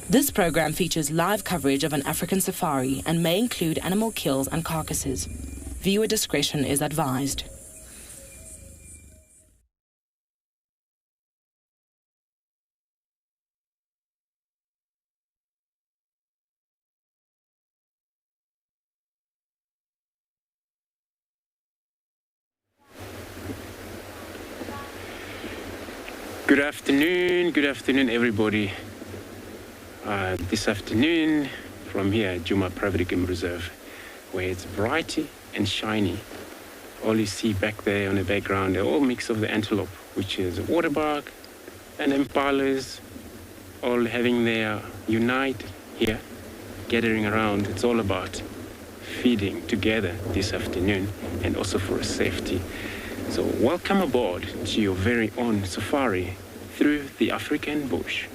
This program features live coverage of an African safari and may include animal kills and carcasses. Viewer discretion is advised. Good afternoon everybody. This afternoon from here at Djuma Private Game Reserve, where it's bright and shiny. All you see back there on the background, they're all mix of the antelope, which is waterbuck and impalas, all having their unite here, gathering around. It's all about feeding together this afternoon and also for safety. So welcome aboard to your very own safari through the African bush.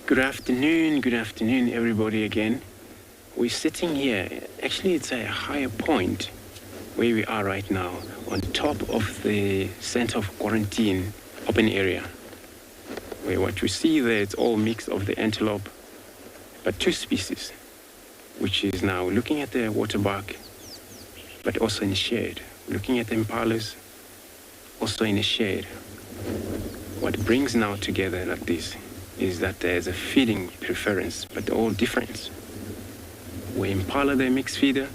Good afternoon everybody again. We're sitting here, actually it's a higher point where we are right now, on top of the center of quarantine open area, where what you see there, it's all mix of the antelope, but two species, which is now looking at the waterbuck, but also in the shade. Looking at the impalas, also in the shade. What brings now together like this is that there's a feeding preference, but all different. Where impala, they're mixed feeder,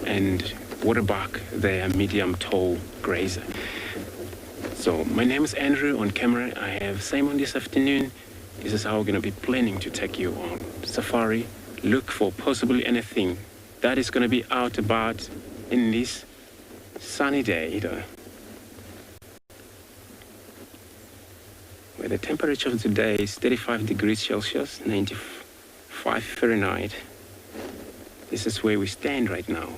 and waterbuck, they're medium tall grazer. So my name is Andrew on camera. I have Simon this afternoon. This is how we're going to be planning to take you on safari. Look for possibly anything that is going to be out about in this sunny day, where the temperature of today is 35 degrees Celsius, 95 Fahrenheit. This is where we stand right now.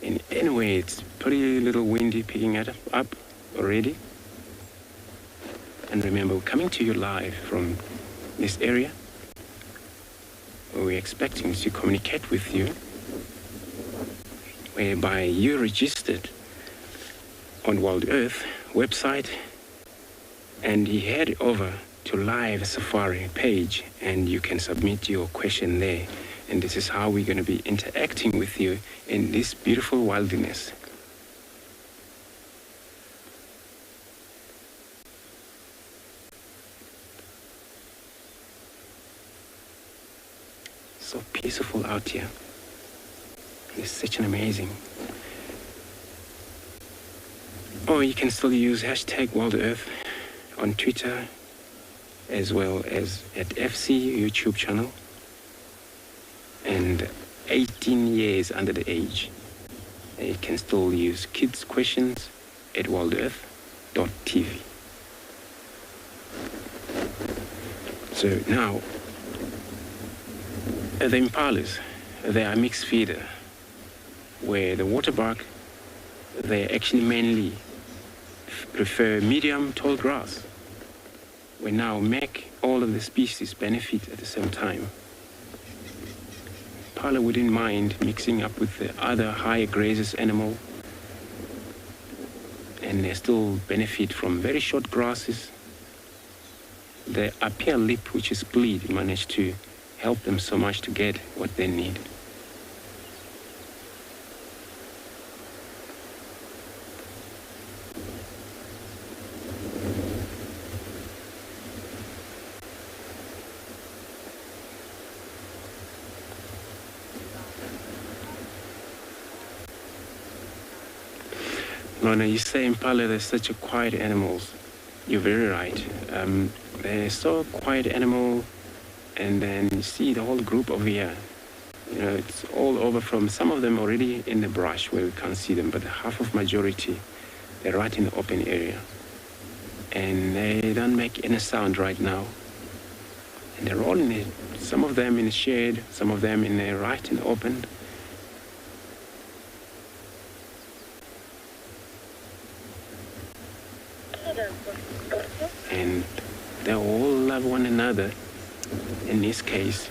And anyway, it's pretty little windy, picking it up already. And remember, we're coming to you live from this area, where we're expecting to communicate with you, whereby you registered on Wild Earth website, and you head over to live safari page and you can submit your question there. And this is how we're going to be interacting with you in this beautiful wilderness. So peaceful out here. It's such an amazing. Or you can still use hashtag Wild Earth on Twitter, as well as at FC YouTube channel, and 18 years under the age. You can still use kids questions at wildearth.tv. So now, the impalas, they are mixed feeder, where the waterbuck, they actually mainly prefer medium tall grass. We now make all of the species benefit at the same time. Impala wouldn't mind mixing up with the other higher grazers animal, and they still benefit from very short grasses. The upper lip, which is split, managed to help them so much to get what they need. No, you say impala, they're such a quiet animals. You're very right. They're so quiet animal, and then you see the whole group over here. You know, it's all over, from some of them already in the brush where we can't see them, but the half of majority, they're right in the open area. And they don't make any sound right now. And they're all in it. Some of them in the shade, some of them in the right in the open. And they all love one another in this case.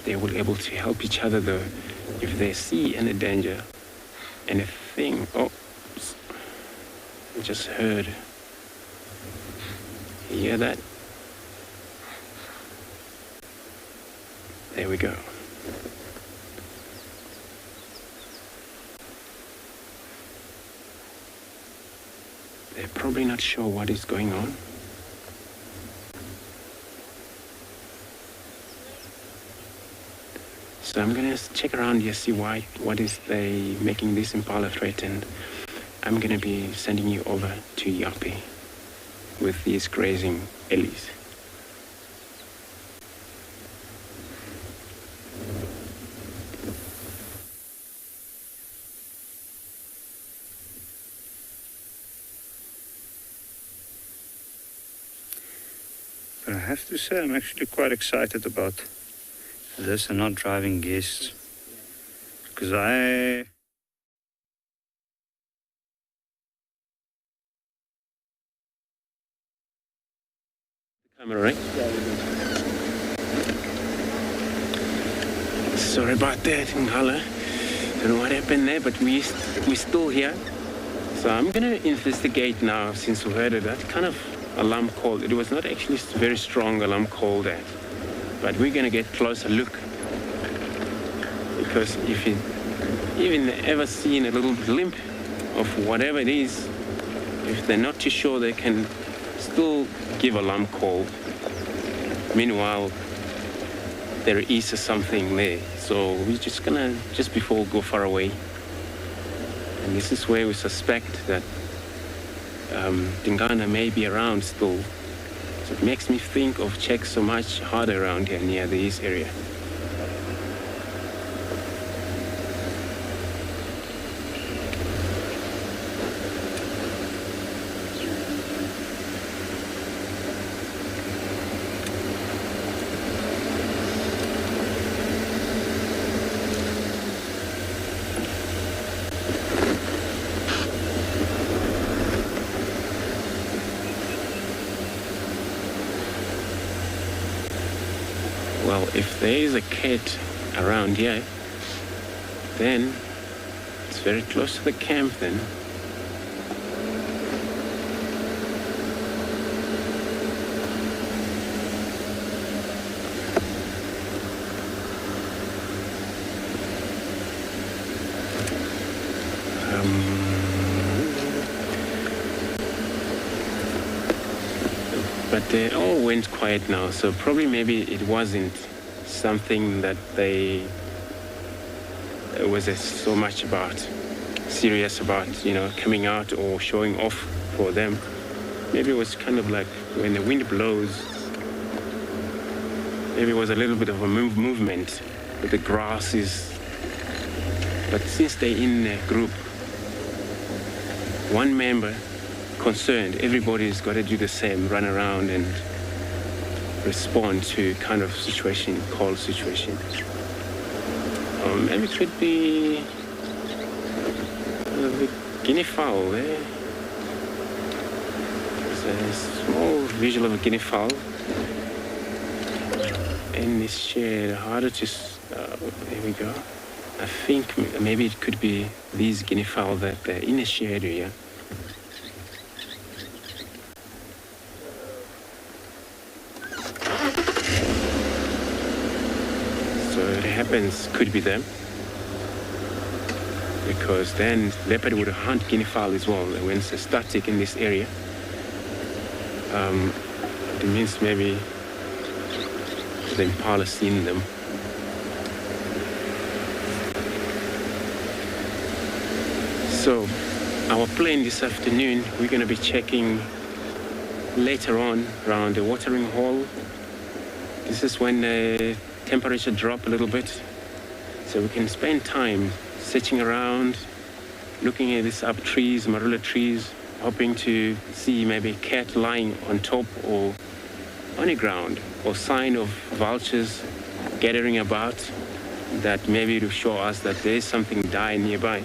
They will be able to help each other though if they see any danger, anything. Oh, I just heard. You hear that? There we go. They're probably not sure what is going on. So I'm gonna check around here, see what is they making this impala threatened. I'm gonna be sending you over to Yapi with these grazing ellies. But I have to say I'm actually quite excited about this and not driving guests, because Camera, right? Sorry about that, Ingalla. Don't know what happened there, but we're still here. So I'm gonna investigate now, since we heard that kind of alarm call. It was not actually a very strong alarm call there. But we're gonna get closer look, because if you even ever seen a little limp of whatever it is, if they're not too sure, they can still give alarm call. Meanwhile, there is something there. So we're just gonna, just before we go far away, and this is where we suspect that Tingana may be around still. So it makes me think of checks so much harder around here near this area. Well, if there is a cat around here, then it's very close to the camp then. But they all went quiet now, so probably maybe it wasn't something that it was so much about, serious about, coming out or showing off for them. Maybe it was kind of like when the wind blows, maybe it was a little bit of a movement with the grasses. But since they're in a group, one member concerned, everybody's got to do the same, run around and respond to kind of situation, call situation. Maybe it could be the guinea fowl there. There's a small visual of a guinea fowl in this shade. Harder to, there we go. I think maybe it could be these guinea fowl that they're in a shade area. Could be them, because then leopard would hunt guinea fowl as well when it's static in this area. It means maybe the impala seen them. So our plan this afternoon, we're going to be checking later on around the watering hole. This is when the temperature drop a little bit, so we can spend time sitting around, looking at these up trees, marula trees, hoping to see maybe a cat lying on top or on the ground, or sign of vultures gathering about, that maybe to show us that there is something dying nearby.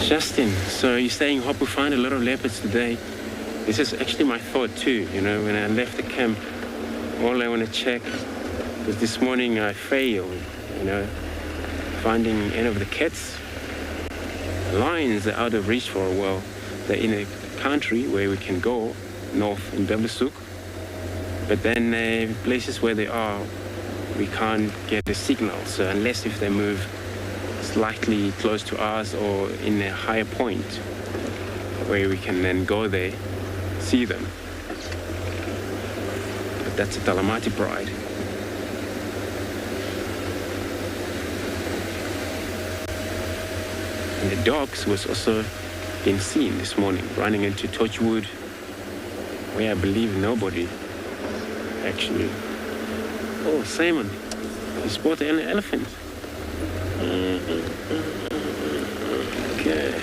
Justin, so you're saying hope we find a lot of leopards today. This is actually my thought too, you know, when I left the camp, all I want to check was this morning I failed, you know, finding any of the cats. Lions are out of reach for a while. They're in a country where we can go, north in Bellinati, but then places where they are, we can't get a signal. So unless if they move slightly close to us or in a higher point where we can then go there, see them. But that's a Talamati pride. And the dogs was also been seen this morning running into Torchwood, where I believe nobody actually. Oh, Simon, you spotted an elephant. Okay.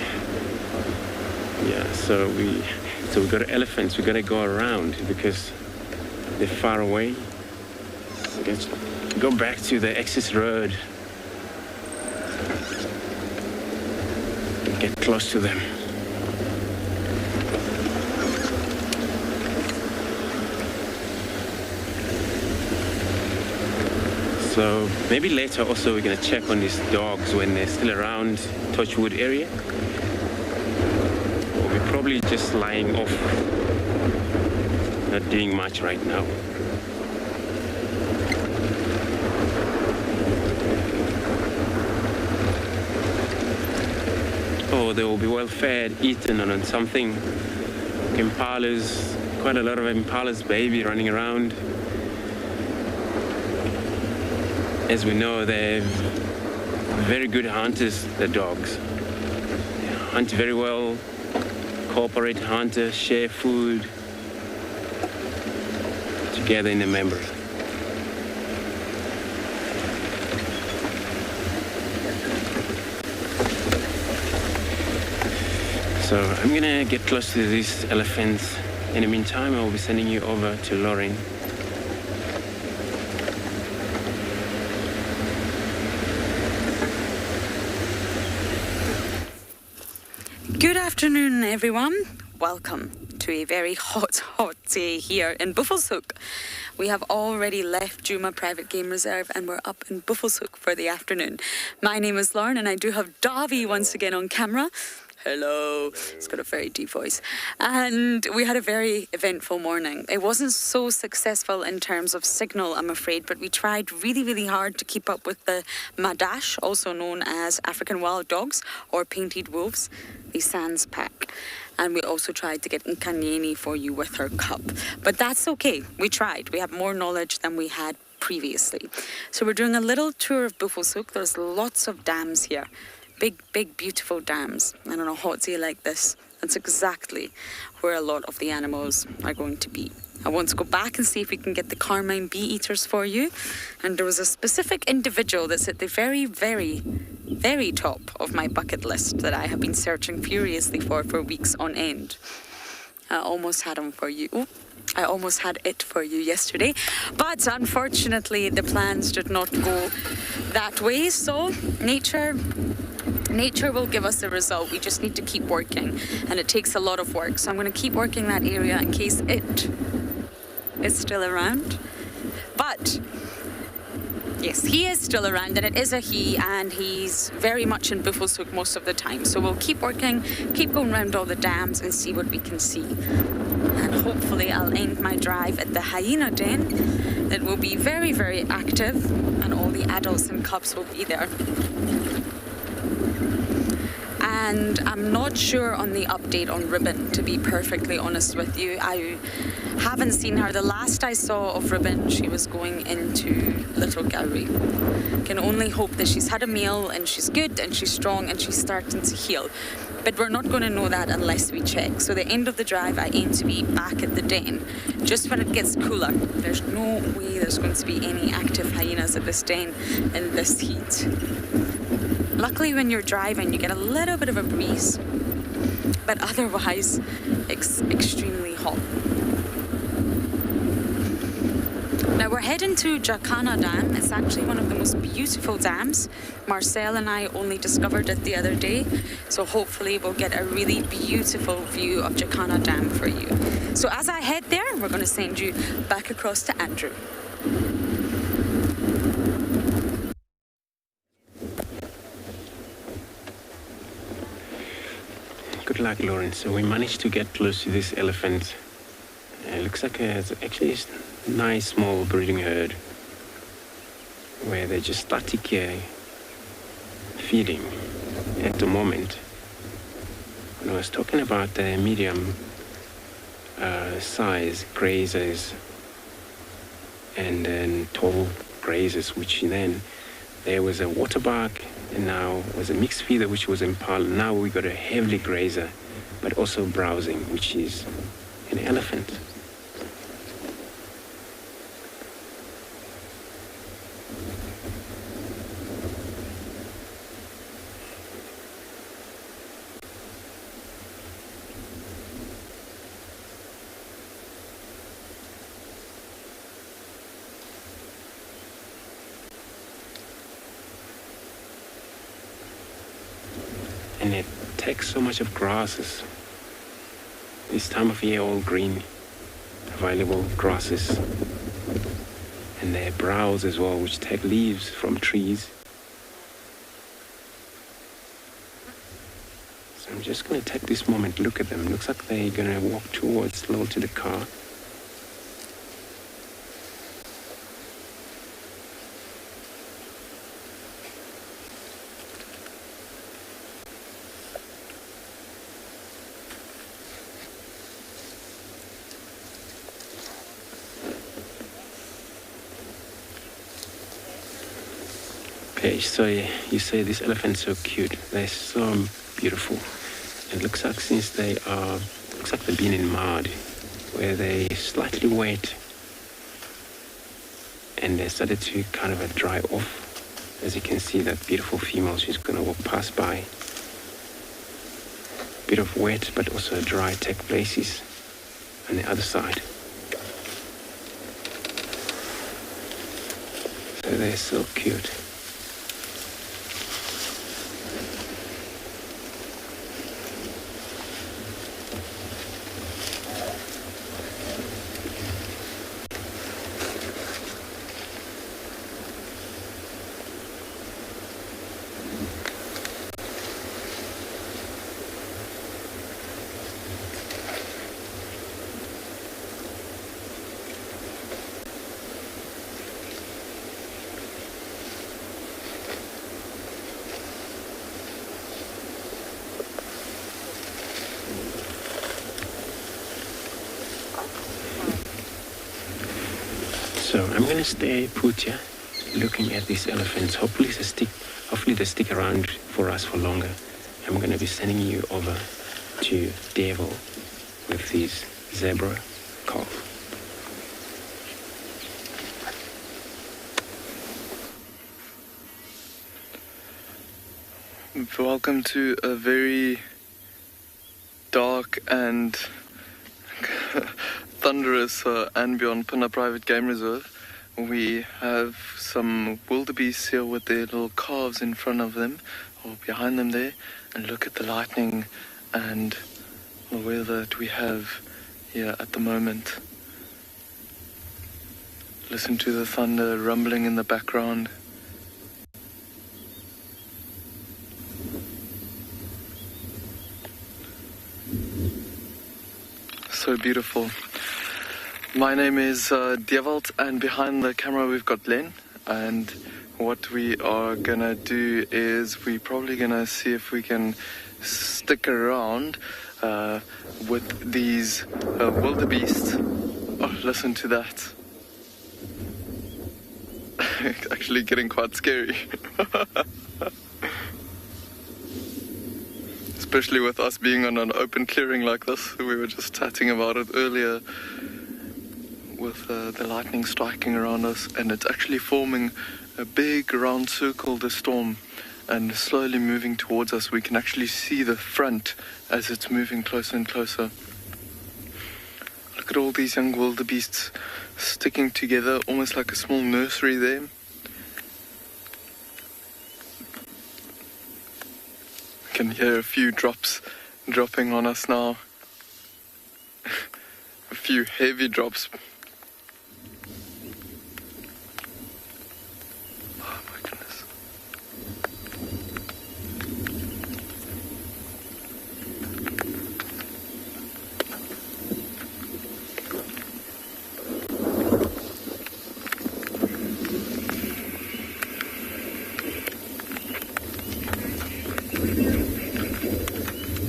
Yeah, so we got elephants. We gotta go around because they're far away. Let's go back to the access road and get close to them. So maybe later also we're going to check on these dogs when they're still around Torchwood area. Or we're probably just lying off, not doing much right now. Oh, they will be well fed, eaten on something. Impalas, quite a lot of impalas, baby, running around. As we know, they're very good hunters, the dogs. They hunt very well, cooperate, hunter, share food together in a member. So I'm gonna get close to these elephants. In the meantime, I'll be sending you over to Lauren. Good afternoon, everyone. Welcome to a very hot day here in Buffelshoek. We have already left Djuma Private Game Reserve and we're up in Buffelshoek for the afternoon. My name is Lauren and I do have Davy once again on camera. Hello. He's got a very deep voice. And we had a very eventful morning. It wasn't so successful in terms of signal, I'm afraid, but we tried really, really hard to keep up with the Madash, also known as African wild dogs or painted wolves, the Sans pack. And we also tried to get Nkanyeni for you with her cup. But that's okay. We tried. We have more knowledge than we had previously. So we're doing a little tour of Buffelshoek. There's lots of dams here. Big, beautiful dams. And on a hot day like this, that's exactly where a lot of the animals are going to be. I want to go back and see if we can get the carmine bee eaters for you. And there was a specific individual that's at the very, very, very top of my bucket list that I have been searching furiously for weeks on end. I almost had him for you. Ooh, I almost had it for you yesterday. But unfortunately, the plans did not go that way. So nature will give us a result. We just need to keep working. And it takes a lot of work. So I'm going to keep working that area in case it is still around. But yes, he is still around, and it is a he, and he's very much in Buffelshoek most of the time. So we'll keep working, keep going around all the dams and see what we can see. And hopefully I'll end my drive at the Hyena Den. It will be very, very active, and all the adults and cubs will be there. And I'm not sure on the update on Ribbon, to be perfectly honest with you. I haven't seen her. The last I saw of Ribbon, she was going into Little Gallery. Can only hope that she's had a meal and she's good and she's strong and she's starting to heal. But we're not going to know that unless we check. So the end of the drive, I aim to be back at the den just when it gets cooler. There's no way there's going to be any active hyenas at this den in this heat. Luckily, when you're driving, you get a little bit of a breeze, but otherwise, it's extremely hot. Now we're heading to Jacana Dam. It's actually one of the most beautiful dams. Marcel and I only discovered it the other day, so hopefully we'll get a really beautiful view of Jakana Dam for you. So as I head there, we're going to send you back across to Andrew. Good luck, Lauren. So we managed to get close to this elephant. It looks like it's actually a nice small breeding herd where they're just static feeding at the moment. And I was talking about the medium size grazers and then tall grazers, which then there was a waterbuck and now was a mixed feeder, which was impala. Now we got a heavily grazer, but also browsing, which is an elephant. And it takes so much of grasses. This time of year, all green, available grasses. And their browse as well, which take leaves from trees. So I'm just going to take this moment, look at them. Looks like they're going to walk towards, a little to the car. Okay, so you say this elephant's so cute. They're so beautiful. It looks like since looks like they've been in mud, where they slightly wet, and they started to kind of dry off. As you can see, that beautiful female, she's gonna walk past by. Bit of wet, but also dry take places on the other side. So they're so cute. So I'm going to stay put here, looking at these elephants. Hopefully they stick around for us for longer. I'm going to be sending you over to Devil with these zebra calf. Welcome to a very dark and thunderous Anbion Pinna Private Game Reserve. We have some wildebeests here with their little calves in front of them or behind them there, and look at the lightning and the weather that we have here at the moment. Listen to the thunder rumbling in the background. So beautiful. My name is Dewald, and behind the camera we've got Len, and what we are gonna do is we're probably gonna see if we can stick around with these wildebeest. Oh, listen to that. It's actually getting quite scary. It's especially with us being on an open clearing like this. We were just chatting about it earlier with the lightning striking around us, and it's actually forming a big round circle, the storm, and slowly moving towards us. We can actually see the front as it's moving closer and closer. Look at all these young wildebeests sticking together, almost like a small nursery there. I can hear a few drops dropping on us now. A few heavy drops. Oh my goodness.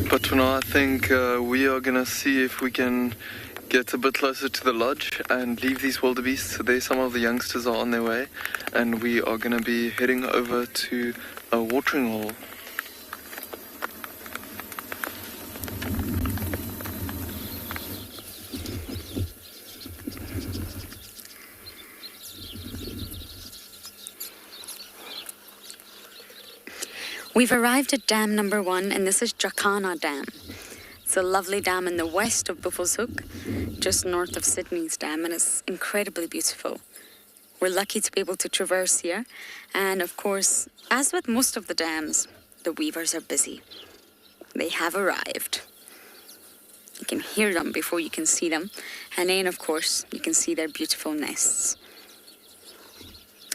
But for now, I think we are going to see if we can get a bit closer to the lodge and leave these wildebeests. There, some of the youngsters are on their way, and we are going to be heading over to a watering hole. We've arrived at dam number 1, and this is Jacana Dam. It's a lovely dam in the west of Buffelshoek, just north of Sydney's dam, and it's incredibly beautiful. We're lucky to be able to traverse here, and of course, as with most of the dams, the weavers are busy. They have arrived. You can hear them before you can see them, and then of course, you can see their beautiful nests.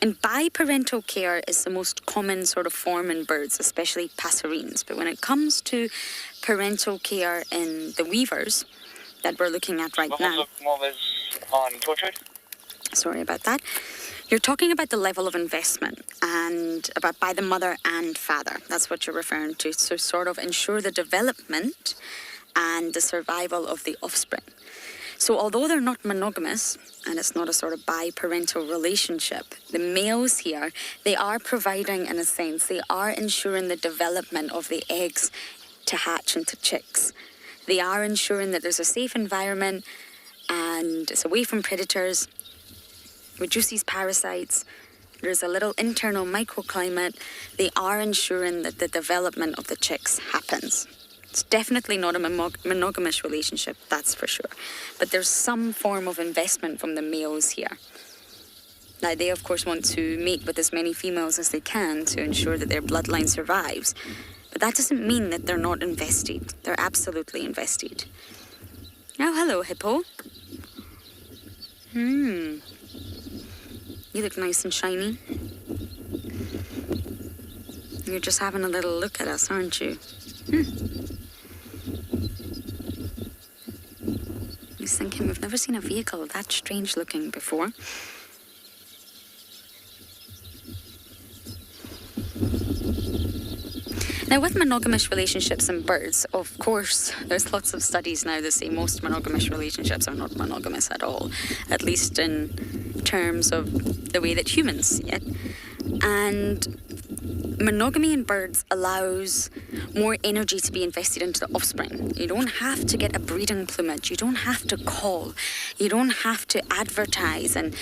And biparental care is the most common sort of form in birds, especially passerines. But when it comes to parental care in the weavers that we're looking at right now, sorry about that, you're talking about the level of investment and about by the mother and father. That's what you're referring to. So sort of ensure the development and the survival of the offspring. So although they're not monogamous, and it's not a sort of biparental relationship, the males here, they are providing, in a sense, they are ensuring the development of the eggs to hatch into chicks. They are ensuring that there's a safe environment and it's away from predators, reduces parasites, there's a little internal microclimate. They are ensuring that the development of the chicks happens. It's definitely not a monogamous relationship, that's for sure. But there's some form of investment from the males here. Now, they, of course, want to mate with as many females as they can to ensure that their bloodline survives. But that doesn't mean that they're not invested. They're absolutely invested. Oh, hello, hippo. You look nice and shiny. You're just having a little look at us, aren't you? He's thinking, we've never seen a vehicle that strange looking before. Now, with monogamous relationships in birds, of course, there's lots of studies now that say most monogamous relationships are not monogamous at all, at least in terms of the way that humans see it. And monogamy in birds allows more energy to be invested into the offspring. You don't have to get a breeding plumage. You don't have to call. You don't have to advertise and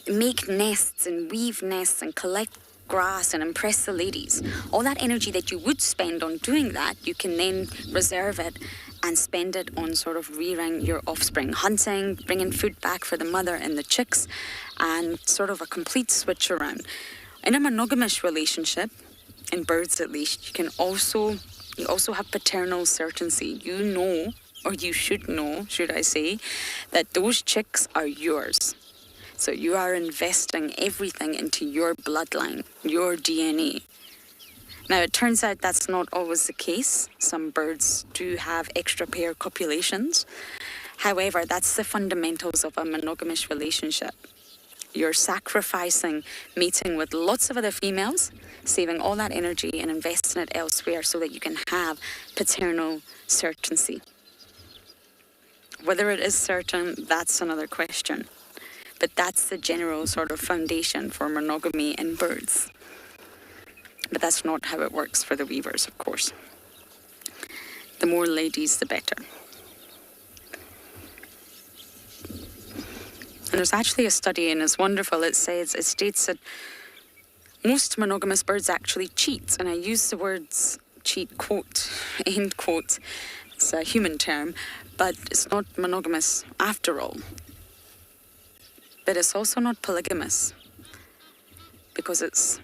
make nests and weave nests and collect grass and impress the ladies. All that energy that you would spend on doing that, you can then reserve it and spend it on sort of rearing your offspring, hunting, bringing food back for the mother and the chicks, and sort of a complete switch around. In a monogamous relationship, in birds at least, you also have paternal certainty. You know, or you should know, should I say, that those chicks are yours. So you are investing everything into your bloodline, your DNA. Now, it turns out that's not always the case. Some birds do have extra pair copulations. However, that's the fundamentals of a monogamous relationship. You're sacrificing mating with lots of other females, saving all that energy and investing it elsewhere so that you can have paternal certainty. Whether it is certain, that's another question. But that's the general sort of foundation for monogamy in birds. But that's not how it works for the weavers, of course. The more ladies, the better. And there's actually a study, and it's wonderful. It states that most monogamous birds actually cheat, and I use the words cheat, quote, end quote. It's a human term, but it's not monogamous after all. But it's also not polygamous, because it's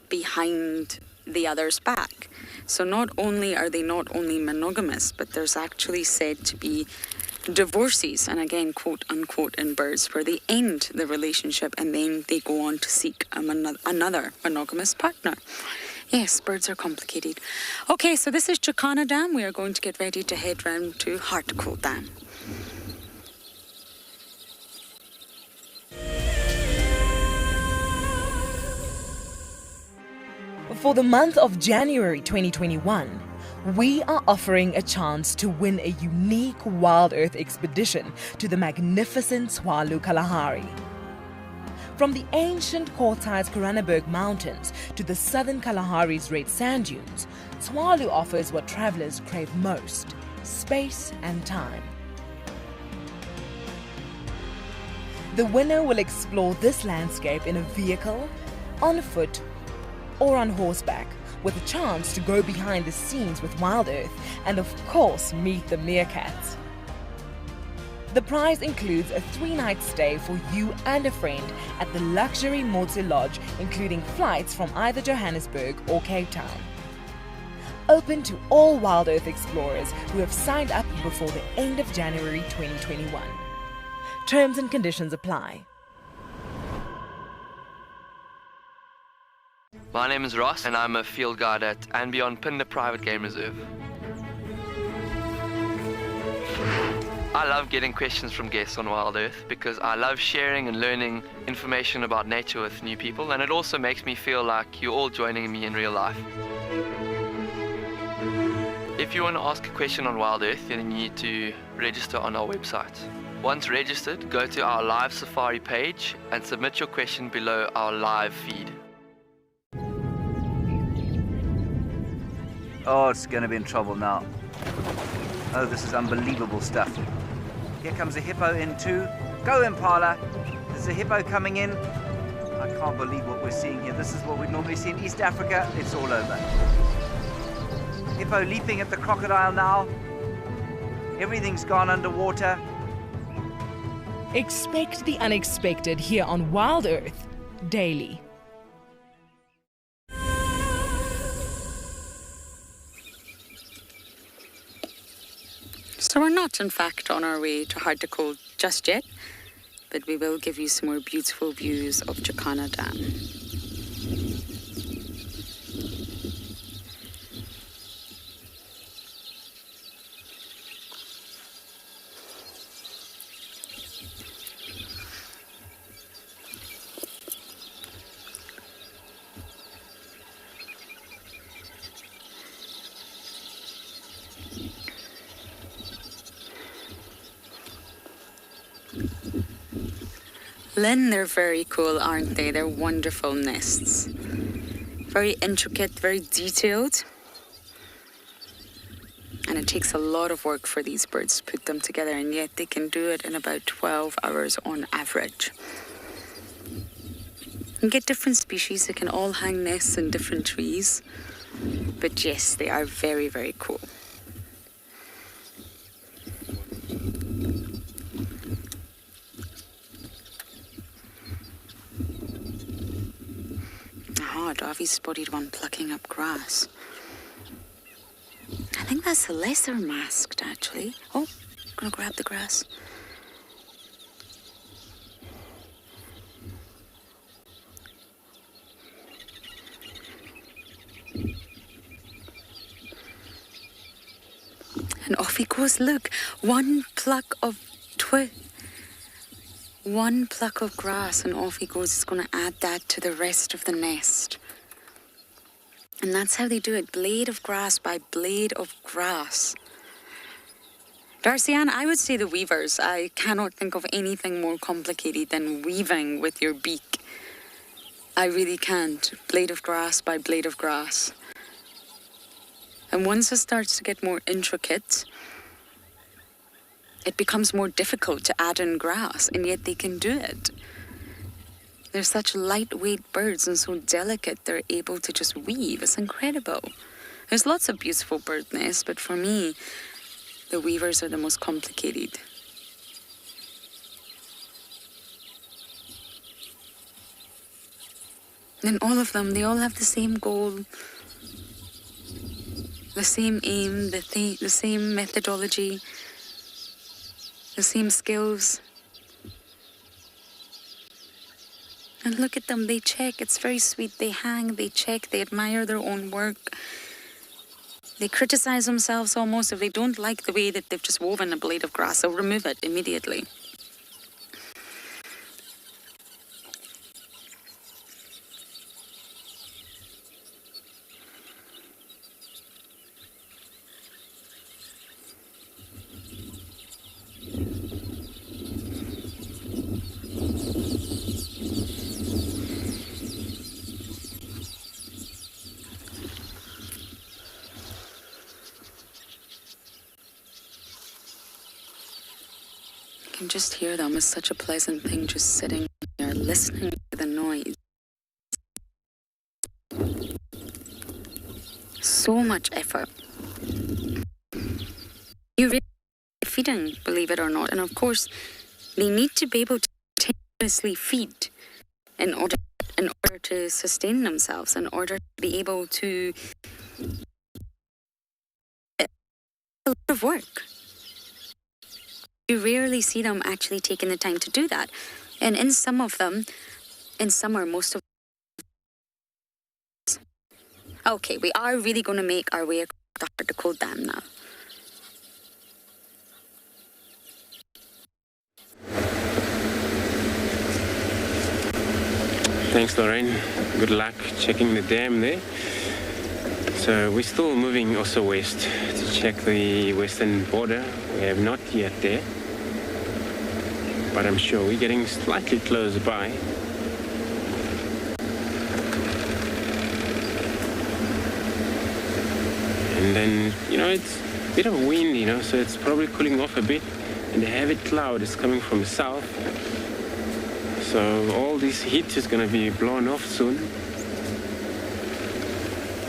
behind the other's back. So not only are they not only monogamous, but there's actually said to be divorces, and again, quote unquote, in birds, where they end the relationship and then they go on to seek another monogamous partner. Yes, birds are complicated. Okay, so this is Jacana Dam. We are going to get ready to head round to Hartlepool Dam. For the month of January 2021, we are offering a chance to win a unique Wild Earth expedition to the magnificent Tswalu Kalahari. From the ancient quartzites Koranenberg Mountains to the southern Kalahari's red sand dunes, Tswalu offers what travelers crave most: space and time. The winner will explore this landscape in a vehicle, on foot, or on horseback, with a chance to go behind the scenes with Wild Earth and of course meet the meerkats. The prize includes a 3-night stay for you and a friend at the luxury Motse Lodge, including flights from either Johannesburg or Cape Town. Open to all Wild Earth explorers who have signed up before the end of January 2021. Terms and conditions apply. My name is Ross and I'm a field guide at and Beyond Pinder Private Game Reserve. I love getting questions from guests on Wild Earth because I love sharing and learning information about nature with new people, and it also makes me feel like you're all joining me in real life. If you want to ask a question on Wild Earth, then you need to register on our website. Once registered, go to our live safari page and submit your question below our live feed. Oh, it's going to be in trouble now. Oh, this is unbelievable stuff. Here comes a hippo in too. Go, Impala. There's a hippo coming in. I can't believe what we're seeing here. This is what we normally see in East Africa. It's all over. Hippo leaping at the crocodile now. Everything's gone underwater. Expect the unexpected here on Wild Earth daily. So we're not, in fact, on our way to Hartlepool just yet, but we will give you some more beautiful views of Jakana Dam. Lynn, they're very cool, aren't they? They're wonderful nests. Very intricate, very detailed. And it takes a lot of work for these birds to put them together, and yet they can do it in about 12 hours on average. You get different species that can all hang nests in different trees. But yes, they are very, very cool. Davy spotted one plucking up grass. I think that's the lesser masked, actually. Oh, gonna grab the grass. And off he goes. Look, one pluck of one pluck of grass, and off he goes. He's going to add that to the rest of the nest. And that's how they do it, blade of grass by blade of grass. Darcy Ann, I would say the weavers. I cannot think of anything more complicated than weaving with your beak. I really can't. Blade of grass by blade of grass. And once it starts to get more intricate, it becomes more difficult to add in grass, and yet they can do it. They're such lightweight birds and so delicate, they're able to just weave. It's incredible. There's lots of beautiful bird nests, but for me, the weavers are the most complicated. And all of them, they all have the same goal, the same aim, the same methodology, the same skills. And look at them, they check, it's very sweet. They hang, they check, they admire their own work. They criticize themselves almost. If they don't like the way that they've just woven a blade of grass, they'll remove it immediately. You can just hear them. It's such a pleasant thing just sitting there listening to the noise. So much effort. You really feeding, believe it or not. And of course, they need to be able to continuously feed in order to sustain themselves, in order to be able to a lot of work. You rarely see them actually taking the time to do that. And in some of them, in summer, most of... Okay, we are really going to make our way across the Untitled Dam now. Thanks, Lorraine. Good luck checking the dam there. So we're still moving also west to check the western border. We have not yet there, but I'm sure we're getting slightly close by. And then, it's a bit of wind, so it's probably cooling off a bit. And the heavy cloud is coming from the south. So all this heat is going to be blown off soon.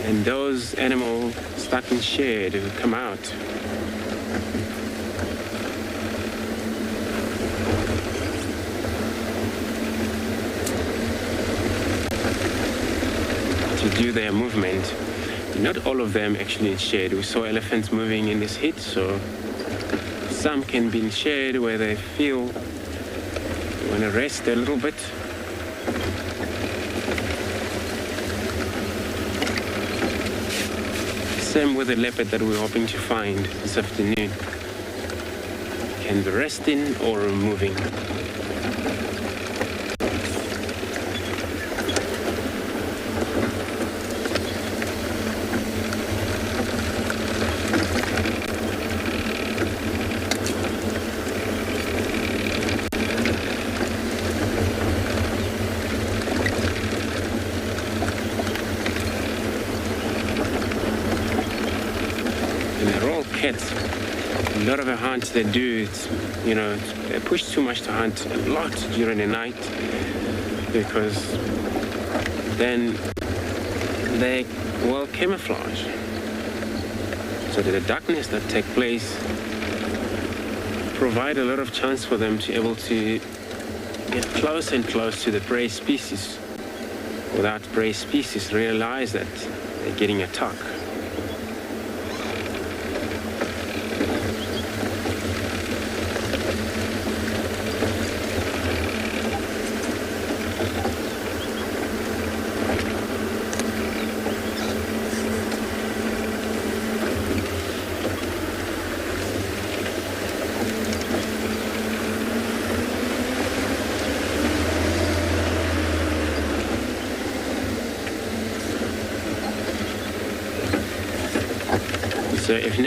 And those animals stuck in shade will come out. To do their movement. Not all of them actually in shade. We saw elephants moving in this heat, so some can be in shade where they feel they want to rest a little bit. Same with the leopard that we're hoping to find this afternoon. Can be resting or moving. A lot of the hunts they do, they push too much to hunt a lot during the night because then they will camouflage. So the darkness that take place provide a lot of chance for them to be able to get close and close to the prey species without prey species realize that they're getting attacked. So if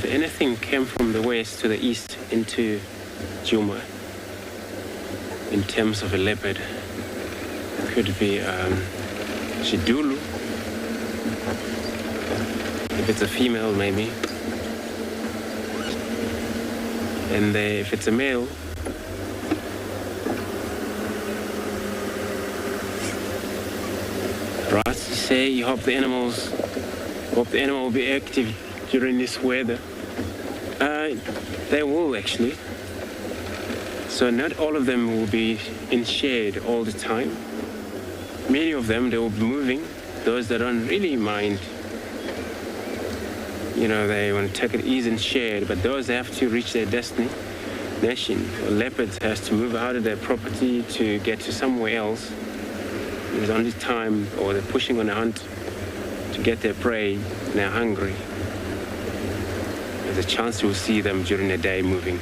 anything came from the west to the east into Djuma, in terms of a leopard, could be Shidulu, If it's a female, maybe. And if it's a male, right, you say you hope the animal will be active during this weather. They will actually. So not all of them will be in shade all the time. Many of them, they will be moving. Those that don't really mind, you know, they want to take it easy in shade, but those that have to reach their destination. Leopards has to move out of their property to get to somewhere else. There's only time, or they're pushing on a hunt to get their prey, and they're hungry. There's a chance you'll see them during the day moving.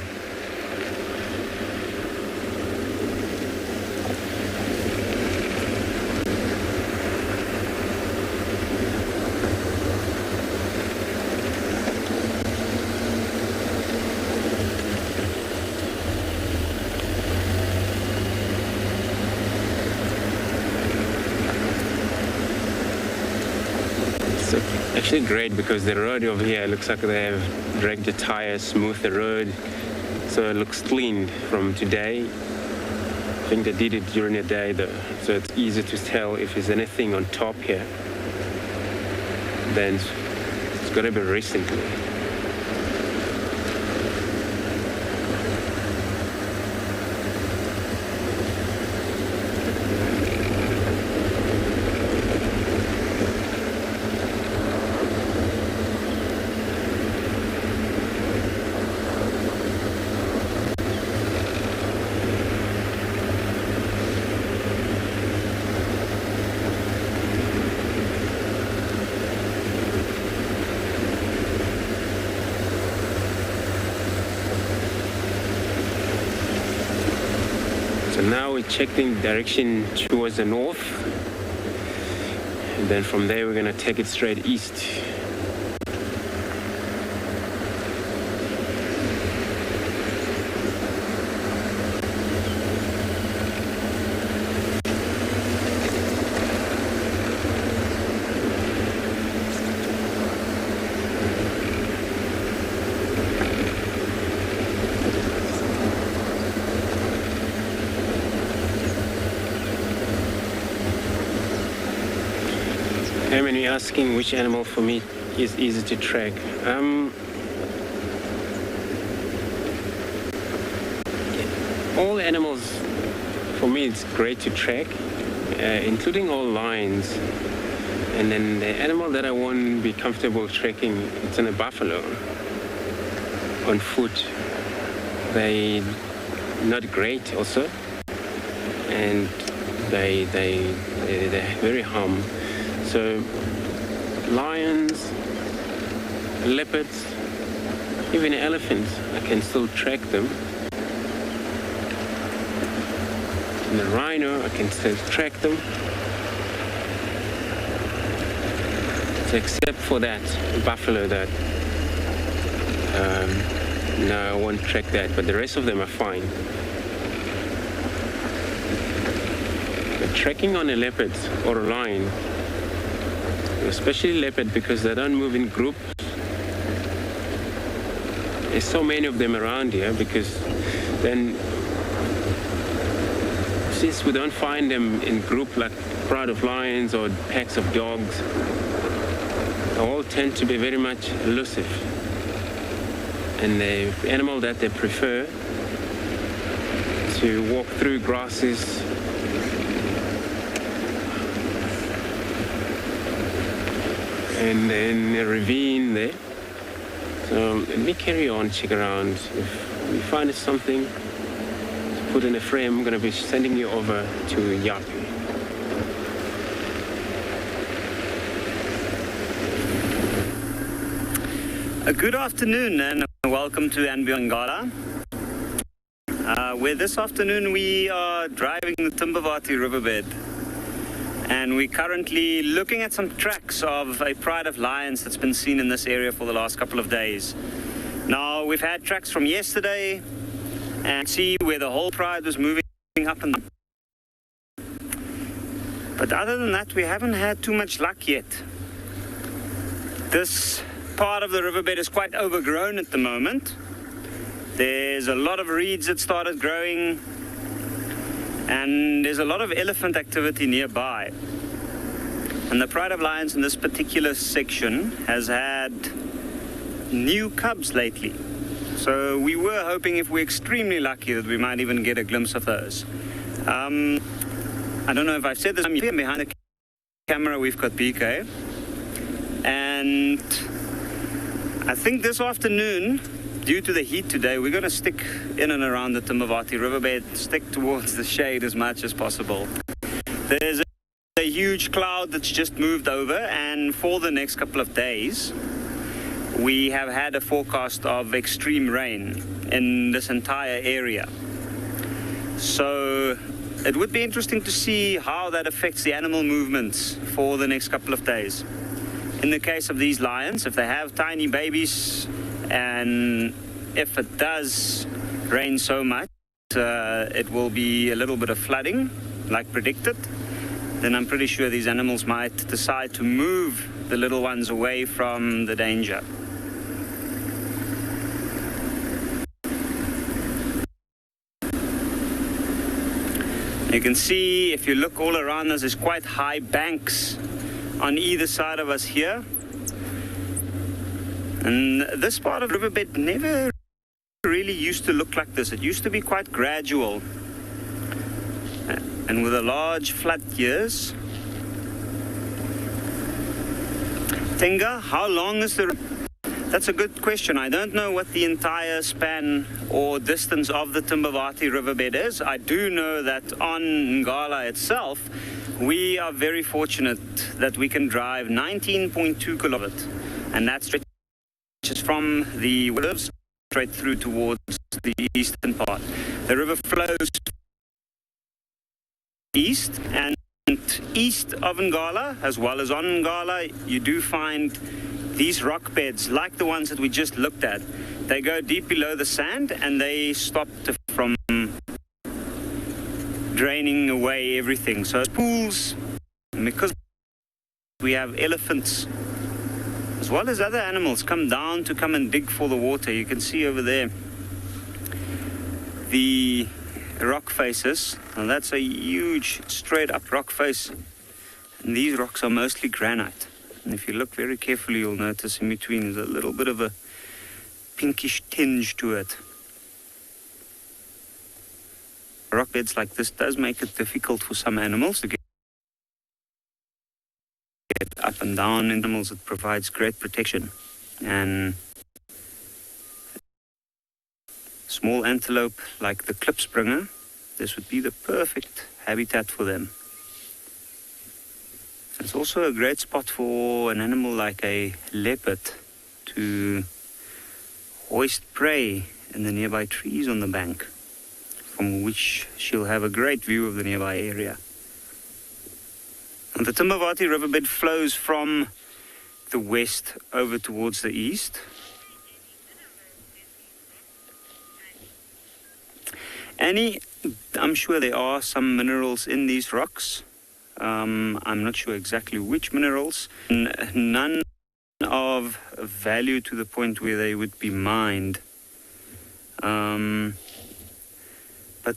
Actually great because the road over here looks like they have dragged the tires, smoothed the road, so it looks clean from today. I think they did it during the day though, so it's easy to tell if there's anything on top here. Then it's got to be recently. Now we're checking direction towards the north, and then from there we're going to take it straight east. When you're asking which animal for me is easy to track, all animals for me it's great to track, including all lions. And then the animal that I won't be comfortable tracking, it's a buffalo on foot. They're not great also, and they're very harm. So lions, leopards, even elephants, I can still track them. And the rhino, I can still track them. So except for that buffalo that, no, I won't track that, but the rest of them are fine. But tracking on a leopard or a lion, especially leopard, because they don't move in groups. There's so many of them around here, because then since we don't find them in group like a crowd of lions or packs of dogs, they all tend to be very much elusive. And the animal that they prefer to walk through grasses, and then a ravine there. So let me carry on, check around. If we find something to put in a frame, I'm going to be sending you over to Yapi. Good afternoon and welcome to Ingalla, where this afternoon we are driving the Timbavati riverbed. And we're currently looking at some tracks of a pride of lions that's been seen in this area for the last couple of days. Now, we've had tracks from yesterday and see where the whole pride was moving up and down. But other than that, we haven't had too much luck yet. This part of the riverbed is quite overgrown at the moment. There's a lot of reeds that started growing, and there's a lot of elephant activity nearby. And the Pride of Lions in this particular section has had new cubs lately. So we were hoping, if we're extremely lucky, that we might even get a glimpse of those. I don't know if I've said this, I'm here behind the camera, we've got BK. And I think this afternoon, due to the heat today, we're going to stick in and around the Timbavati riverbed, stick towards the shade as much as possible. There's a huge cloud that's just moved over, and for the next couple of days, we have had a forecast of extreme rain in this entire area. So it would be interesting to see how that affects the animal movements for the next couple of days. In the case of these lions, if they have tiny babies, and if it does rain so much, it will be a little bit of flooding, like predicted, then I'm pretty sure these animals might decide to move the little ones away from the danger. You can see, if you look all around us, there's quite high banks on either side of us here. And this part of the riverbed never really used to look like this. It used to be quite gradual. And with the large flood years. Tenga, how long is the... That's a good question. I don't know what the entire span or distance of the Timbavati riverbed is. I do know that on Ingalla itself, we are very fortunate that we can drive 19.2 kilometers. And that stretches from the Willows straight through towards the eastern part. The river flows east, and east of Ingalla, as well as on Ingalla, you do find these rock beds, like the ones that we just looked at. They go deep below the sand, and they stop from draining away everything. So it's pools, and because we have elephants, as well as other animals, come down to come and dig for the water. You can see over there the rock faces, and that's a huge straight up rock face, and these rocks are mostly granite. And if you look very carefully, you'll notice in between there's a little bit of a pinkish tinge to it. Rock beds like this does make it difficult for some animals to get up and down. Animals, it provides great protection. And small antelope like the klipspringer, this would be the perfect habitat for them. It's also a great spot for an animal like a leopard to hoist prey in the nearby trees on the bank, from which she'll have a great view of the nearby area. And the Timbavati riverbed flows from the west over towards the east. Annie, I'm sure there are some minerals in these rocks. I'm not sure exactly which minerals. None of value to the point where they would be mined. But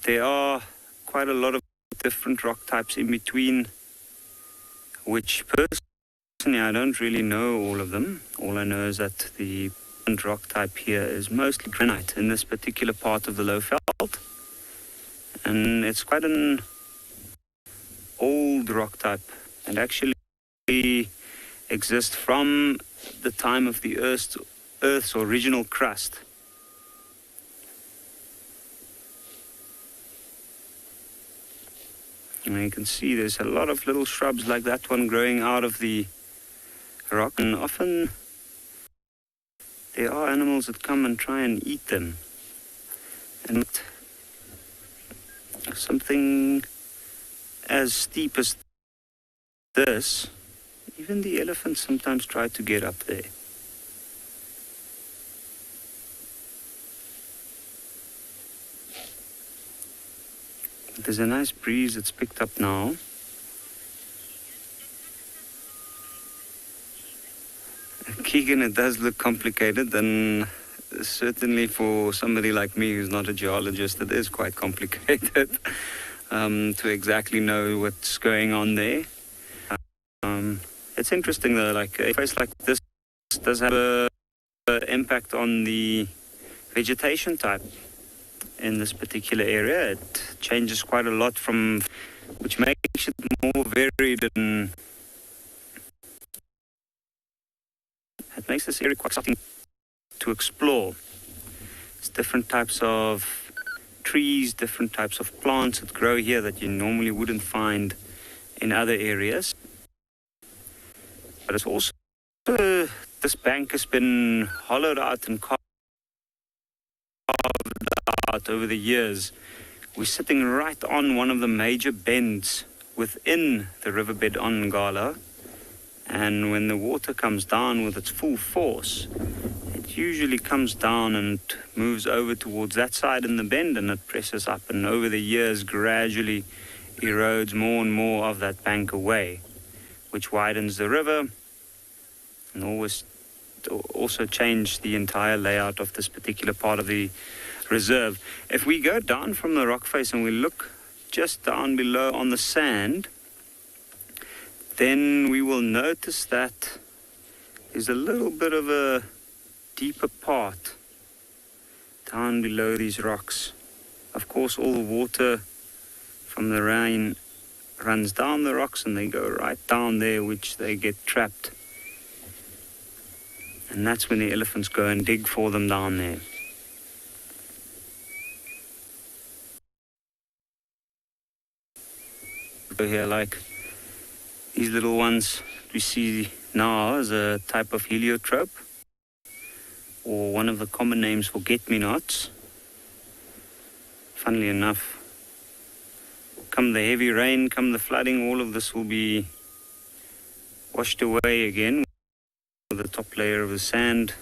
there are quite a lot of different rock types in between, which personally I don't really know all of them. All I know is that the rock type here is mostly granite in this particular part of the Lowveld. And it's quite an old rock type, and actually exists from the time of the Earth's original crust. And you can see there's a lot of little shrubs like that one growing out of the rock, and often there are animals that come and try and eat them. And something as steep as this, even the elephants sometimes try to get up there. There's a nice breeze that's picked up now. Keegan, it does look complicated, and certainly for somebody like me who's not a geologist, it is quite complicated to exactly know what's going on there. It's interesting though, like a place like this does have an impact on the vegetation type in this particular area. It changes quite a lot which makes it more varied, and it makes this area quite exciting to explore. It's different types of trees, different types of plants that grow here that you normally wouldn't find in other areas. But it's also, this bank has been hollowed out and carved out over the years. We're sitting right on one of the major bends within the riverbed on Ingalla, and when the water comes down with its full force, it usually comes down and moves over towards that side in the bend, and it presses up, and over the years gradually erodes more and more of that bank away, which widens the river and also change the entire layout of this particular part of the reserve. If we go down from the rock face and we look just down below on the sand, then we will notice that there's a little bit of a deeper part down below these rocks. Of course, all the water from the rain runs down the rocks and they go right down there, which they get trapped. And that's when the elephants go and dig for them down there. Here, like these little ones we see now as a type of heliotrope, or one of the common names for get-me-nots. Funnily enough, come the heavy rain, come the flooding, all of this will be washed away again with the top layer of the sand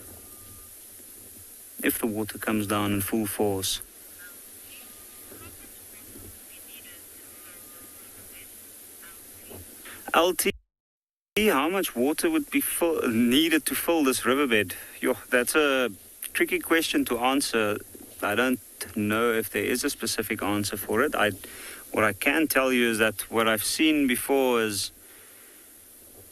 if the water comes down in full force. LT, how much water would be needed to fill this riverbed? That's a tricky question to answer. I don't know if there is a specific answer for it. What I can tell you is that what I've seen before is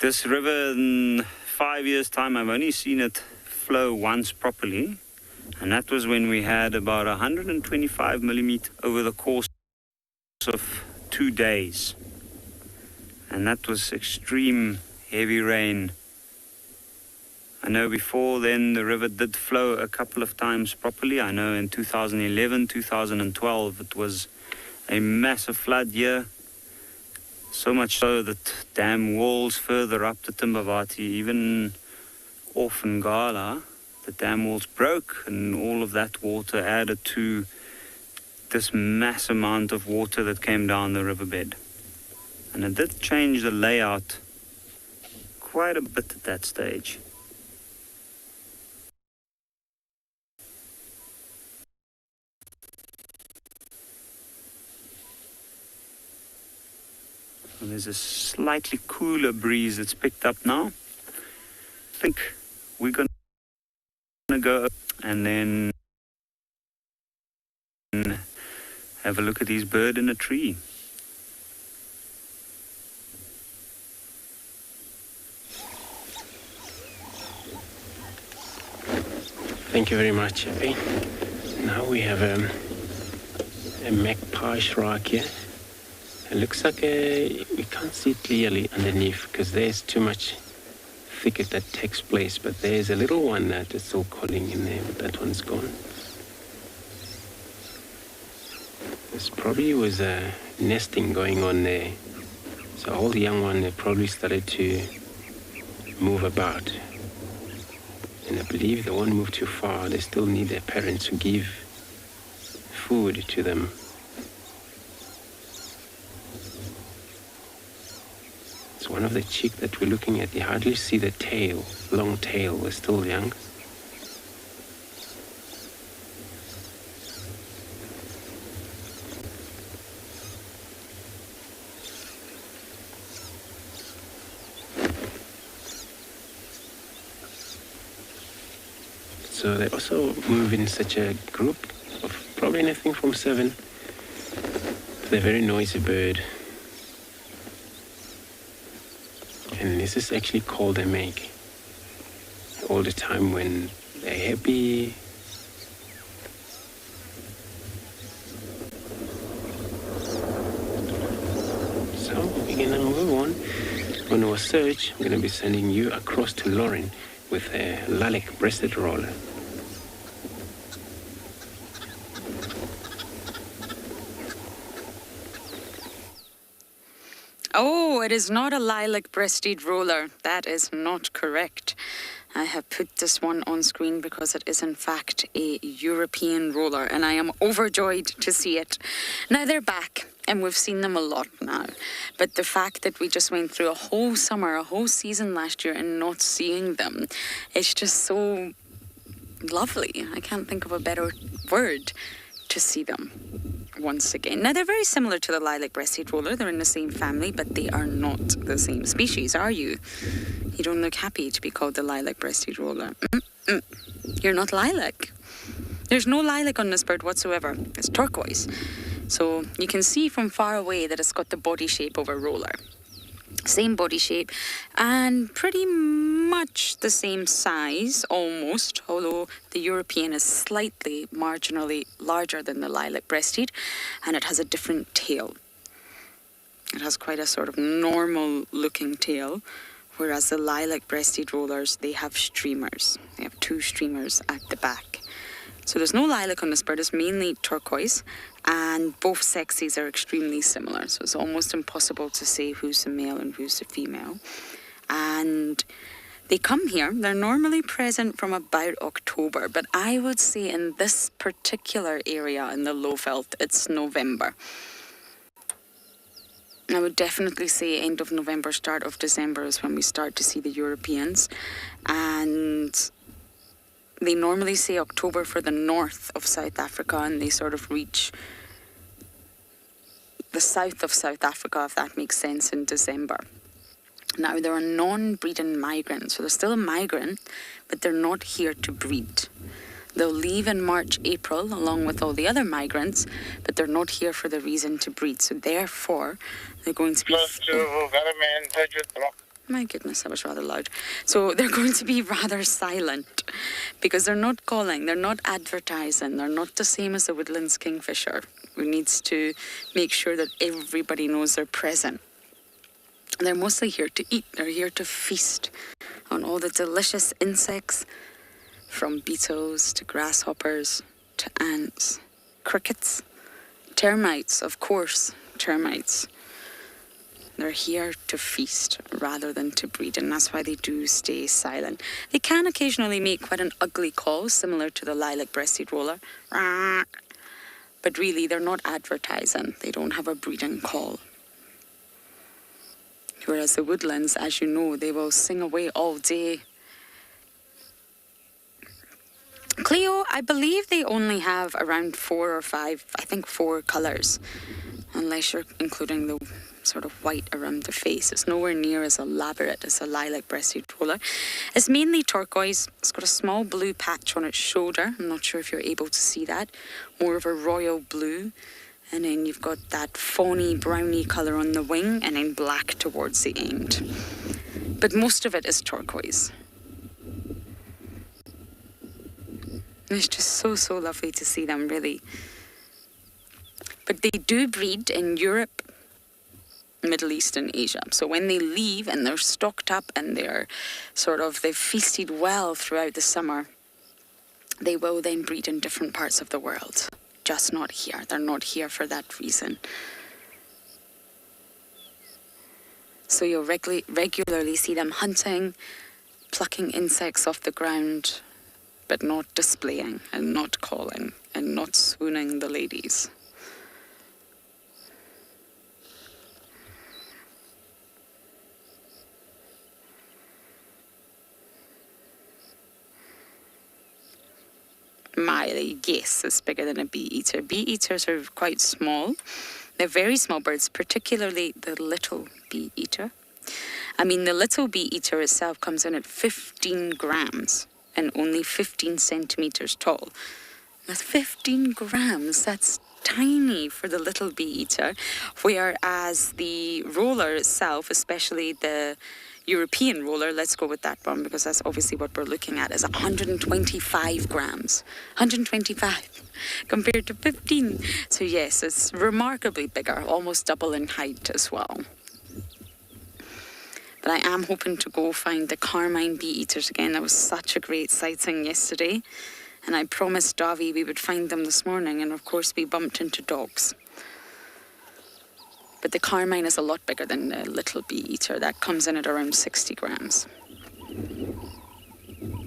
this river in 5 years' time, I've only seen it flow once properly, and that was when we had about 125 millimeter over the course of 2 days. And that was extreme heavy rain. I know before then the river did flow a couple of times properly. I know in 2011, 2012 it was a massive flood year. So much so that dam walls further up the Timbavati, even off Ingalla, the dam walls broke, and all of that water added to this mass amount of water that came down the riverbed. And it did change the layout quite a bit at that stage. And there's a slightly cooler breeze that's picked up now. I think we're going to go up and then have a look at these birds in a tree. Thank you very much, Effie. Now we have a Magpies Rock here. It looks like we can't see it clearly underneath because there's too much thicket that takes place, but there's a little one that is still calling in there, but that one's gone. This probably was a nesting going on there. So all the young ones have probably started to move about. And I believe they won't move too far. They still need their parents to give food to them. It's one of the chick that we're looking at. You hardly see the tail, long tail. They're still young. So they also move in such a group of probably anything from 7. They're a very noisy bird. And this is actually call they make all the time when they're happy. So we're gonna move on our search. I'm gonna be sending you across to Lauren with a lilac-breasted roller. Oh, it is not a lilac-breasted roller. That is not correct. I have put this one on screen because it is in fact a European roller, and I am overjoyed to see it. Now they're back, and we've seen them a lot now. But the fact that we just went through a whole summer, a whole season last year and not seeing them, it's just so lovely. I can't think of a better word to see them once again. Now, they're very similar to the lilac-breasted roller. They're in the same family, but they are not the same species, are you? You don't look happy to be called the lilac-breasted roller. You're not lilac. There's no lilac on this bird whatsoever. It's turquoise. So you can see from far away that it's got the body shape of a roller. Same body shape and pretty much the same size, almost, although the European is slightly, marginally larger than the lilac-breasted, and it has a different tail. It has quite a sort of normal-looking tail, whereas the lilac-breasted rollers, they have streamers. They have 2 streamers at the back. So there's no lilac on this bird, it's mainly turquoise, and both sexes are extremely similar, so it's almost impossible to say who's the male and who's the female. And they come here, they're normally present from about October, but I would say in this particular area in the Lowveld, it's November. I would definitely say end of November, start of December is when we start to see the Europeans, and they normally say October for the north of South Africa, and they sort of reach the south of South Africa, if that makes sense, in December. Now, they're a non-breeding migrant, so they're still a migrant, but they're not here to breed. They'll leave in March, April, along with all the other migrants, but they're not here for the reason to breed. So therefore, they're going to be... My goodness, that was rather loud. So they're going to be rather silent because they're not calling, they're not advertising, they're not the same as the woodlands kingfisher, who needs to make sure that everybody knows they're present. They're mostly here to eat, they're here to feast on all the delicious insects, from beetles to grasshoppers to ants, crickets, termites, of course, termites. They're here to feast rather than to breed, and that's why they do stay silent. They can occasionally make quite an ugly call, similar to the lilac-breasted roller. But really, they're not advertising. They don't have a breeding call. Whereas the woodlands, as you know, they will sing away all day. Cleo, I believe they only have around 4 or 5, I think 4 colours, unless you're including the sort of white around the face. It's nowhere near as elaborate as a lilac-breasted roller. It's mainly turquoise. It's got a small blue patch on its shoulder. I'm not sure if you're able to see that. More of a royal blue. And then you've got that fawny, browny colour on the wing, and then black towards the end. But most of it is turquoise. It's just so, so lovely to see them, really. But they do breed in Europe, Middle East and Asia. So when they leave and they're stocked up and they've feasted well throughout the summer, they will then breed in different parts of the world. Just not here. They're not here for that reason. So you'll regularly see them hunting, plucking insects off the ground, but not displaying and not calling and not swooning the ladies. Miley, yes, is bigger than a bee-eater. Bee-eaters are quite small. They're very small birds, particularly the little bee-eater. I mean, the little bee-eater itself comes in at 15 grams. and only 15 centimeters tall. That's 15 grams. That's tiny for the little bee eater, whereas the roller itself, especially the European roller, let's go with that one because that's obviously what we're looking at, is 125 grams. 125 compared to 15. So yes, it's remarkably bigger, almost double in height as well. But I am hoping to go find the carmine bee eaters again. That was such a great sighting yesterday. And I promised Davi we would find them this morning, and of course we bumped into dogs. But the carmine is a lot bigger than the little bee eater. That comes in at around 60 grams.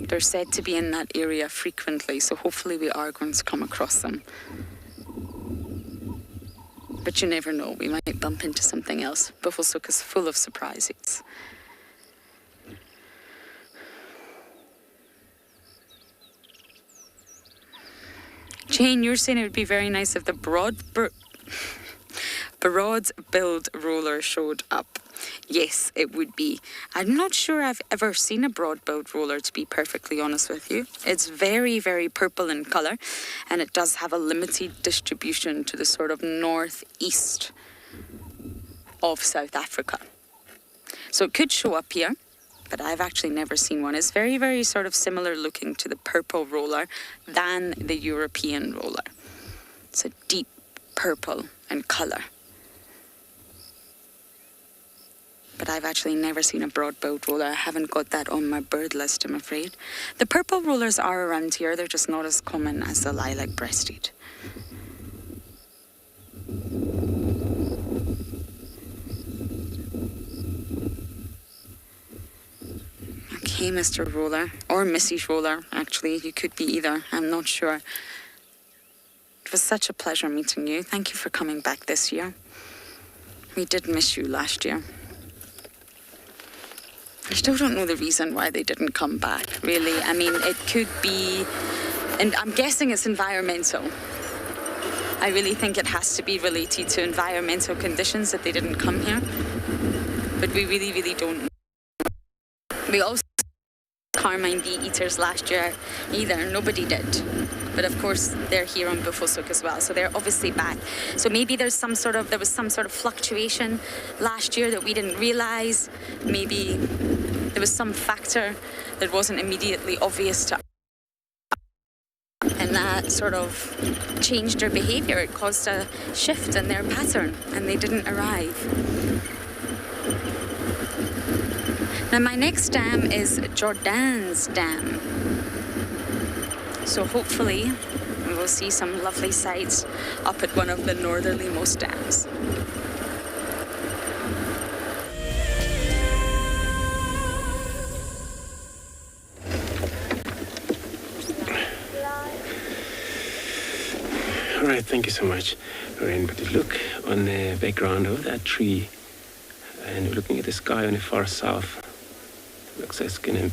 They're said to be in that area frequently, so hopefully we are going to come across them. But you never know, we might bump into something else. Buffalo Souk is full of surprises. Jane, you're saying it would be very nice if the broad-billed roller showed up. Yes, it would be. I'm not sure I've ever seen a broad-billed roller, to be perfectly honest with you. It's very, very purple in colour, and it does have a limited distribution to the sort of northeast of South Africa. So it could show up here, but I've actually never seen one. It's very, very sort of similar looking to the purple roller than the European roller. It's a deep purple in colour. But I've actually never seen a broad-billed roller. I haven't got that on my bird list, I'm afraid. The purple rollers are around here. They're just not as common as the lilac-breasted. Okay, Mr. Roller, or Mrs. Roller, actually. You could be either. I'm not sure. It was such a pleasure meeting you. Thank you for coming back this year. We did miss you last year. I still don't know the reason why they didn't come back, really. I mean, it could be, and I'm guessing it's environmental. I really think it has to be related to environmental conditions that they didn't come here. But we really, really don't know. We also carmine bee eaters last year either. Nobody did. But of course, they're here on Buffalo Souk as well, so they're obviously back. So maybe there was some sort of fluctuation last year that we didn't realise. Maybe there was some factor that wasn't immediately obvious to us, and that sort of changed their behaviour. It caused a shift in their pattern, and they didn't arrive. Now, my next dam is Jordan's Dam. So hopefully we will see some lovely sights up at one of the northerlymost dams. All right, thank you so much, Lorraine. But look on the background of that tree, and we're looking at the sky on the far south. Looks like it's going to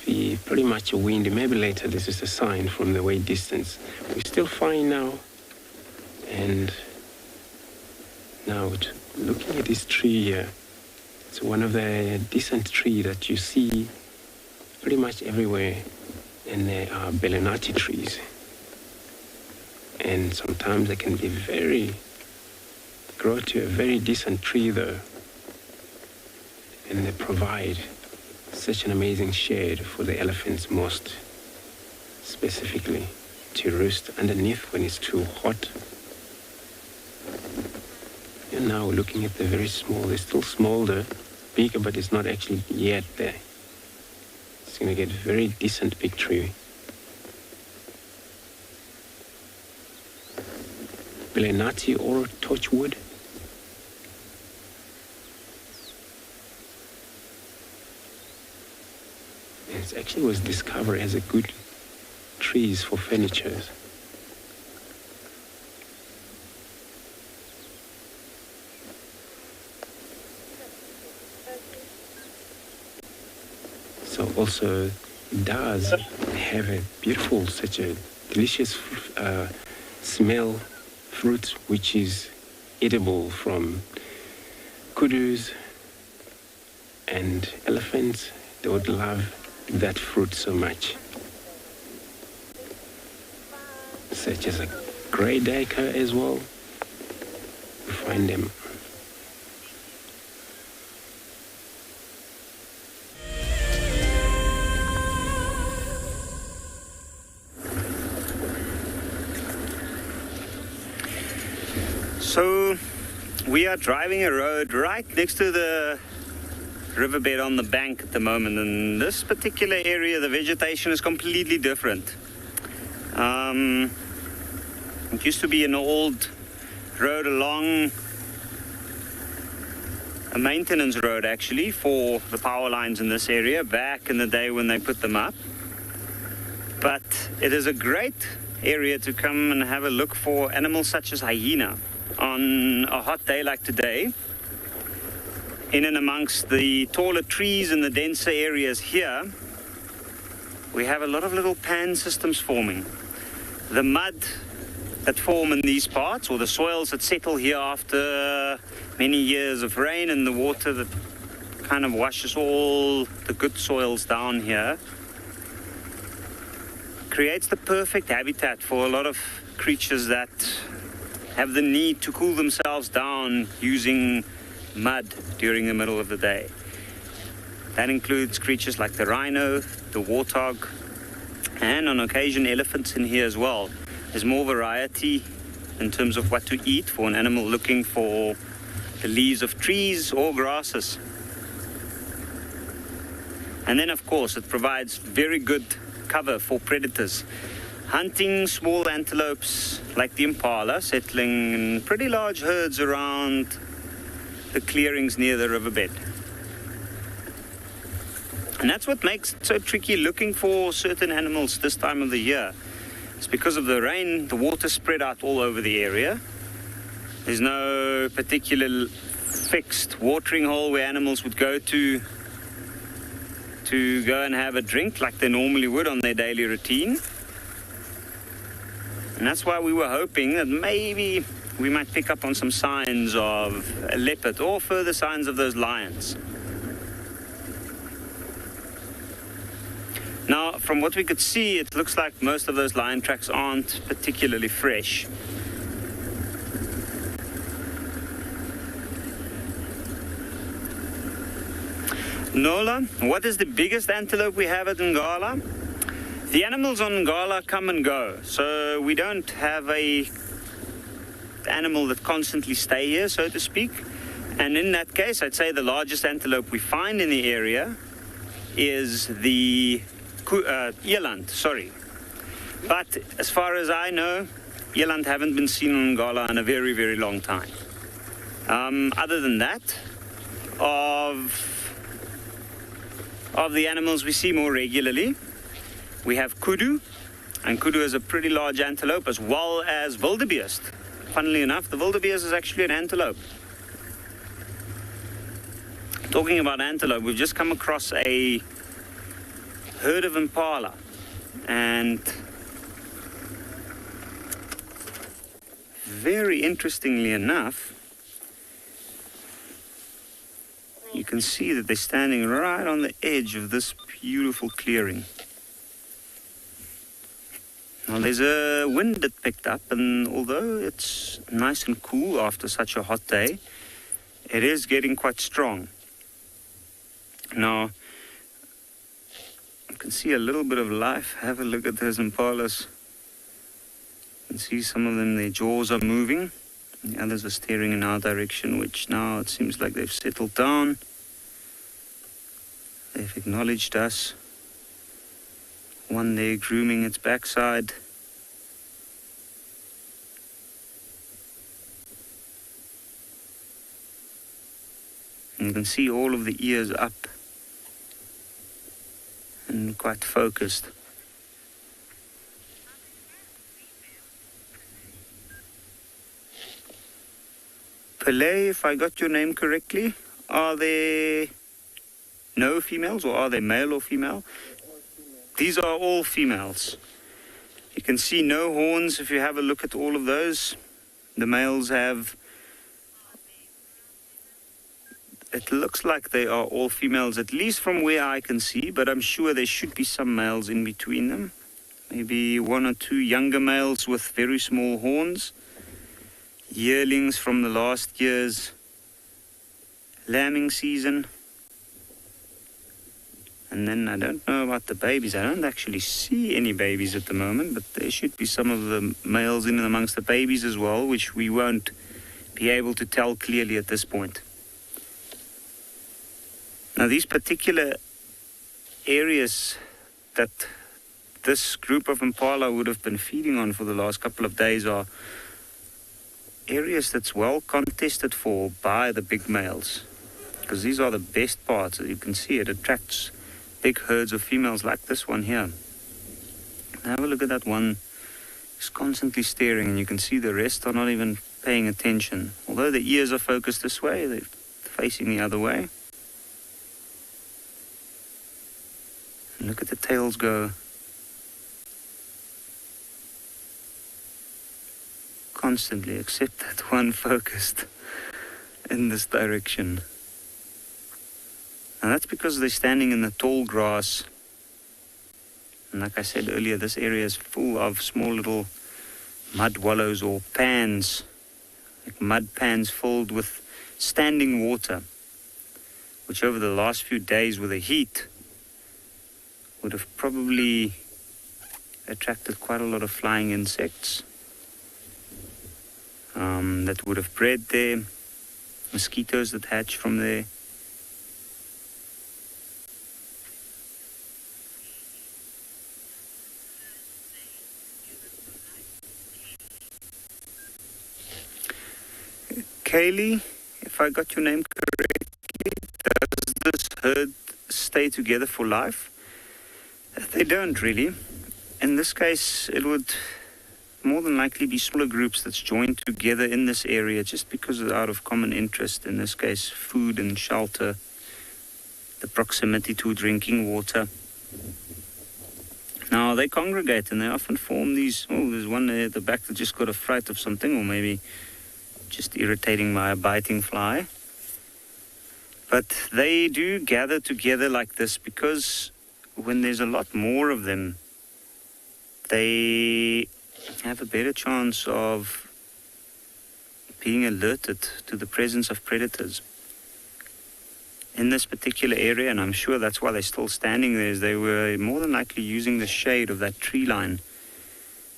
be pretty much a windy. Maybe later this is a sign from the way distance. We're still fine now. And now looking at this tree here, it's one of the decent trees that you see pretty much everywhere. And they are Bellinati trees. And sometimes they can be grow to a very decent tree though. And they provide such an amazing shade for the elephants, most specifically to roost underneath when it's too hot. And now we're looking at the very small, they're still small though, bigger, but it's not actually yet there. It's going to get a very decent big tree. Bellinati or torchwood. It actually was discovered as a good trees for furniture. So also does have a beautiful, such a delicious smell fruit which is edible from kudus and elephants. They would love that fruit so much. such as a grey duiker as well. You find them. So we are driving a road right next to the riverbed on the bank at the moment, and this particular area, the vegetation is completely different. It used to be an old road along a maintenance road actually for the power lines in this area back in the day when they put them up. But it is a great area to come and have a look for animals such as hyena on a hot day like today. In and amongst the taller trees and the denser areas here, we have a lot of little pan systems forming. The mud that form in these parts, or the soils that settle here after many years of rain, and the water that kind of washes all the good soils down here, creates the perfect habitat for a lot of creatures that have the need to cool themselves down using mud during the middle of the day. That includes creatures like the rhino, the warthog, and on occasion elephants in here as well. There's more variety in terms of what to eat for an animal looking for the leaves of trees or grasses. And then of course it provides very good cover for predators. Hunting small antelopes like the impala, settling in pretty large herds around the clearings near the riverbed. And that's what makes it so tricky looking for certain animals this time of the year. It's because of the rain, the water spread out all over the area. There's no particular fixed watering hole where animals would go to go and have a drink like they normally would on their daily routine. And that's why we were hoping that maybe we might pick up on some signs of a leopard or further signs of those lions. Now, from what we could see, it looks like most of those lion tracks aren't particularly fresh. Nola, what is the biggest antelope we have at Ingalla? The animals on Ingalla come and go, so we don't have a animal that constantly stay here, so to speak. And in that case, I'd say the largest antelope we find in the area is the eland, sorry. But as far as I know, eland haven't been seen on Ingalla in a very, very long time. Other than that, of the animals we see more regularly, we have kudu, and kudu is a pretty large antelope, as well as wildebeest. Funnily enough, the wildebeest is actually an antelope. Talking about antelope, we've just come across a herd of impala, and very interestingly enough, you can see that they're standing right on the edge of this beautiful clearing. Now there's a wind that picked up, and although it's nice and cool after such a hot day, it is getting quite strong. Now, you can see a little bit of life. Have a look at those impalas. You can see some of them, their jaws are moving. The others are staring in our direction, which now it seems like they've settled down. They've acknowledged us. One there grooming its backside. And you can see all of the ears up and quite focused. Pele, if I got your name correctly, are there no females, or are they male or female? These are all females. You can see no horns if you have a look at all of those. The males have, it looks like they are all females, at least from where I can see, but I'm sure there should be some males in between them. maybe one or two younger males with very small horns, yearlings from the last year's lambing season. And then I don't know about the babies. I don't actually see any babies at the moment, but there should be some of the males in and amongst the babies as well, which we won't be able to tell clearly at this point. Now, these particular areas that this group of impala would have been feeding on for the last couple of days are areas that's well contested for by the big males, because these are the best parts. As you can see, it attracts big herds of females like this one here. Have a look at that one. He's constantly staring, and you can see the rest are not even paying attention. Although the ears are focused this way, they're facing the other way. And look at the tails go. Constantly, except that one focused in this direction. And that's because they're standing in the tall grass. And like I said earlier, this area is full of small little mud wallows or pans, like mud pans filled with standing water, which over the last few days with the heat would have probably attracted quite a lot of flying insects that would have bred there, mosquitoes that hatch from there. Kaylee, if I got your name correctly, does this herd stay together for life? They don't really. In this case, it would more than likely be smaller groups that's joined together in this area just because of out of common interest, in this case food and shelter, the proximity to drinking water. Now they congregate and they often form these, there's one there at the back that just got a fright of something, or maybe just irritating by a biting fly. But they do gather together like this because when there's a lot more of them, they have a better chance of being alerted to the presence of predators. In this particular area, and I'm sure that's why they're still standing there, is they were more than likely using the shade of that tree line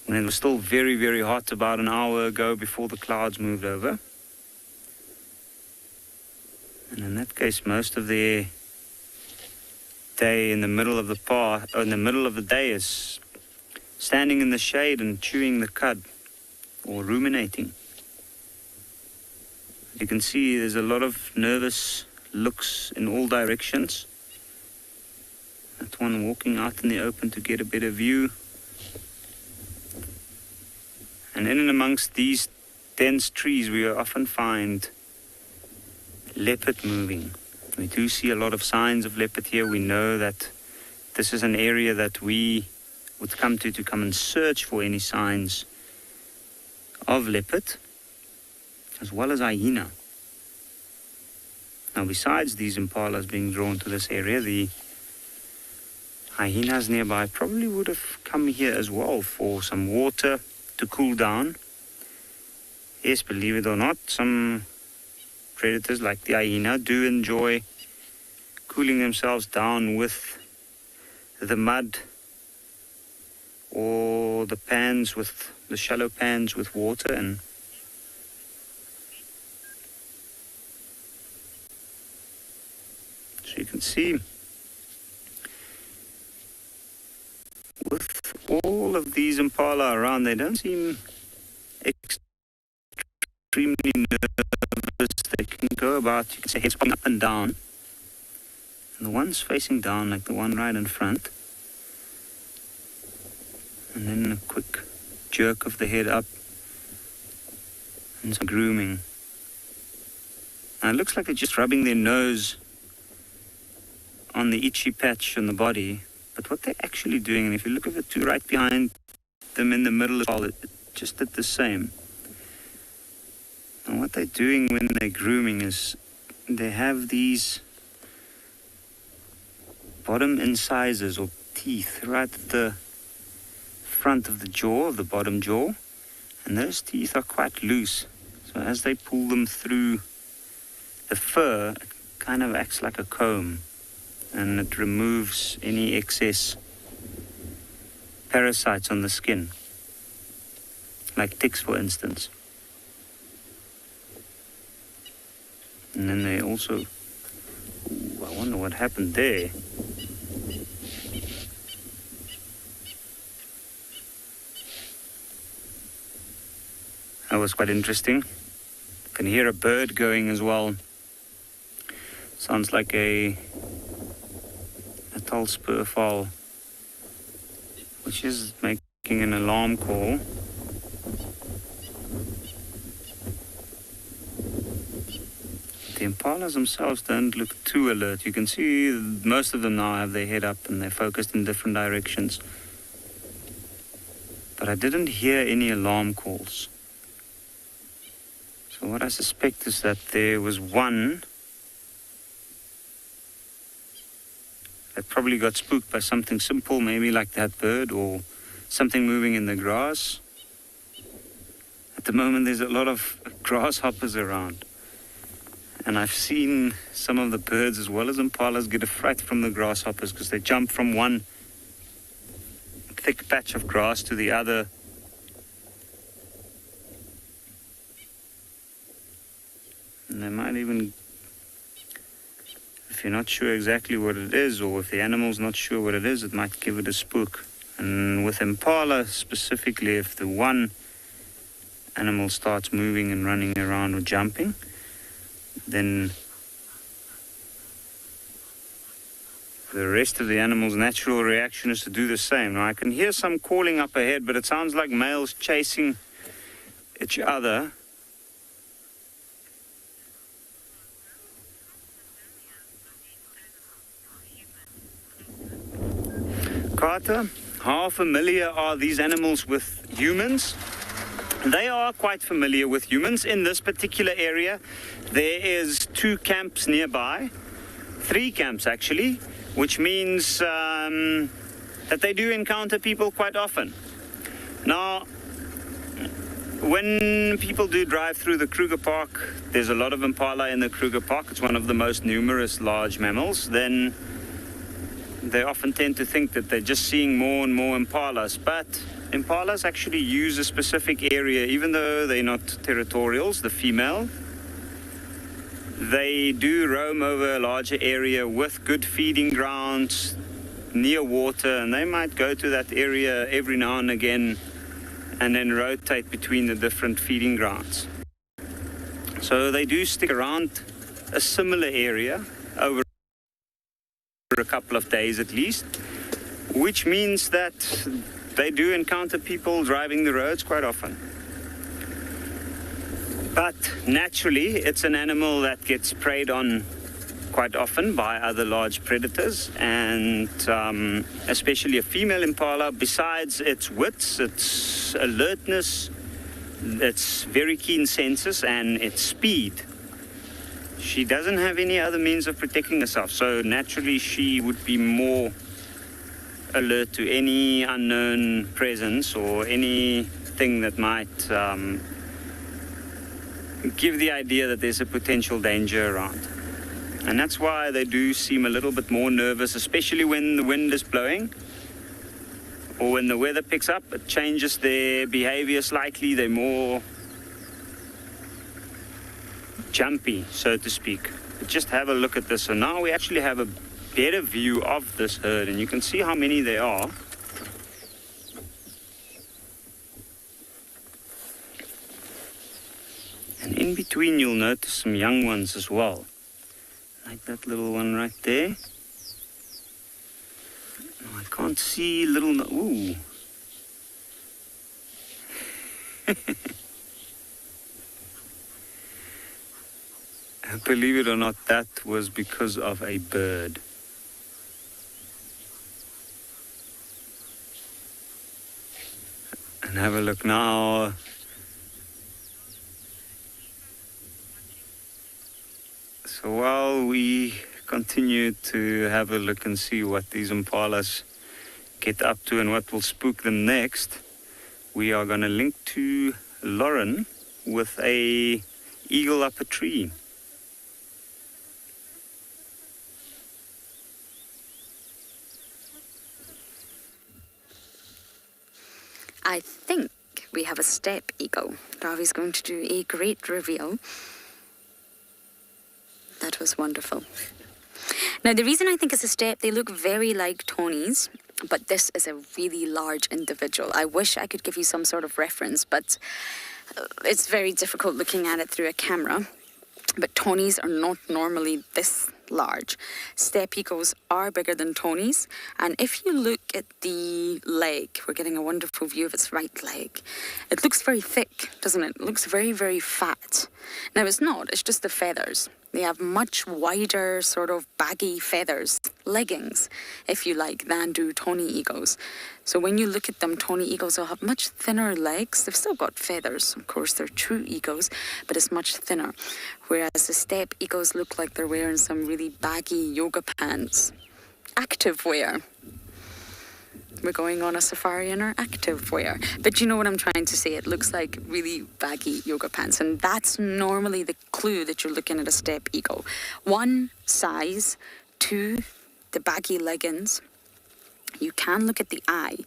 when it was still very, very hot about an hour ago before the clouds moved over. And in that case, most of their day in the middle of the day is standing in the shade and chewing the cud or ruminating. You can see there's a lot of nervous looks in all directions. That one walking out in the open to get a better view. And in and amongst these dense trees, we often find leopard moving. We do see a lot of signs of leopard here. We know that this is an area that we would come to come and search for any signs of leopard, as well as hyena. Now, besides these impalas being drawn to this area, the hyenas nearby probably would have come here as well for some water to cool down. Yes, believe it or not, some predators like the hyena do enjoy cooling themselves down with the mud or the pans with the shallow pans with water. And so you can see with all of these impala around, they don't seem extremely nervous. They can go about, you can say, heads popping up and down. And the one's facing down, like the one right in front. And then a quick jerk of the head up. And some grooming. Now it looks like they're just rubbing their nose on the itchy patch on the body. But what they're actually doing, and if you look at the two right behind them in the middle as well, it just did the same. And what they're doing when they're grooming is they have these bottom incisors or teeth right at the front of the jaw, of the bottom jaw, and those teeth are quite loose. So as they pull them through the fur, it kind of acts like a comb, and it removes any excess parasites on the skin, like ticks, for instance. And then they also, ooh, I wonder what happened there. That was quite interesting. You can hear a bird going as well. Sounds like a tall spurfowl, which is making an alarm call. The impalas themselves don't look too alert. You can see most of them now have their head up and they're focused in different directions. But I didn't hear any alarm calls. So what I suspect is that there was one that probably got spooked by something simple, maybe like that bird or something moving in the grass. At the moment there's a lot of grasshoppers around. And I've seen some of the birds as well as impalas get a fright from the grasshoppers because they jump from one thick patch of grass to the other. And they might even, if you're not sure exactly what it is, or if the animal's not sure what it is, it might give it a spook. And with impala specifically, if the one animal starts moving and running around or jumping, then the rest of the animal's natural reaction is to do the same. Now I can hear some calling up ahead, but it sounds like males chasing each other. Carter, how familiar are these animals with humans? They are quite familiar with humans. In this particular area, there is 2 camps nearby, 3 camps actually, which means that they do encounter people quite often. Now, when people do drive through the Kruger Park, there's a lot of impala in the Kruger Park. It's one of the most numerous large mammals. Then they often tend to think that they're just seeing more and more impalas, but impalas actually use a specific area, even though they're not territorials, the female. They do roam over a larger area with good feeding grounds, near water, and they might go to that area every now and again and then rotate between the different feeding grounds. So they do stick around a similar area over a couple of days at least, which means that they do encounter people driving the roads quite often. But naturally, it's an animal that gets preyed on quite often by other large predators, and especially a female impala. Besides its wits, its alertness, its very keen senses, and its speed, she doesn't have any other means of protecting herself, so naturally she would be more alert to any unknown presence or anything that might give the idea that there's a potential danger around. And that's why they do seem a little bit more nervous, especially when the wind is blowing or when the weather picks up. It changes their behavior slightly. They're more jumpy, so to speak. But just have a look at this. So now we actually have a better view of this herd, and you can see how many there are. And in between you'll notice some young ones as well, like that little one right there. Now, I can't see little, ooh. Believe it or not, that was because of a bird. And have a look now. So while we continue to have a look and see what these impalas get up to and what will spook them next, we are going to link to Lauren with a eagle up a tree. I think we have a steppe eagle. Davi's going to do a great reveal. That was wonderful. Now, the reason I think it's a steppe, they look very like Tony's, but this is a really large individual. I wish I could give you some sort of reference, but it's very difficult looking at it through a camera. But Tony's are not normally this large. Steppe eagles are bigger than Tony's, and if you look at the leg, we're getting a wonderful view of its right leg. It looks very thick, doesn't it? It looks very, very fat. Now, it's not, it's just the feathers. They have much wider, sort of baggy feathers, leggings, if you like, than do tawny eagles. So when you look at them, tawny eagles will have much thinner legs. They've still got feathers, of course, they're true eagles, but it's much thinner. Whereas the steppe eagles look like they're wearing some really baggy yoga pants. Active wear. We're going on a safari in our active wear. But you know what I'm trying to say? It looks like really baggy yoga pants. And that's normally the clue that you're looking at a steppe eagle. 1, size. 2, the baggy leggings. You can look at the eye.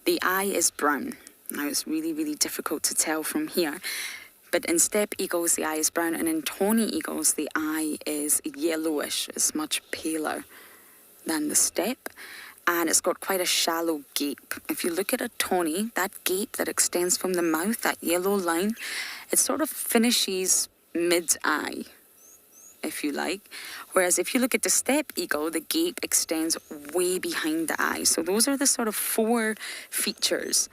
The eye is brown. Now, it's really, really difficult to tell from here. But in steppe eagles, the eye is brown. And in tawny eagles, the eye is yellowish. It's much paler than the steppe. And it's got quite a shallow gape. If you look at a tawny, that gape that extends from the mouth, that yellow line, it sort of finishes mid-eye, if you like. Whereas if you look at the steppe eagle, the gape extends way behind the eye. So those are the sort of 4 features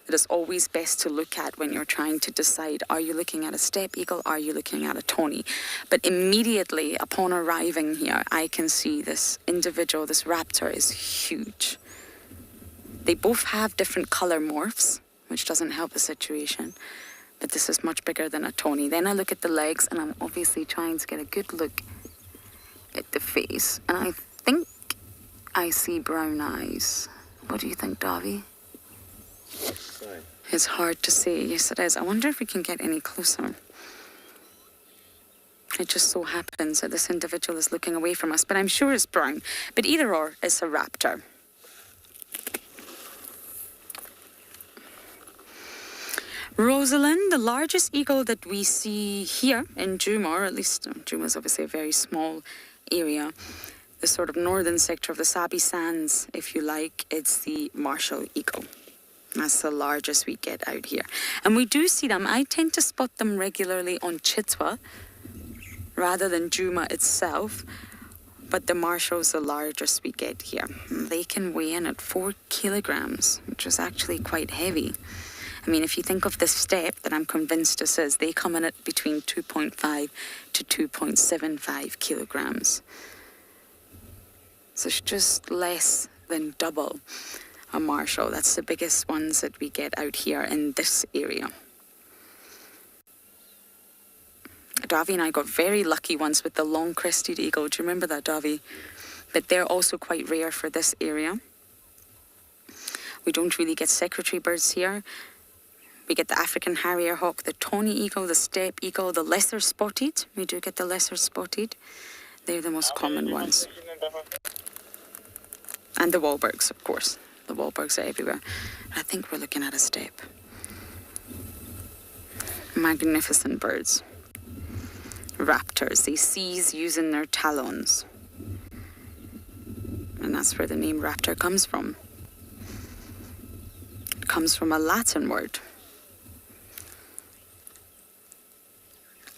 that is always best to look at when you're trying to decide, are you looking at a steppe eagle, are you looking at a tawny? But immediately upon arriving here, I can see this individual, this raptor is huge. They both have different color morphs, which doesn't help the situation, but this is much bigger than a tawny. Then I look at the legs, and I'm obviously trying to get a good look at the face, and I think I see brown eyes. What do you think, Davi? It's hard to say. Yes, it is. I wonder if we can get any closer. It just so happens that this individual is looking away from us, but I'm sure it's brown. But either or, it's a raptor. Rosalind, the largest eagle that we see here in Djuma, or at least Djuma is obviously a very small area, the sort of northern sector of the Sabi Sands, if you like, it's the Marshall eagle. That's the largest we get out here. And we do see them. I tend to spot them regularly on Chitwa rather than Djuma itself. But the Marshall's the largest we get here. They can weigh in at 4 kilograms, which is actually quite heavy. I mean, if you think of this steppe that I'm convinced this is, they come in at between 2.5 to 2.75 kilograms. So it's just less than double a Marshall. That's the biggest ones that we get out here in this area. Davi and I got very lucky once with the long-crested eagle. Do you remember that, Davi? But they're also quite rare for this area. We don't really get secretary birds here. We get the African harrier hawk, the tawny eagle, the steppe eagle, the lesser spotted. We do get the lesser spotted. They're the most common ones. And the Wahlbergs, of course. The Wahlbergs are everywhere. I think we're looking at a steppe. Magnificent birds. Raptors. They seize using their talons. And that's where the name raptor comes from. It comes from a Latin word.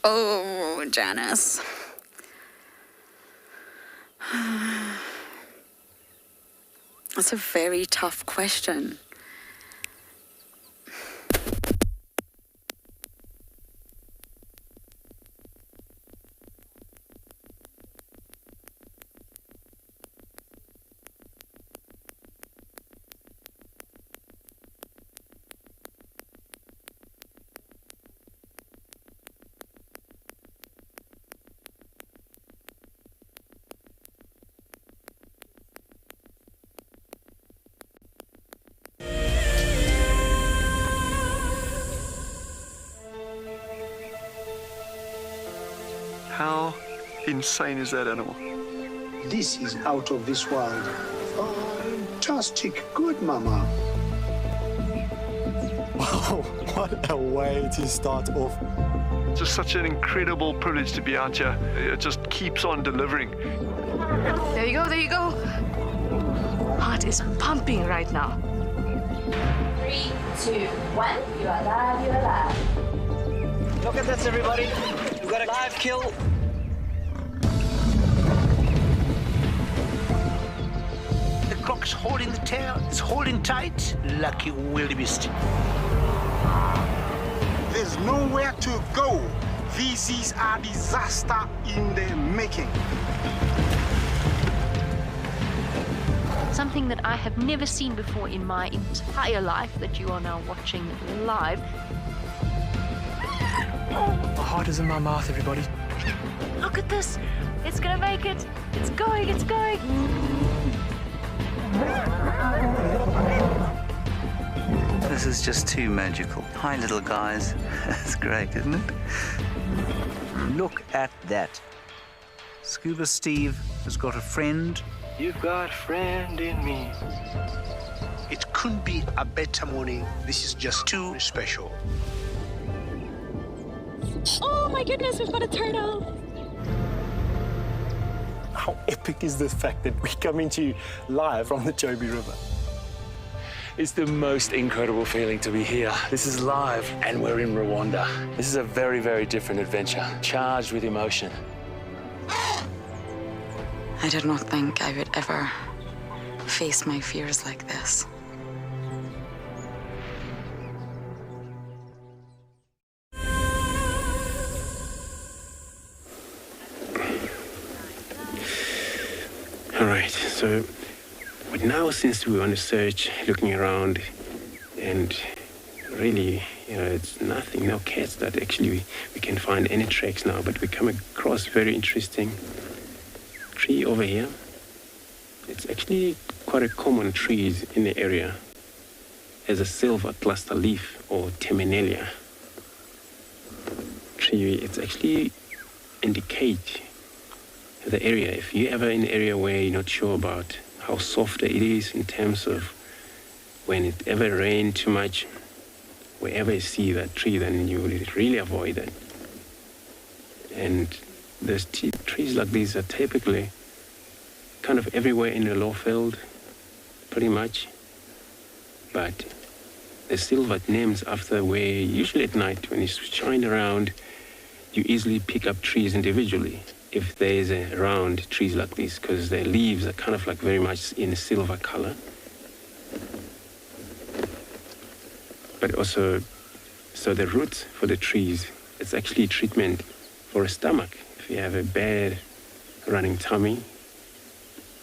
Oh, Janice. That's a very tough question. insane is that animal? This is out of this world. Fantastic. Good, Mama. Wow, what a way to start off. It's just such an incredible privilege to be out here. It just keeps on delivering. There you go, there you go. Heart is pumping right now. 3, 2, 1. You are live, you are live. Look at this, everybody. We've got a live kill. The croc's holding the tail. It's holding tight. Lucky wildebeest. There's nowhere to go. This is a disaster in the making. Something that I have never seen before in my entire life that you are now watching live. My heart is in my mouth, everybody. Look at this. It's gonna make it. It's going, it's going. This is just too magical. Hi, little guys. That's great, isn't it? Look at that. Scuba Steve has got a friend. You've got a friend in me. It couldn't be a better morning. This is just too special. Oh my goodness, we've got a turtle. How epic is the fact that we're coming to you live from the Chobe River? It's the most incredible feeling to be here. This is live, and we're in Rwanda. This is a very, very different adventure, charged with emotion. I did not think I would ever face my fears like this. All right, so but now since we're on a search, looking around, and really, it's nothing, no cats that actually we can find any tracks now, but we come across very interesting tree over here. It's actually quite a common tree in the area as a silver cluster leaf or terminalia tree. It's actually indicate the area. If you're ever in an area where you're not sure about how soft it is in terms of when it ever rains too much, wherever you see that tree, then you will really avoid it. And those trees like these are typically kind of everywhere in the low field, pretty much. But they're silver names after where usually at night when you shine around, you easily pick up trees individually if there's around trees like this, because their leaves are kind of like very much in a silver color. But also, so the roots for the trees, it's actually treatment for a stomach. If you have a bad running tummy,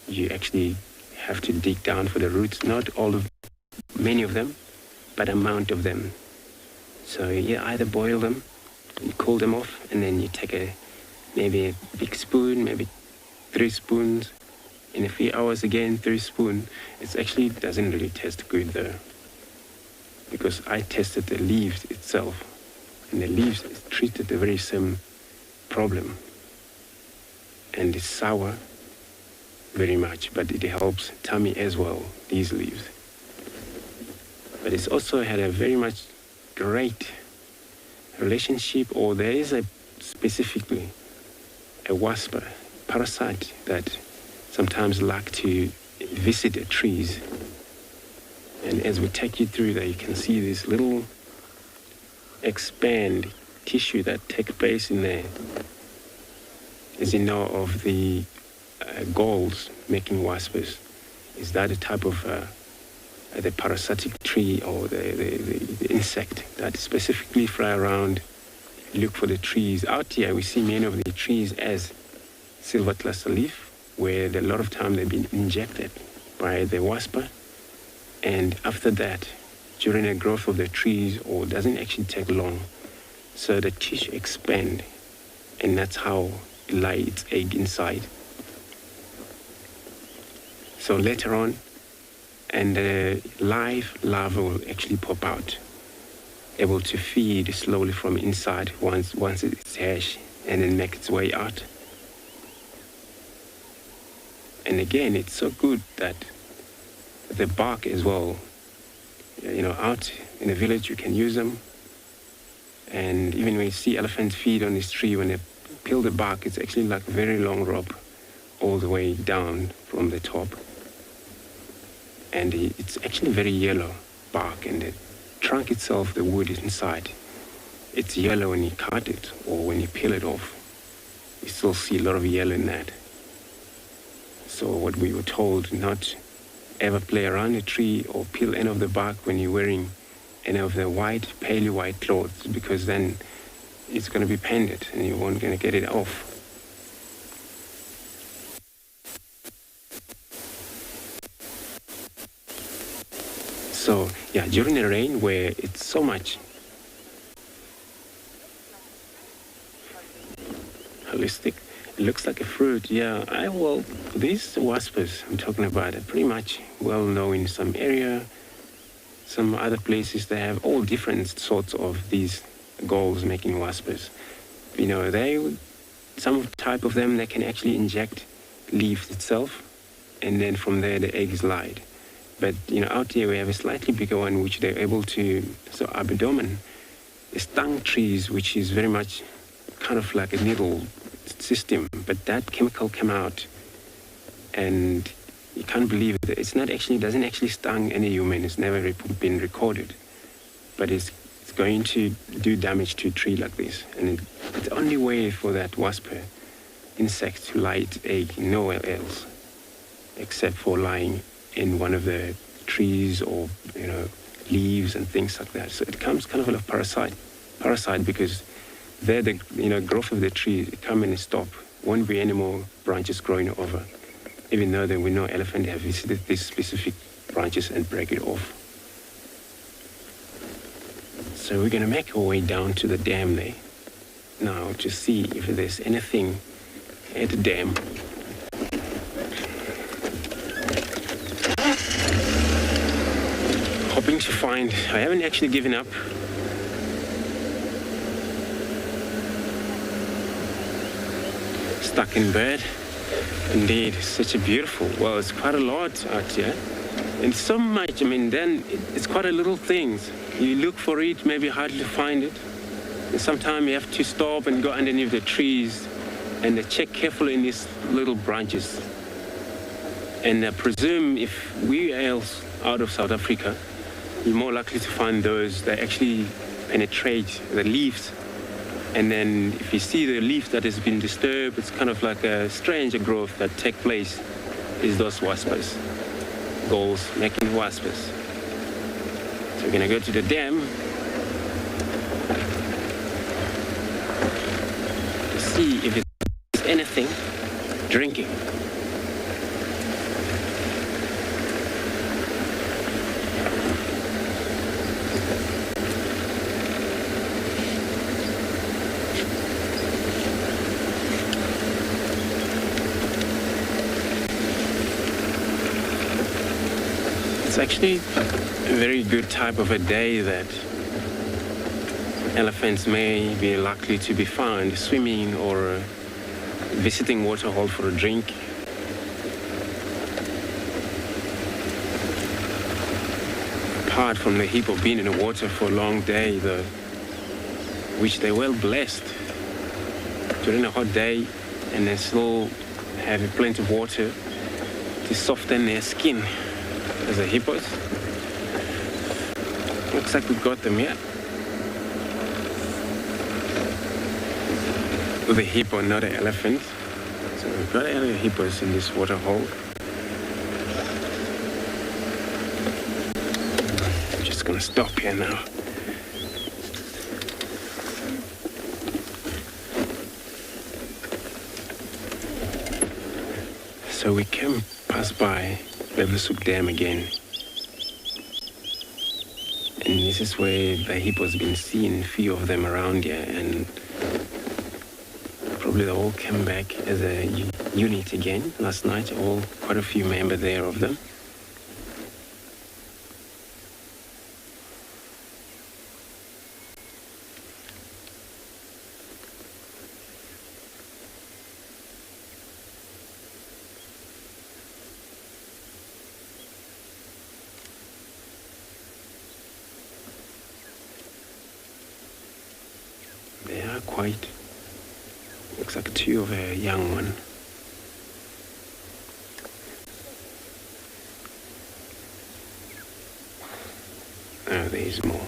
you actually have to dig down for the roots. Not all of, many of them, but amount of them. So you either boil them, you cool them off, and then you take maybe a big spoon, maybe 3 spoons. In a few hours again, 3 spoons. It actually doesn't really taste good though, because I tested the leaves itself, and the leaves is treated the very same problem. And it's sour very much, but it helps tummy as well, these leaves. But it's also had a very much great relationship, or there is a specifically a wasp parasite that sometimes like to visit the trees. And as we take you through there, you can see this little expand tissue that takes place in there, as you know, of the galls making wasps. Is that a type of the parasitic tree or the insect that specifically fly around, look for the trees? Out here we see many of the trees as silver cluster leaf, where a lot of time they've been injected by the wasp, and after that, during the growth of the trees, or doesn't actually take long, so the tissue expand, and that's how it lays its egg inside. So later on, and the live larva will actually pop out, able to feed slowly from inside once it's hatched, and then make its way out. And again, it's so good that the bark as well, out in the village you can use them. And even when you see elephants feed on this tree, when they peel the bark, it's actually like a very long rope all the way down from the top. And it's actually very yellow bark, and the trunk itself, the wood is inside. It's yellow when you cut it or when you peel it off. You still see a lot of yellow in that. So what we were told, not ever play around a tree or peel any of the bark when you're wearing any of the white, palely white clothes, because then it's going to be painted and you won't going to get it off. So yeah, during the rain where it's so much holistic, it looks like a fruit. Yeah, these waspers I'm talking about are pretty much well known in some area. Some other places they have all different sorts of these galls making waspers. Some type of them, they can actually inject leaves itself, and then from there the egg is laid. But out here we have a slightly bigger one which they're able to, so abdomen, is tongue trees, which is very much kind of like a needle system, but that chemical came out and you can't believe it. It's not actually, doesn't actually sting any human. It's never been recorded, but it's going to do damage to a tree like this. And it's the only way for that wasper insect to lay its egg nowhere else except for lying in one of the trees or leaves and things like that. So it becomes kind of a parasite because there the growth of the tree come and stop. Won't be any more branches growing over, even though we know elephant have visited these specific branches and break it off. So we're going to make our way down to the dam there now to see if there's anything at the dam. Hoping to find, I haven't actually given up. Stuck in bed. Indeed, such a beautiful, it's quite a lot out here. And so much, then it's quite a little things. You look for it, maybe hard to find it. And sometimes you have to stop and go underneath the trees and check carefully in these little branches. And I presume if we else out of South Africa, you're more likely to find those that actually penetrate the leaves. And then if you see the leaf that has been disturbed, it's kind of like a strange growth that take place, is those waspers. Galls making waspers. So we're gonna go to the dam to see if it's anything drinking. It's actually a very good type of a day that elephants may be likely to be found swimming or visiting waterhole for a drink. Apart from the heap of being in the water for a long day, which they're well blessed during a hot day, and they still have plenty of water to soften their skin. As a hippos. Looks like we've got them yet. With a hippo, not an elephant. So we've got hippos in this water hole. I'm just gonna stop here now. So we can pass by Bellinati Dam again. And this is where the hippos been seen, a few of them around here, and probably they all came back as a unit again last night, quite a few members there of them. white. Looks like two of a young one. Oh, there's more.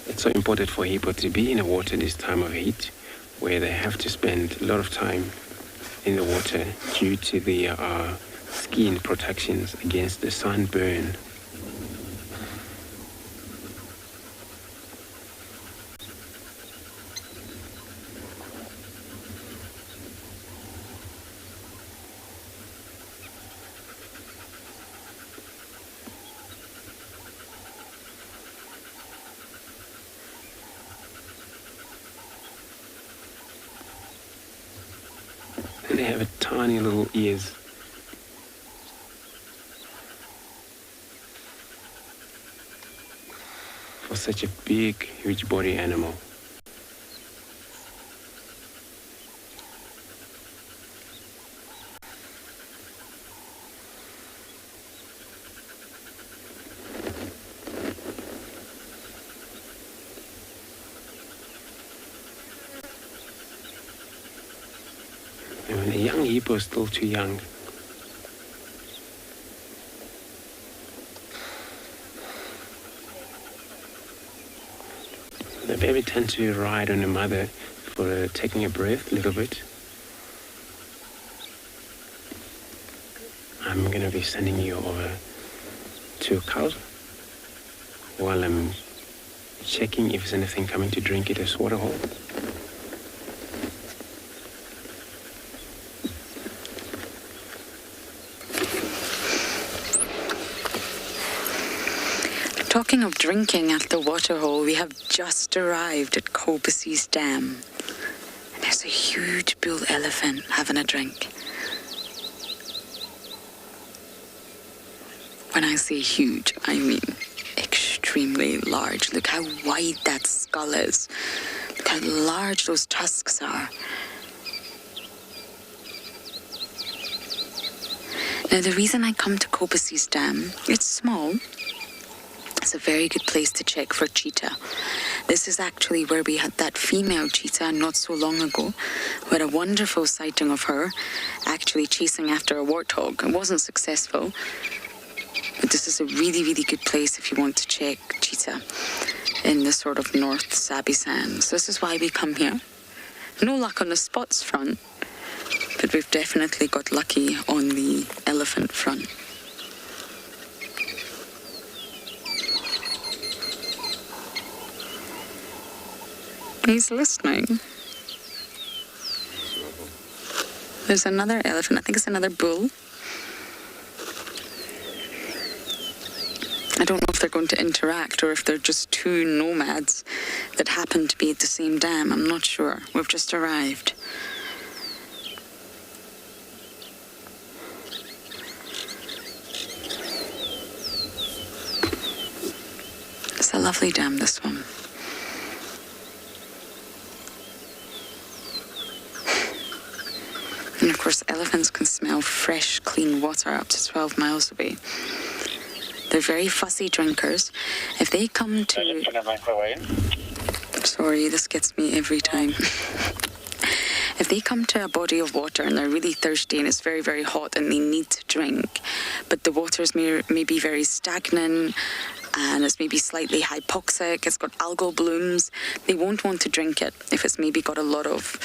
It's so important for hippo to be in the water this time of heat, where they have to spend a lot of time in the water due to the skin protections against the sunburn. They have a tiny little ears. For such a big, huge body animal. The young hippo is still too young. The baby tends to ride on the mother for taking a breath a little bit. I'm going to be sending you over to a cow while I'm checking if there's anything coming to drink at this water hole. Talking of drinking at the waterhole, we have just arrived at Magpies Dam. And there's a huge bull elephant having a drink. When I say huge, I mean extremely large. Look how wide that skull is. Look how large those tusks are. Now, the reason I come to Magpies Dam, it's small. It's a very good place to check for cheetah. This is actually where we had that female cheetah not so long ago. We had a wonderful sighting of her actually chasing after a warthog. It wasn't successful, but this is a really, really good place if you want to check cheetah in the sort of North Sabi Sands. This is why we come here. No luck on the spots front, but we've definitely got lucky on the elephant front. He's listening. There's another elephant. I think it's another bull. I don't know if they're going to interact or if they're just two nomads that happen to be at the same dam. I'm not sure. We've just arrived. It's a lovely dam, this one. And of course, elephants can smell fresh, clean water up to 12 miles away. They're very fussy drinkers. If they come to... Sorry, this gets me every time. If they come to a body of water and they're really thirsty and it's very, very hot and they need to drink, but the waters may be very stagnant and it's maybe slightly hypoxic, it's got algal blooms, they won't want to drink it if it's maybe got a lot of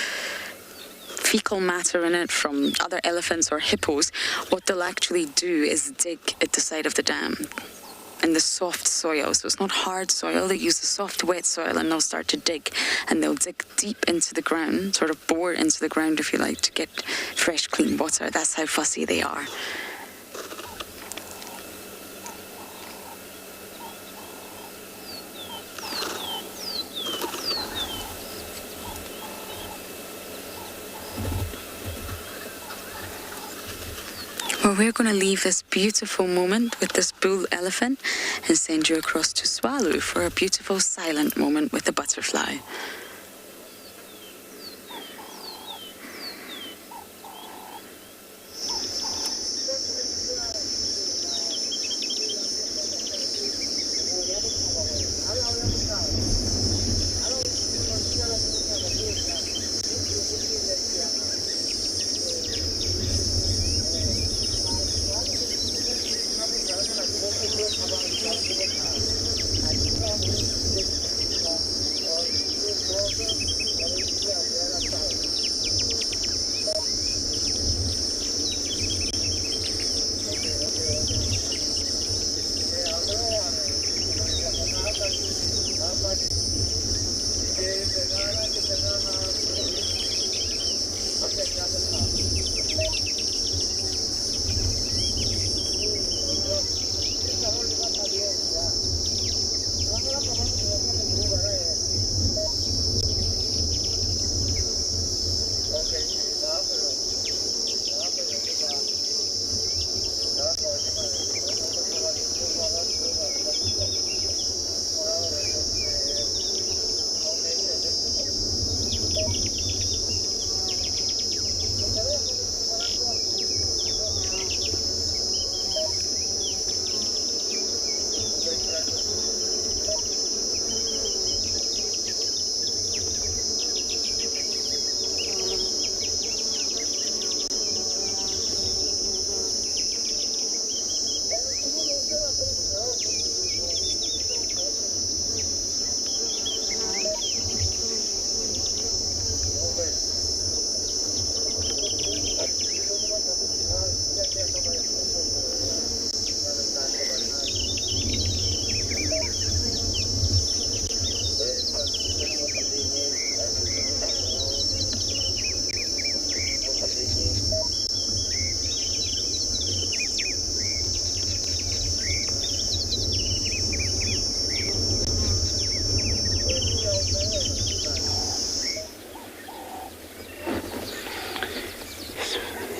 fecal matter in it from other elephants or hippos. What they'll actually do is dig at the side of the dam in the soft soil. So it's not hard soil. They use the soft, wet soil and they'll start to dig. And they'll dig deep into the ground, sort of bore into the ground, if you like, to get fresh, clean water. That's how fussy they are. Well, we're going to leave this beautiful moment with this bull elephant and send you across to Tswalu for a beautiful silent moment with the butterfly.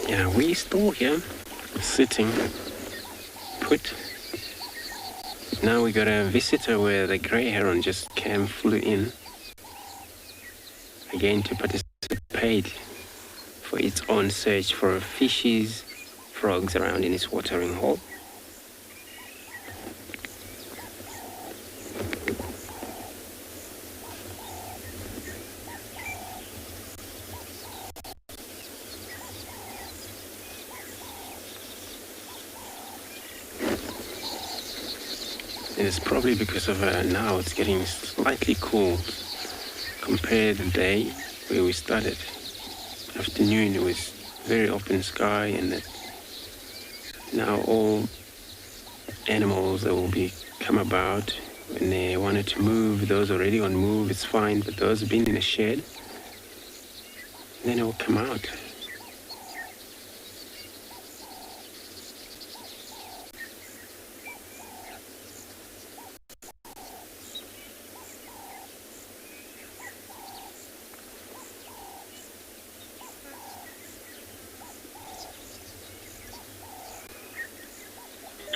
Yeah, we're still here, sitting, put. Now we got a visitor where the grey heron just flew in, again to participate for its own search for fishes, frogs around in its watering hole. It's probably because of now it's getting slightly cool compared to the day where we started. Afternoon it was very open sky, and now all animals that will come about when they wanted to move, those already on move, it's fine, but those have been in a shed, then they will come out.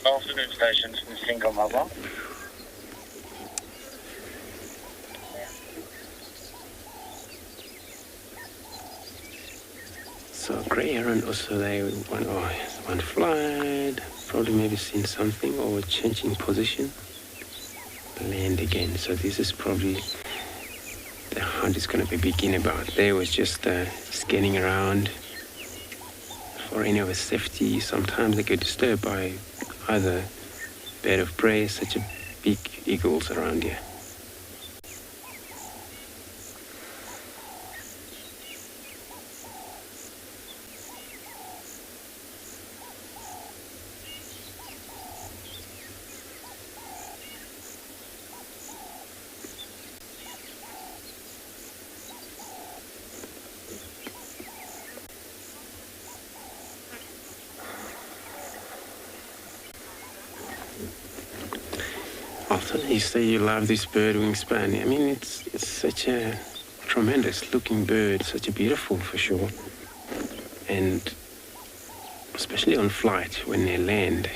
Afternoon stations from Single Mother. So grey heron also, one flight, probably maybe seen something or changing position, land again. So this is probably the hunt is going to be begin about. They was just scanning around for any of a safety. Sometimes they get disturbed by other bird of prey, such as big eagles around here. Often you say you love this bird wingspan. I mean, it's such a tremendous looking bird, such a beautiful for sure. And especially on flight when they land,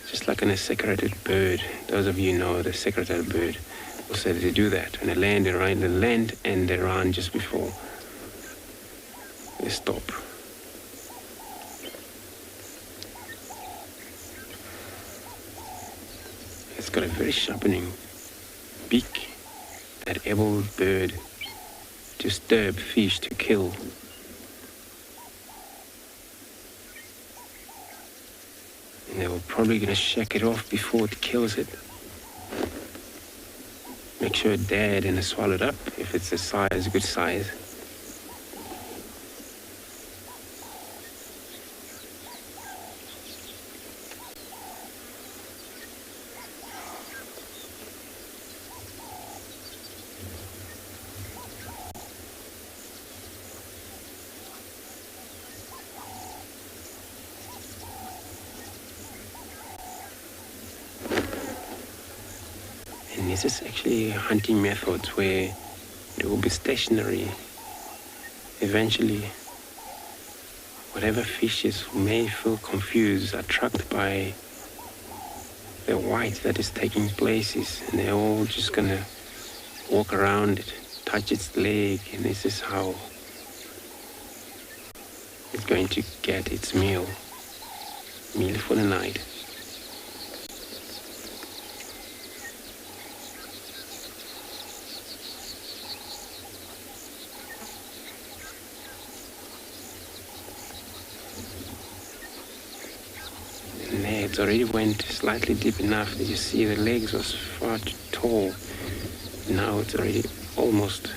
just like on a secreted bird. Those of you know the secreted bird will say they do that. When they land, they land and they run just before they stop. It's got a very sharpening beak, that able bird to stab fish to kill. And they were probably going to shake it off before it kills it. Make sure it's dead and it's swallowed up if it's a size, good size. This is actually hunting methods where it will be stationary. Eventually, whatever fishes may feel confused, attracted by the white that is taking places, and they're all just gonna walk around it, touch its leg, and this is how it's going to get its meal for the night. It already went slightly deep enough that you see the legs was far too tall. Now it's already almost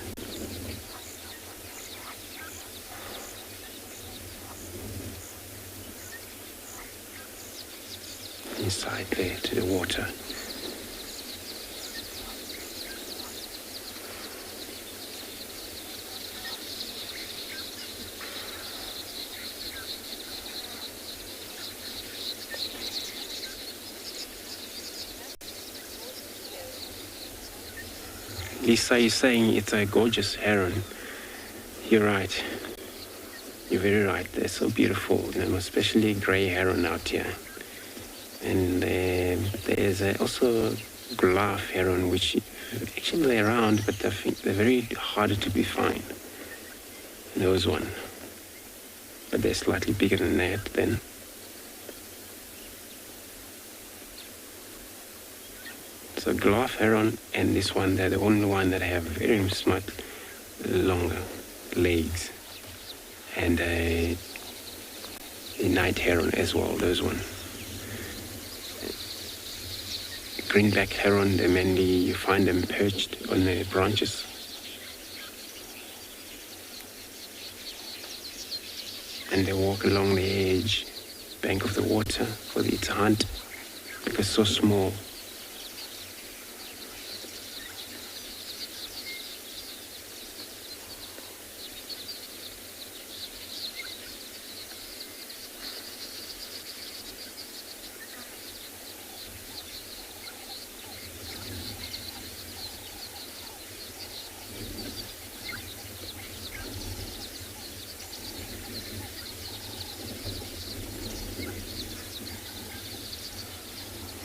inside there to the water. Lisa is saying it's a gorgeous heron. You're right. You're very right. They're so beautiful, especially grey heron out here. And there's also Glyph Heron, which actually they're around, but I think they're very harder to be found. Those one. But they're slightly bigger than that then. So Glyph Heron and this one, they're the only one that have very smart, longer legs. And a night heron as well, those one. Greenback heron, they mainly, you find them perched on the branches. And they walk along the edge, bank of the water for its hunt, because it's so small.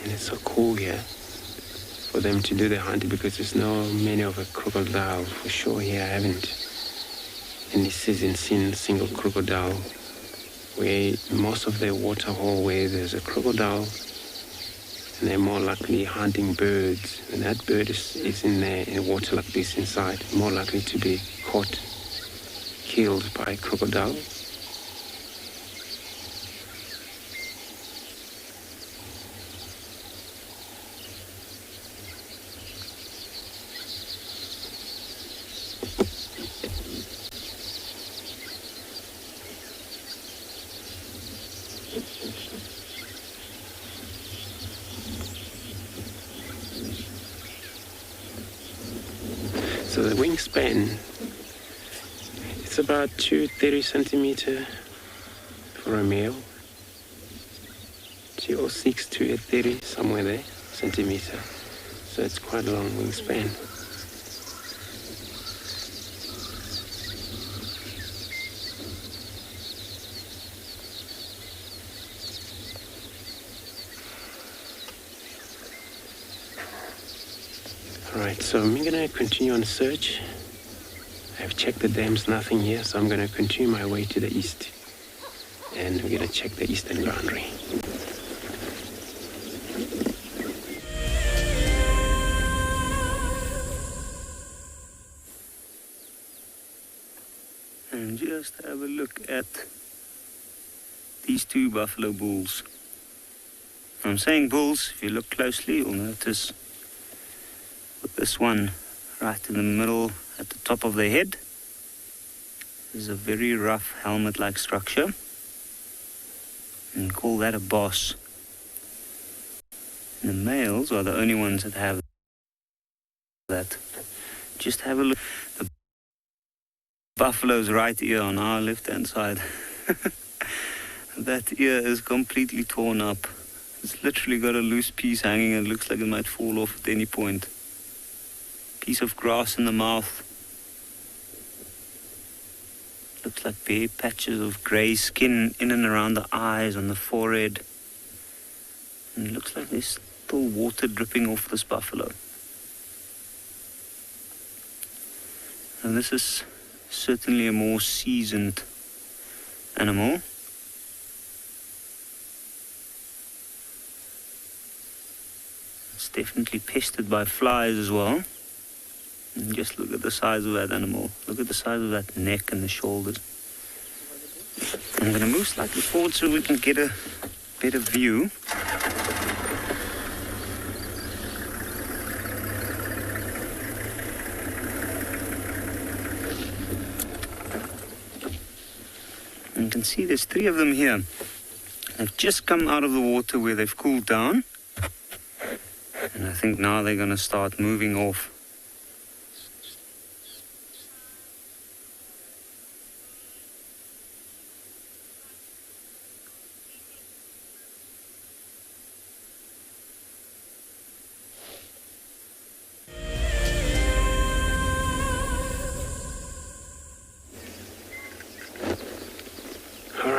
And it's so cool here for them to do the hunting because there's no many of a crocodile for sure here. I haven't in this season seen a single crocodile. Where most of the water hole where there's a crocodile, and they're more likely hunting birds. And that bird is in the water like this inside, more likely to be caught, killed by a crocodile. So the wingspan, it's about 230 centimeter for a male, 206 to 830, somewhere there, centimeter. So it's quite a long wingspan. Alright, so I'm going to continue on search. I've checked the dams, nothing here, so I'm going to continue my way to the east. And we're going to check the eastern boundary. And just have a look at these two buffalo bulls. I'm saying bulls, if you look closely, you'll notice this one right in the middle at the top of the head is a very rough helmet-like structure, and call that a boss. And the males are the only ones that have that. Just have a look. The buffalo's right ear on our left-hand side. That ear is completely torn up. It's literally got a loose piece hanging and looks like it might fall off at any point. Piece of grass in the mouth. Looks like bare patches of grey skin in and around the eyes, on the forehead. And it looks like there's still water dripping off this buffalo. And this is certainly a more seasoned animal. It's definitely pestered by flies as well. And just look at the size of that animal. Look at the size of that neck and the shoulders. I'm going to move slightly forward so we can get a better view. And you can see there's 3 of them here. They've just come out of the water where they've cooled down. And I think now they're going to start moving off.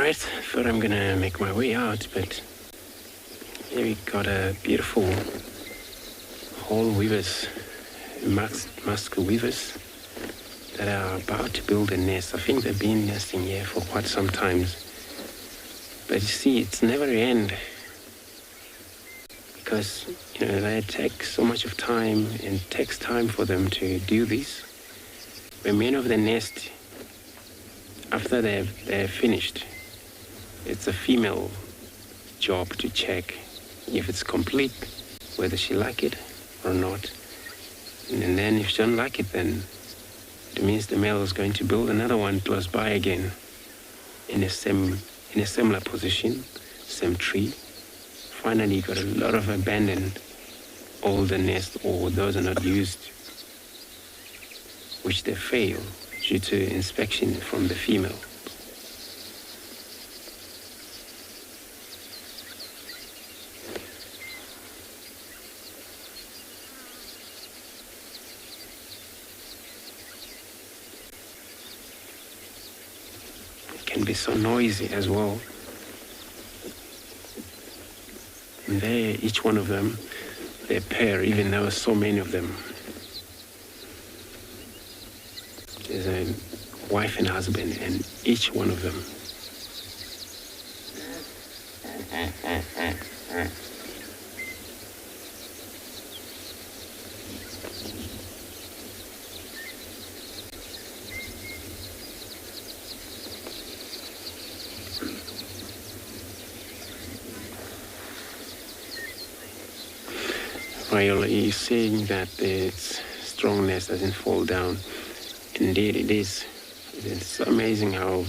Alright, thought I'm gonna make my way out, but here we got a beautiful whole weavers, musk weavers that are about to build a nest. I think they've been nesting here for quite some time. But you see, it's never end because, they take so much of time and it takes time for them to do this. When many of the nest, after they're finished, it's a female job to check if it's complete, whether she like it or not. And then if she don't like it, then it means the male is going to build another one close by again in a similar position, same tree. Finally, you got a lot of abandoned older nests, or those are not used, which they fail due to inspection from the female. It can be so noisy as well. And there, each one of them, they pair, even though so many of them. There's a wife and husband, and each one of them. While you're saying that its strongness doesn't fall down, indeed it is. It's amazing how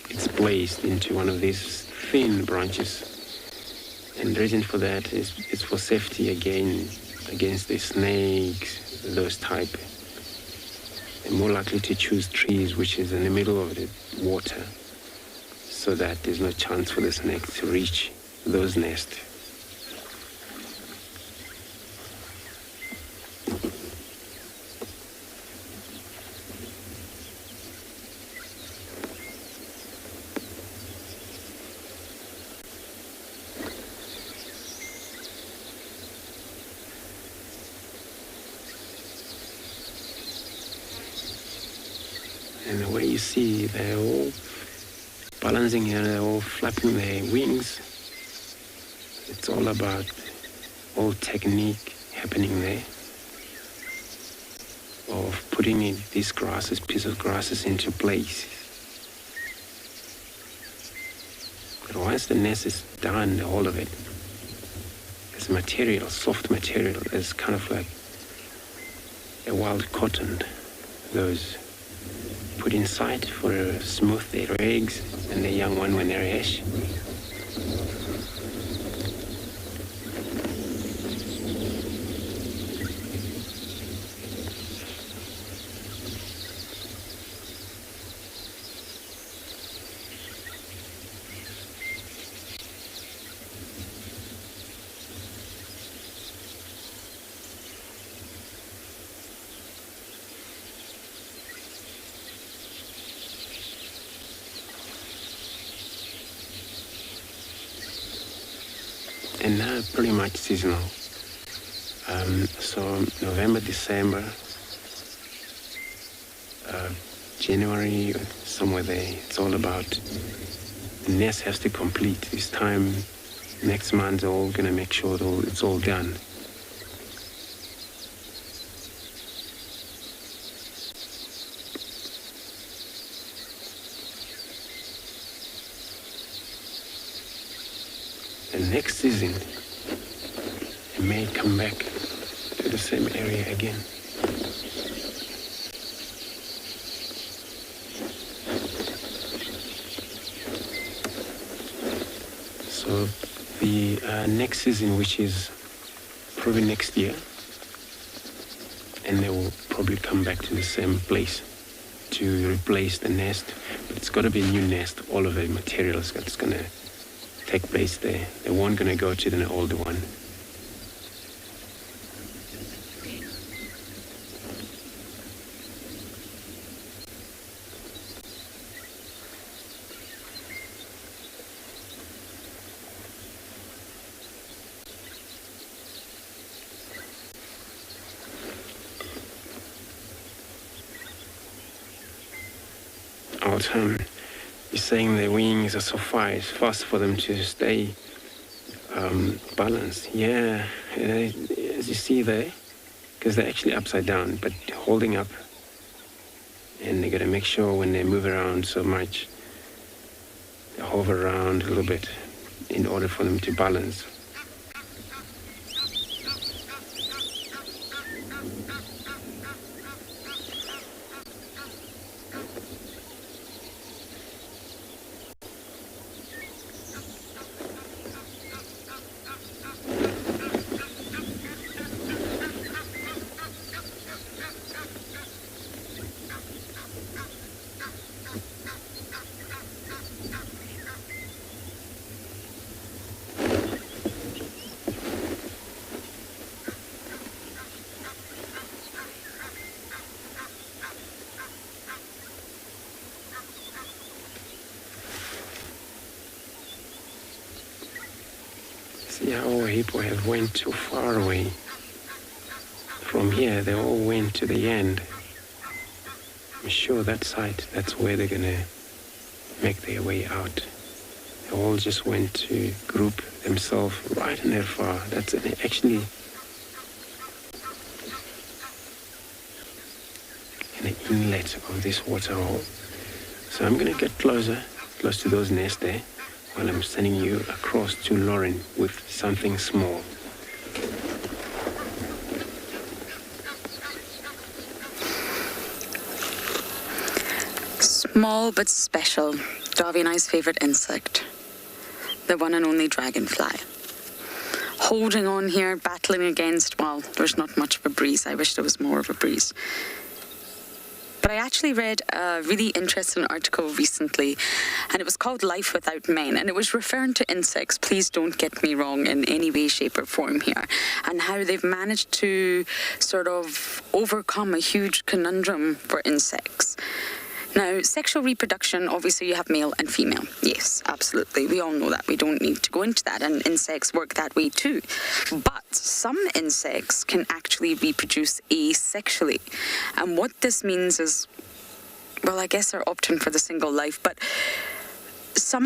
it's placed into one of these thin branches. And the reason for that is it's for safety against the snakes, those type. They're more likely to choose trees which is in the middle of the water so that there's no chance for the snake to reach those nests. And the way you see they're all balancing here, they're all flapping their wings. It's all about all technique happening there of putting these piece of grasses into place. But once the nest is done, the whole of it, it's material, soft material. It's kind of like a wild cotton. Those put inside for smooth their eggs and the young one when they're hatch. And now pretty much seasonal. So November, December, January, somewhere there, it's all about the nest has to complete. This time, next month, they're all gonna make sure it's all done. And next season, it may come back to the same area again. So the next season, which is probably next year, and they will probably come back to the same place to replace the nest. But it's got to be a new nest. All of the materials that's going to take place there. They weren't going to go to the older one. out. You're saying their wings are so fast for them to stay balanced. Yeah, as you see there, because they're actually upside down, but holding up. And they got to make sure when they move around so much, they hover around a little bit in order for them to balance. See how our hippo have went too far away. From here, they all went to the end. I'm sure that side, that's where they're gonna make their way out. They all just went to group themselves right in there far. That's actually an inlet of this waterhole. So I'm gonna get close to those nests there, while I'm sending you across to Lauren with something small. Small but special. Davy and I's favourite insect. The one and only dragonfly. Holding on here, battling against, well, there's not much of a breeze. I wish there was more of a breeze. But I actually read a really interesting article recently, and it was called Life Without Men, and it was referring to insects, please don't get me wrong in any way, shape or form here, and how they've managed to sort of overcome a huge conundrum for insects. Now, sexual reproduction, obviously you have male and female. Yes, absolutely. We all know that. We don't need to go into that, and insects work that way too. But some insects can actually reproduce asexually. And what this means is, well, I guess they're opting for the single life, but some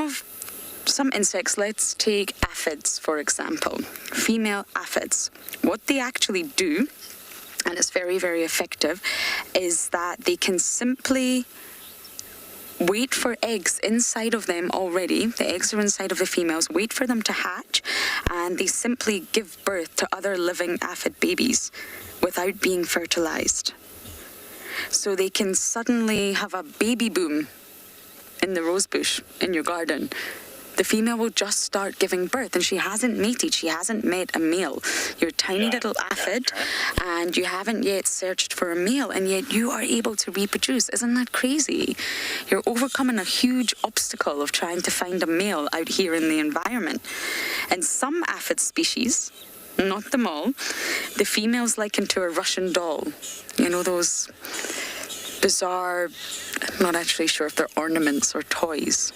insects, let's take aphids, for example, female aphids. What they actually do, and it's very, very effective, is that they can simply wait for eggs inside of them already. The eggs are inside of the females, wait for them to hatch, and they simply give birth to other living aphid babies without being fertilized. So they can suddenly have a baby boom in the rosebush in your garden. The female will just start giving birth, and she hasn't mated, she hasn't met a male. You're a tiny little aphid, and you haven't yet searched for a male, and yet you are able to reproduce. Isn't that crazy? You're overcoming a huge obstacle of trying to find a male out here in the environment. And some aphid species, not them all, the female's likened to a Russian doll. You know, those bizarre, I'm not actually sure if they're ornaments or toys.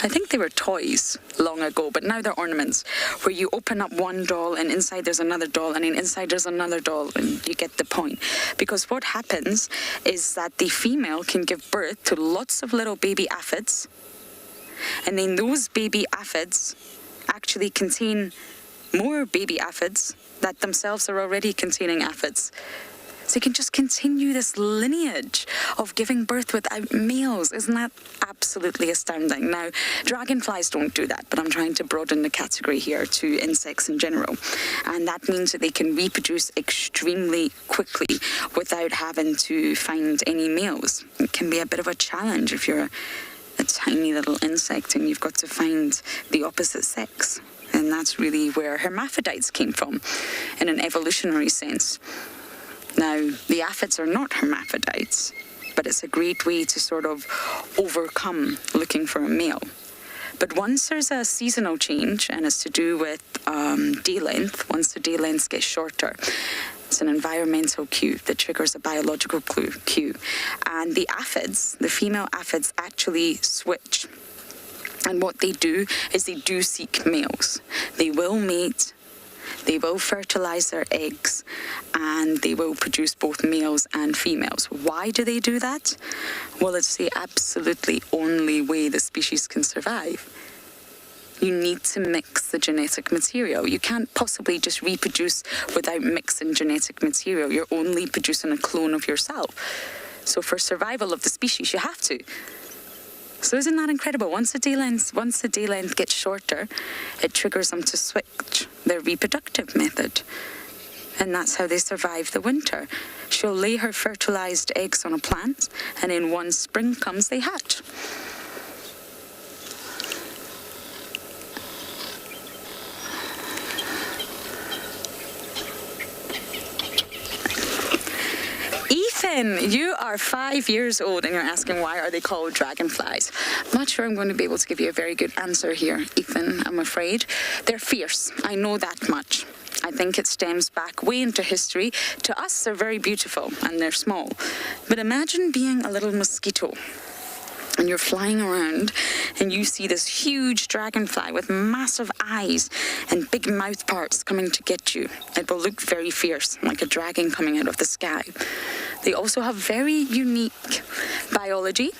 I think they were toys long ago, but now they're ornaments, where you open up one doll and inside there's another doll, and then inside there's another doll, and you get the point. Because what happens is that the female can give birth to lots of little baby aphids, and then those baby aphids actually contain more baby aphids that themselves are already containing aphids. So you can just continue this lineage of giving birth without males. Isn't that absolutely astounding? Now, dragonflies don't do that, but I'm trying to broaden the category here to insects in general. And that means that they can reproduce extremely quickly without having to find any males. It can be a bit of a challenge if you're a tiny little insect and you've got to find the opposite sex. And that's really where hermaphrodites came from, in an evolutionary sense. Now, the aphids are not hermaphrodites, but it's a great way to sort of overcome looking for a male. But once there's a seasonal change, and it's to do with day length, once the day lengths get shorter, it's an environmental cue that triggers a biological cue. And the aphids, the female aphids, actually switch. And what they do is they do seek males. They will mate, they will fertilize their eggs and they will produce both males and females. Why do they do that? Well, it's the absolutely only way the species can survive. You need to mix the genetic material. You can't possibly just reproduce without mixing genetic material. You're only producing a clone of yourself. So for survival of the species, you have to. So isn't that incredible? Once the day length gets shorter, it triggers them to switch their reproductive method. And that's how they survive the winter. She'll lay her fertilized eggs on a plant, and then once spring comes, they hatch. Ethan, you are 5 years old and you're asking why are they called dragonflies. I'm not sure I'm going to be able to give you a very good answer here, Ethan, I'm afraid. They're fierce, I know that much. I think it stems back way into history. To us, they're very beautiful and they're small. But imagine being a little mosquito and you're flying around and you see this huge dragonfly with massive eyes and big mouth parts coming to get you. It will look very fierce, like a dragon coming out of the sky. They also have very unique biology,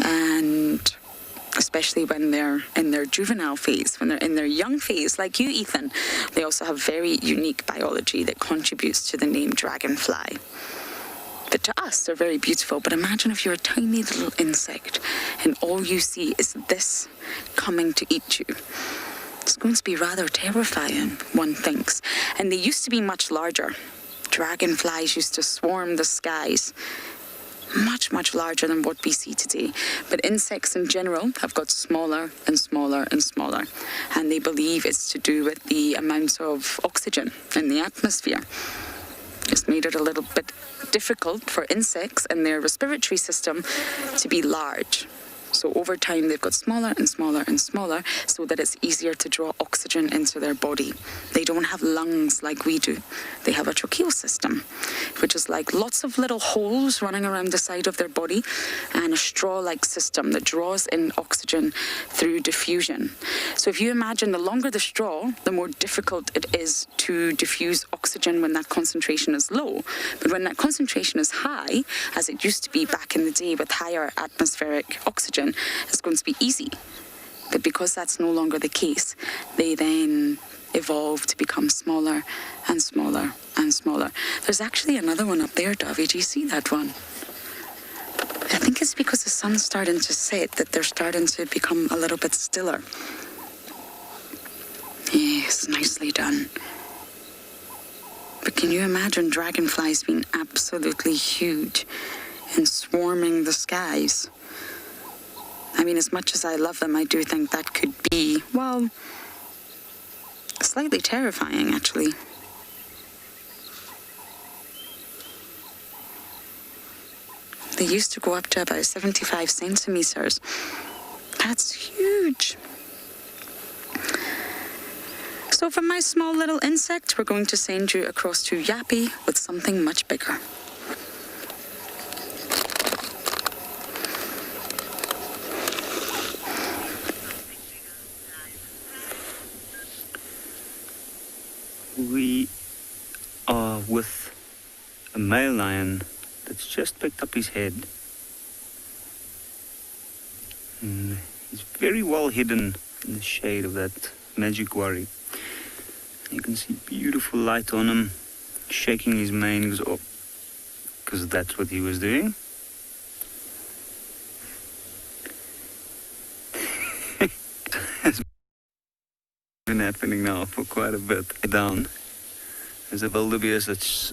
and especially when they're in their juvenile phase, when they're in their young phase, like you, Ethan, they also have very unique biology that contributes to the name dragonfly. But to us, they're very beautiful. But imagine if you're a tiny little insect and all you see is this coming to eat you. It's going to be rather terrifying, one thinks. And they used to be much larger. Dragonflies used to swarm the skies. Much, much larger than what we see today. But insects in general have got smaller and smaller and smaller. And they believe it's to do with the amount of oxygen in the atmosphere. It's made it a little bit difficult for insects and their respiratory system to be large. So over time, they've got smaller and smaller and smaller so that it's easier to draw oxygen into their body. They don't have lungs like we do. They have a tracheal system, which is like lots of little holes running around the side of their body and a straw-like system that draws in oxygen through diffusion. So if you imagine the longer the straw, the more difficult it is to diffuse oxygen when that concentration is low. But when that concentration is high, as it used to be back in the day with higher atmospheric oxygen, it's going to be easy. But because that's no longer the case, they then evolve to become smaller and smaller and smaller. There's actually another one up there, Davy. Do you see that one? I think it's because the sun's starting to set that they're starting to become a little bit stiller. Yes, nicely done. But can you imagine dragonflies being absolutely huge and swarming the skies? I mean, as much as I love them, I do think that could be, well, slightly terrifying, actually. They used to go up to about 75 centimeters. That's huge. So from my small little insect, we're going to send you across to Yappy with something much bigger. We are with a male lion that's just picked up his head. And he's very well hidden in the shade of that magic worry. You can see beautiful light on him, shaking his mane because that's what he was doing. It's been happening now for quite a bit. Down, there's a wildebeest that's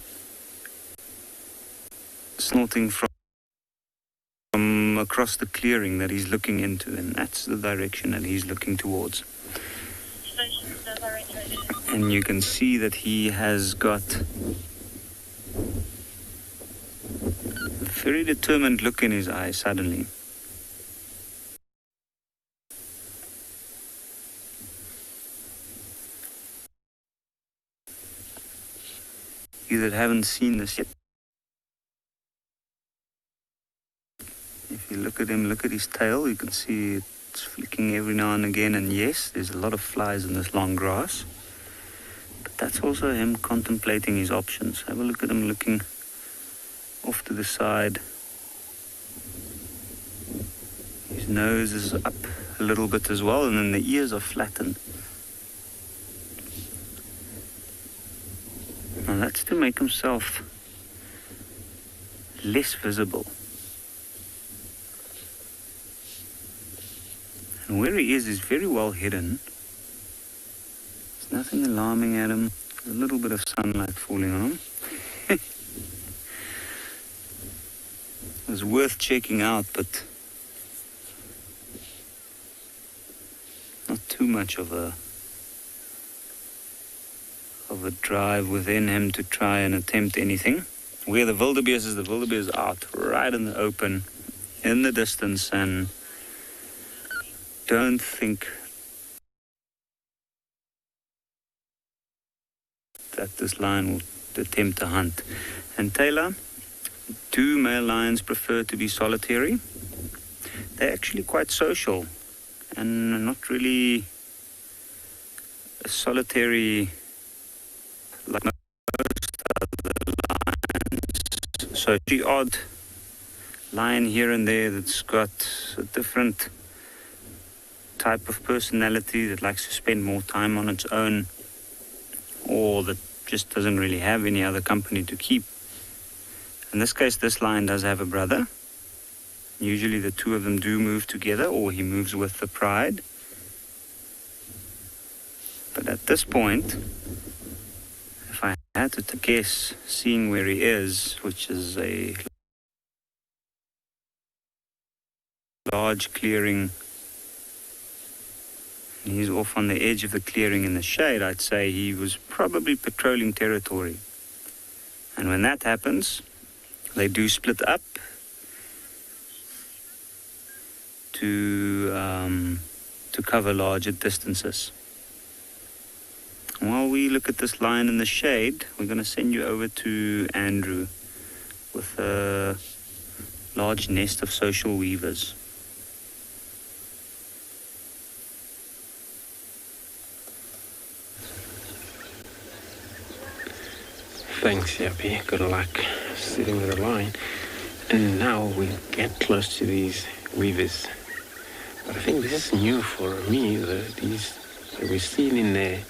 snorting from across the clearing that he's looking into, and that's the direction that he's looking towards. And you can see that he has got a very determined look in his eyes suddenly. You that haven't seen this yet, if you look at him, look at his tail, you can see it's flicking every now and again, and yes, there's a lot of flies in this long grass. that's also him contemplating his options. Have a look at him looking off to the side. His nose is up a little bit as well, and then the ears are flattened. Now that's to make himself less visible. And where he is very well hidden. There's nothing alarming at him. There's a little bit of sunlight falling on him. It was worth checking out, but not too much of a drive within him to try and attempt anything. Where the wildebeest is, the wildebeest is out right in the open, in the distance, and don't think that this lion will attempt to hunt. And Taylor, do male lions prefer to be solitary? They're actually quite social and not really a solitary like most other lions. So the odd lion here and there that's got a different type of personality, that likes to spend more time on its own, or that just doesn't really have any other company to keep. In this case, this lion does have a brother. Usually the two of them do move together, or he moves with the pride. But at this point, if I had to guess, seeing where he is, which is a large clearing, and he's off on the edge of the clearing in the shade, I'd say he was probably patrolling territory. And when that happens, they do split up to cover larger distances. While we look at this lion in the shade, we're going to send you over to Andrew with a large nest of social weavers. Thanks, Yappy. Good luck sitting with the lion. And now we get close to these weavers. But I think this is new for me. These that we've seen in there.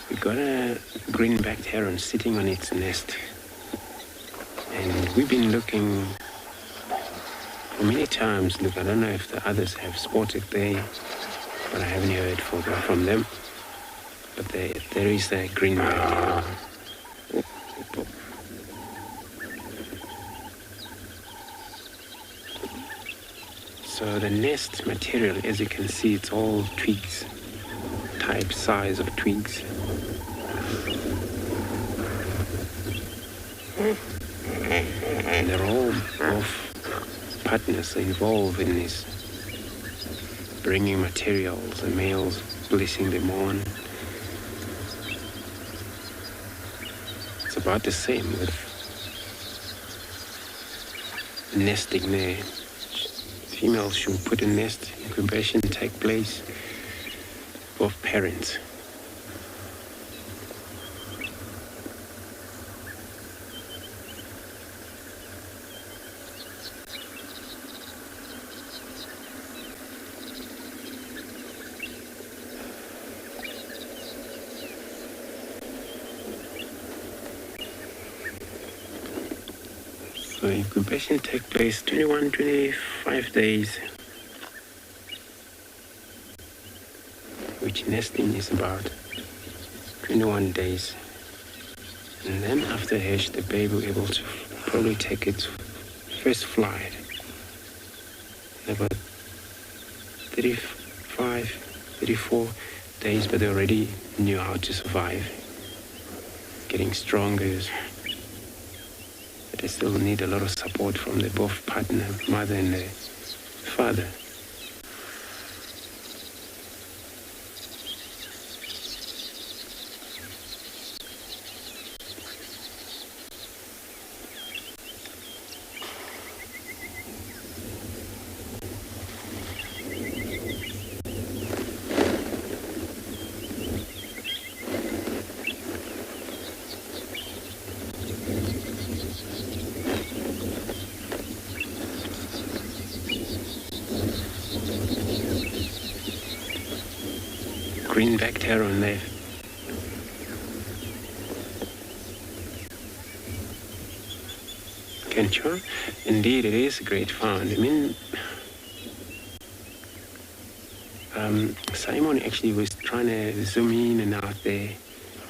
We got a Greenback Heron sitting on its nest. And we've been looking for many times. Look, I don't know if the others have spotted there, but I haven't heard from them. But there is a Greenback Heron. So the nest material, as you can see, it's all twigs, type size of twigs. And they're all both partners involved in this, bringing materials, the males placing them on. It's about the same with nesting there. Females should put a nest, incubation take place, both parents. So incubation take place 21, 25 days, which nesting is about 21 days. And then after hatch, the baby will be able to probably take its first flight in about 35, 34 days, but they already knew how to survive, getting stronger. They still need a lot of support from the both partner, mother and the father. Greenback Heron there. Kencho, indeed it is a great find. I mean, Simon actually was trying to zoom in and out there.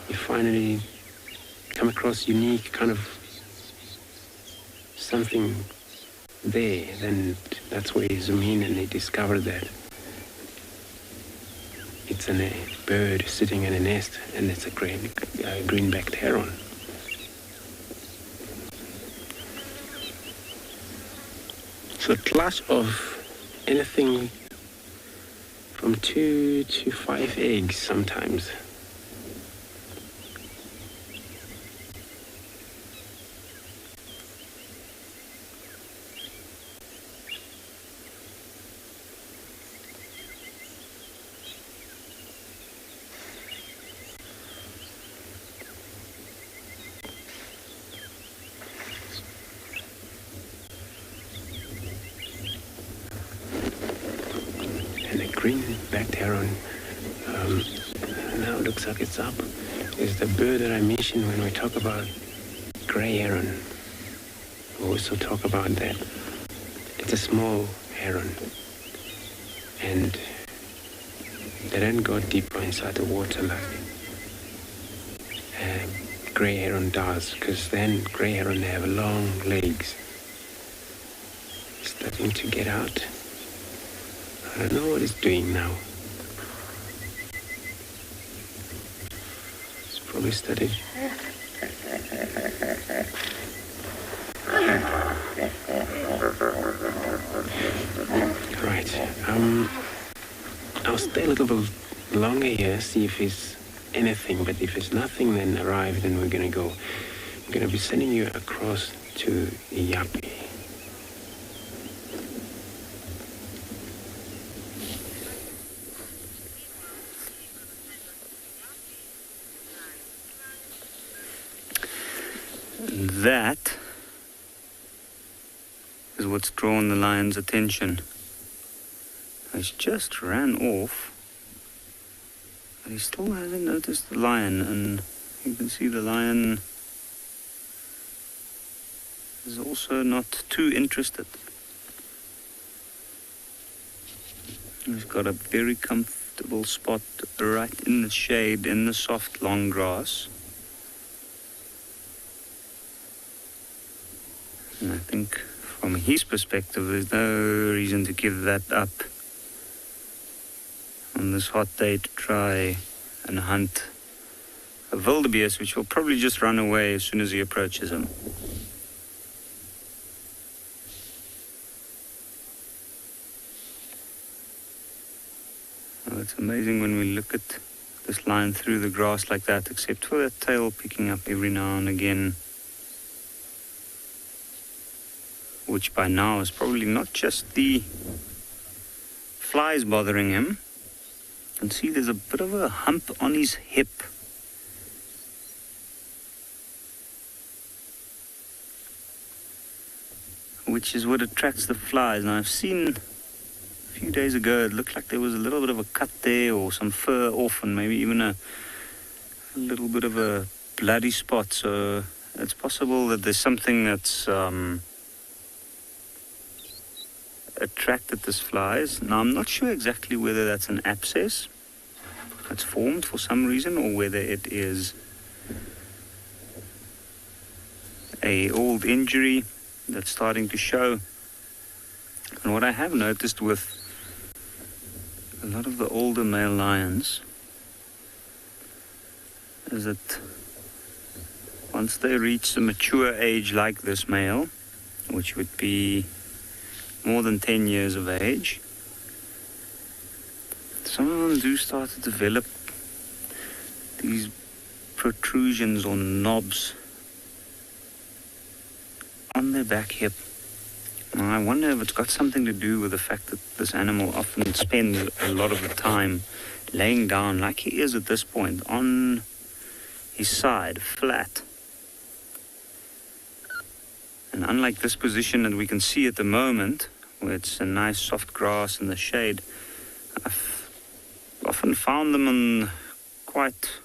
You finally come across unique kind of something there, then that's where you zoom in and they discover that it's a bird sitting in a nest, and it's a greenback heron. So a clutch of anything from 2 to 5 eggs sometimes. Greenback heron, now it looks like it's up, is the bird that I mentioned when we talk about grey heron. We also talk about that. It's a small heron, and they don't go deeper inside the water like grey heron does, because then grey heron, they have long legs. Starting to get out. I don't know what it's doing now. It's probably studying. Right. I'll stay a little bit longer here, see if there's anything. But if there's nothing, then arrive. Then we're gonna go. I'm gonna be sending you across to Yapi. That is what's drawn the lion's attention. He's just ran off, but he still hasn't noticed the lion, and you can see the lion is also not too interested. He's got a very comfortable spot right in the shade, in the soft long grass. And I think from his perspective, there's no reason to give that up on this hot day to try and hunt a wildebeest, which will probably just run away as soon as he approaches him. Well, it's amazing when we look at this lion through the grass like that, except for that tail picking up every now and again, which by now is probably not just the flies bothering him. You can see there's a bit of a hump on his hip. Which is what attracts the flies. Now I've seen a few days ago, it looked like there was a little bit of a cut there, or some fur off, and maybe even a little bit of a bloody spot. So it's possible that there's something that's attracted this flies. Now I'm not sure exactly whether that's an abscess that's formed for some reason, or whether it is a old injury that's starting to show. And what I have noticed with a lot of the older male lions is that once they reach a mature age like this male, which would be more than 10 years of age, some of them do start to develop these protrusions or knobs on their back hip. Now, I wonder if it's got something to do with the fact that this animal often spends a lot of the time laying down, like he is at this point, on his side, flat. And unlike this position that we can see at the moment, where it's a nice soft grass in the shade. I've often found them on quite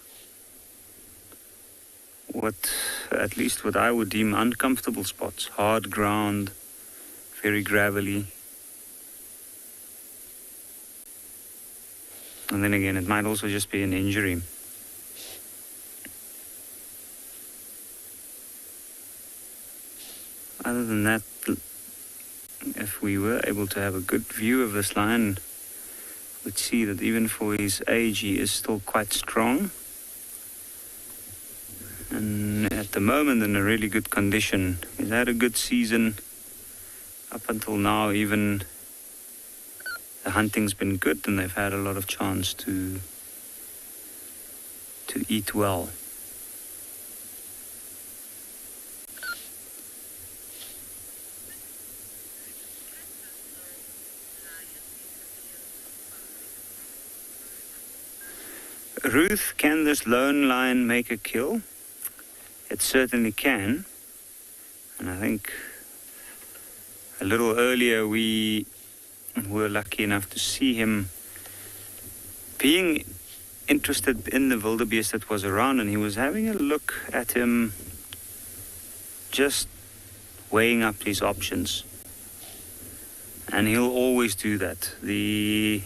at least what I would deem uncomfortable spots. Hard ground, very gravelly. And then again, it might also just be an injury. Other than that, if we were able to have a good view of this lion, we'd see that even for his age, he is still quite strong. And at the moment, in a really good condition. He's had a good season. Up until now, even the hunting's been good, and they've had a lot of chance to eat well. Ruth, can this lone lion make a kill? It certainly can. And I think a little earlier we were lucky enough to see him being interested in the wildebeest that was around, and he was having a look at him, just weighing up his options. And he'll always do that. The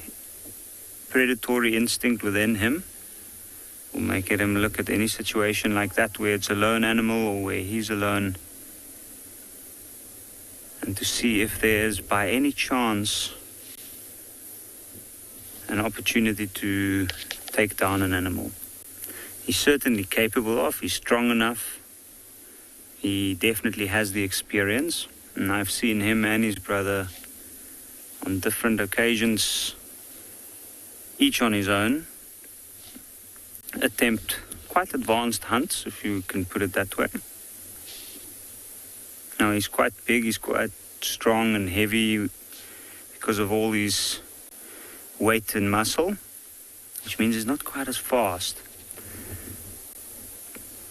predatory instinct within him will make him look at any situation like that where it's a lone animal or where he's alone, and to see if there's by any chance an opportunity to take down an animal. He's certainly capable of, he's strong enough, he definitely has the experience, and I've seen him and his brother on different occasions, each on his own, attempt quite advanced hunts, if you can put it that way. Now, he's quite big, he's quite strong and heavy because of all his weight and muscle, which means he's not quite as fast.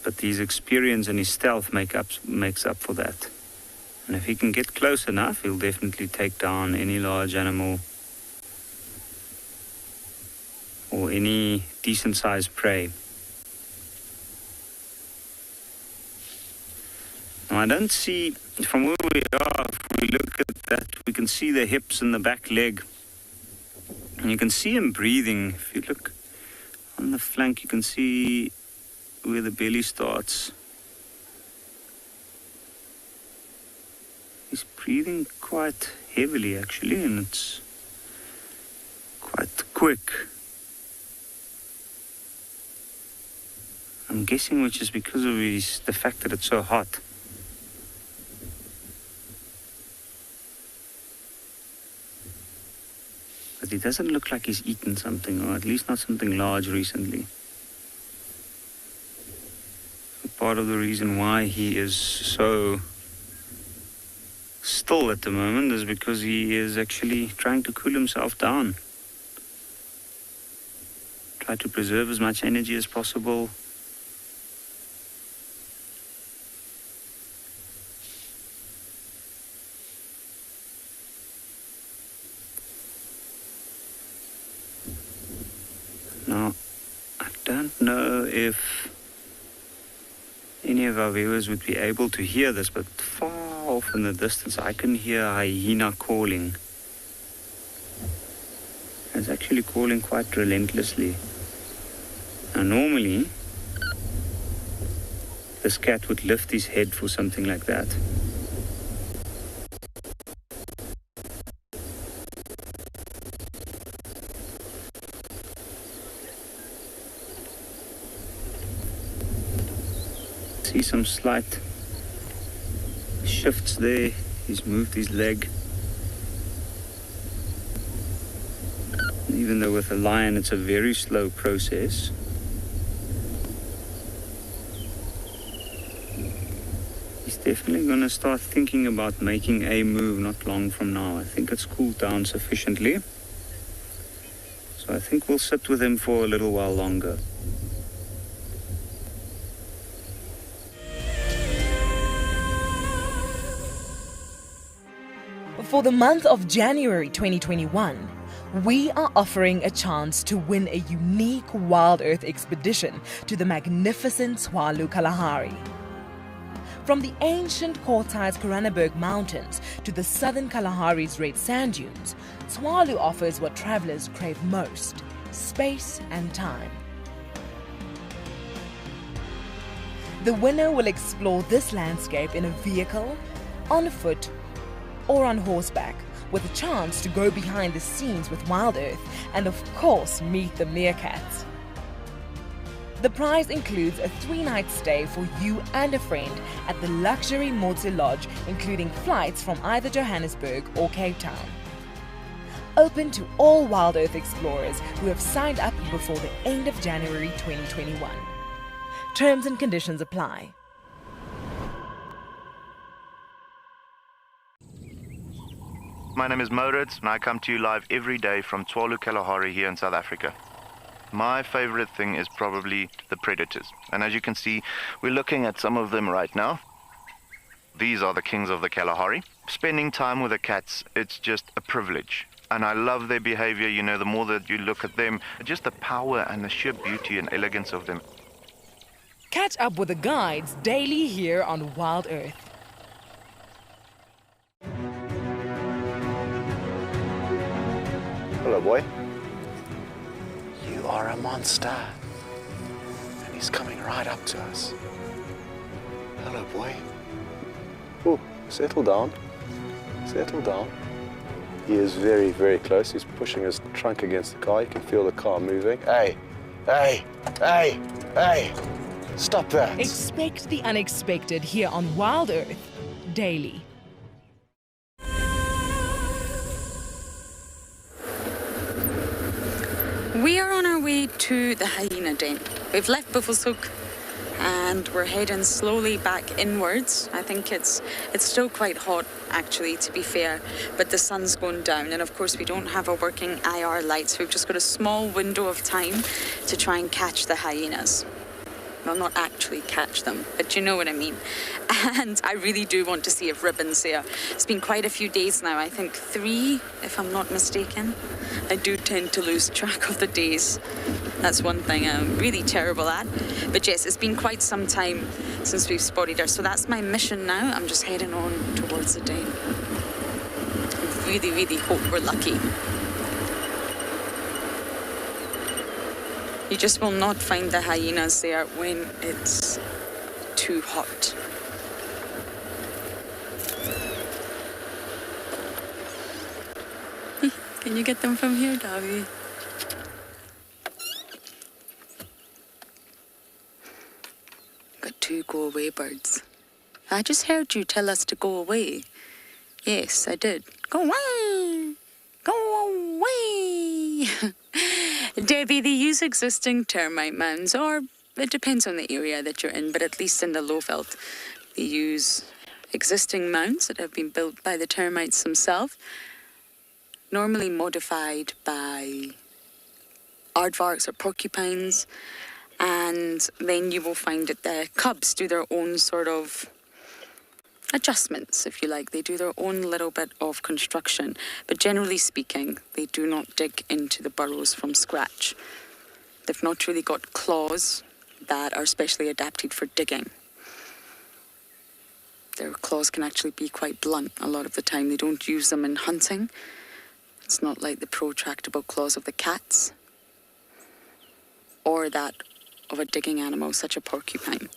But his experience and his stealth makes up for that. And if he can get close enough, he'll definitely take down any large animal or any decent-sized prey. Now, I don't see, from where we are, if we look at that, we can see the hips and the back leg. And you can see him breathing. If you look on the flank, you can see where the belly starts. He's breathing quite heavily, actually, and it's quite quick. I'm guessing which is because of the fact that it's so hot. But he doesn't look like he's eaten something, or at least not something large recently. Part of the reason why he is so still at the moment is because he is actually trying to cool himself down. Try to preserve as much energy as possible. Now, I don't know if any of our viewers would be able to hear this, but far off in the distance I can hear a hyena calling. It's actually calling quite relentlessly. Now normally this cat would lift his head for something like that. See some slight shifts there. He's moved his leg. Even though with a lion it's a very slow process. He's definitely going to start thinking about making a move not long from now. I think it's cooled down sufficiently. So I think we'll sit with him for a little while longer. For the month of January 2021, we are offering a chance to win a unique Wild Earth expedition to the magnificent Tswalu Kalahari. From the ancient Kortai's Koranenberg Mountains to the southern Kalahari's red sand dunes, Tswalu offers what travelers crave most: space and time. The winner will explore this landscape in a vehicle, on foot, or on horseback, with a chance to go behind the scenes with Wild Earth and of course meet the meerkats. The prize includes a 3-night stay for you and a friend at the luxury Motsu Lodge, including flights from either Johannesburg or Cape Town. Open to all Wild Earth explorers who have signed up before the end of January 2021. Terms and conditions apply. My name is Moritz and I come to you live every day from Tswalu Kalahari here in South Africa. My favorite thing is probably the predators, and as you can see, we're looking at some of them right now. These are the kings of the Kalahari. Spending time with the cats, it's just a privilege, and I love their behavior. You know, the more that you look at them, just the power and the sheer beauty and elegance of them. Catch up with the guides daily here on Wild Earth. Hello, boy. You are a monster. And he's coming right up to us. Hello, boy. Oh, settle down. Settle down. He is very, very close. He's pushing his trunk against the car. You can feel the car moving. Hey, hey, hey, hey. Stop that. Expect the unexpected here on Wild Earth daily. We are on our way to the Hyena Den. We've left Buffelshoek and we're heading slowly back inwards. I think it's still quite hot, actually, to be fair, but the sun's going down, and of course we don't have a working IR light, so we've just got a small window of time to try and catch the hyenas. Well, not actually catch them, but you know what I mean. And I really do want to see if Ribbon's there. It's been quite a few days now, I think 3, if I'm not mistaken. I do tend to lose track of the days. That's one thing I'm really terrible at. But yes, it's been quite some time since we've spotted her. So that's my mission now. I'm just heading on towards the den. I really, really hope we're lucky. You just will not find the hyenas there when it's too hot. Can you get them from here, Davy? Got 2 go-away birds. I just heard you tell us to go away. Yes, I did. Go away! Go away! Debbie, they use existing termite mounds, or it depends on the area that you're in, but at least in the Lowveld, they use existing mounds that have been built by the termites themselves, normally modified by aardvarks or porcupines, and then you will find that the cubs do their own sort of adjustments, if you like. They do their own little bit of construction, but generally speaking, they do not dig into the burrows from scratch. They've not really got claws that are specially adapted for digging. Their claws can actually be quite blunt a lot of the time. They don't use them in hunting. It's not like the protractable claws of the cats or that of a digging animal, such a porcupine.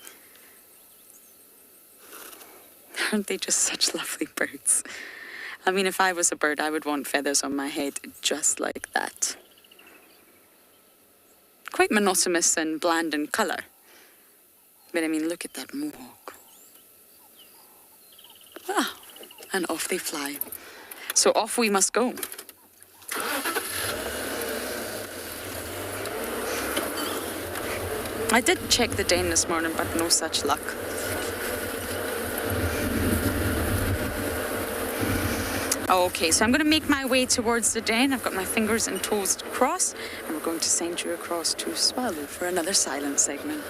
Aren't they just such lovely birds? I mean, if I was a bird, I would want feathers on my head just like that. Quite monotonous and bland in colour. But I mean, look at that mohawk. Ah, and off they fly. So off we must go. I did check the den this morning, but no such luck. Okay, so I'm going to make my way towards the den. I've got my fingers and toes crossed, and we're going to send you across to Tswalu for another silent segment.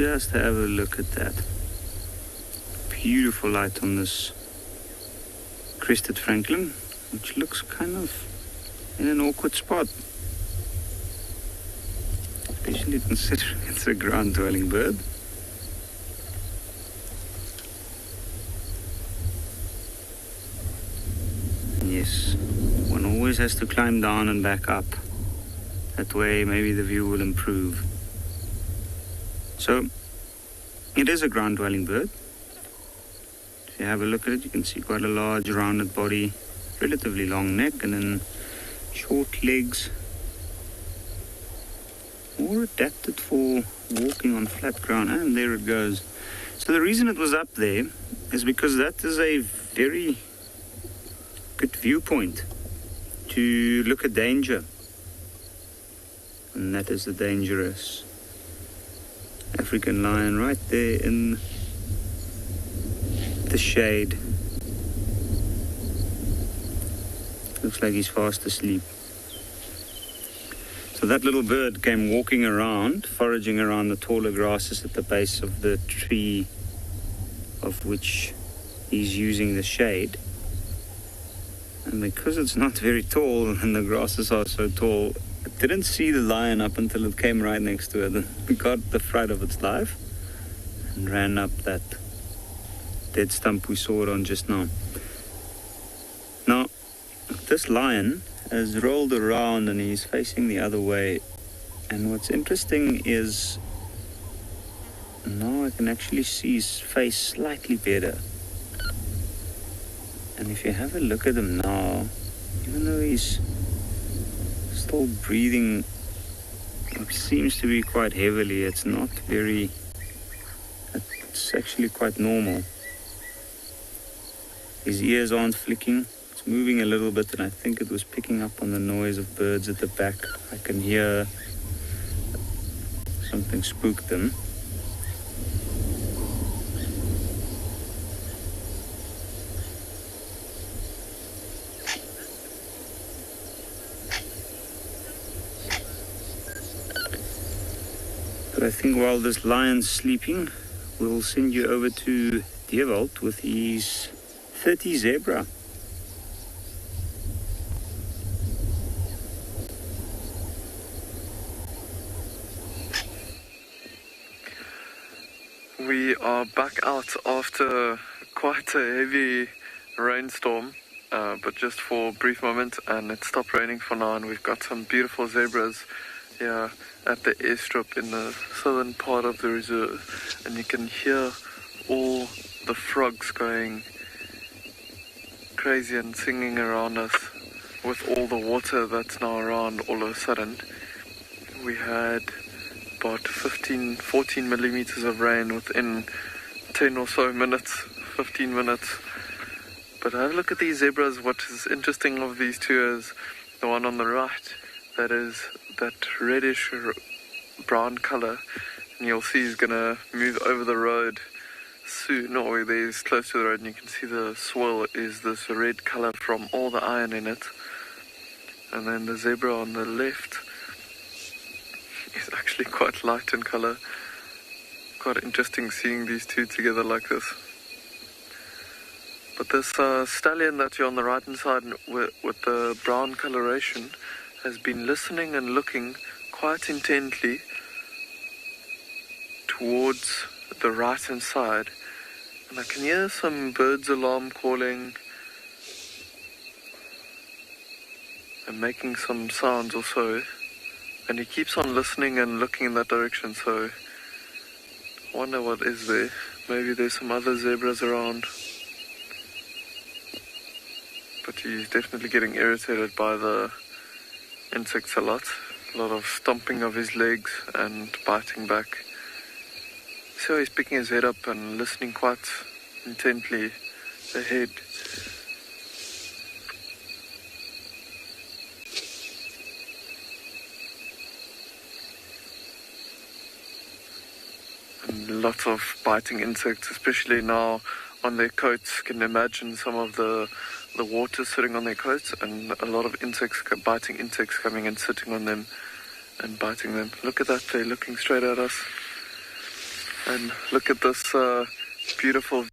just have a look at that. Beautiful light on this crested francolin, which looks kind of in an awkward spot. Especially considering it's a ground-dwelling bird. Yes, one always has to climb down and back up. That way maybe the view will improve. So, it is a ground-dwelling bird. If you have a look at it, you can see quite a large rounded body, relatively long neck, and then short legs. More adapted for walking on flat ground. And there it goes. So the reason it was up there is because that is a very good viewpoint to look at danger. And that is the dangerous African lion right there in the shade. Looks like he's fast asleep. So that little bird came walking around, foraging around the taller grasses at the base of the tree of which he's using the shade. And because it's not very tall and the grasses are so tall, it didn't see the lion up until it came right next to it and got the fright of its life and ran up that dead stump we saw it on just now. Now, this lion has rolled around and he's facing the other way. And what's interesting is now I can actually see his face slightly better. And if you have a look at him now, even though he's still breathing what seems to be quite heavily, it's not very, it's actually quite normal. His ears aren't flicking. It's moving a little bit, and I think it was picking up on the noise of birds at the back. I can hear something spooked them. But I think while this lion's sleeping, we'll send you over to Dewald with his 30 zebra. We are back out after quite a heavy rainstorm, but just for a brief moment, and it stopped raining for now, and we've got some beautiful zebras here at the airstrip in the southern part of the reserve, and you can hear all the frogs going crazy and singing around us with all the water that's now around all of a sudden. We had about 14 millimeters of rain within 10 or so minutes, 15 minutes. But have a look at these zebras. What is interesting of these two is the one on the right, that is that reddish brown color, and you'll see he's gonna move over the road soon, or he's close to the road, and you can see the swirl is this red color from all the iron in it. And then the zebra on the left is actually quite light in color. Quite interesting seeing these two together like this. But this stallion that you're on the right hand side with the brown coloration has been listening and looking quite intently towards the right hand side, and I can hear some birds' alarm calling and making some sounds or so. And he keeps on listening and looking in that direction, so I wonder what is there. Maybe there's some other zebras around. But he's definitely getting irritated by the insects a lot. A lot of stomping of his legs and biting back. So he's picking his head up and listening quite intently ahead. Lots of biting insects, especially now on their coats. Can imagine some of the water sitting on their coats, and a lot of insects, biting insects coming and sitting on them and biting them. Look at that, they're looking straight at us. And look at this beautiful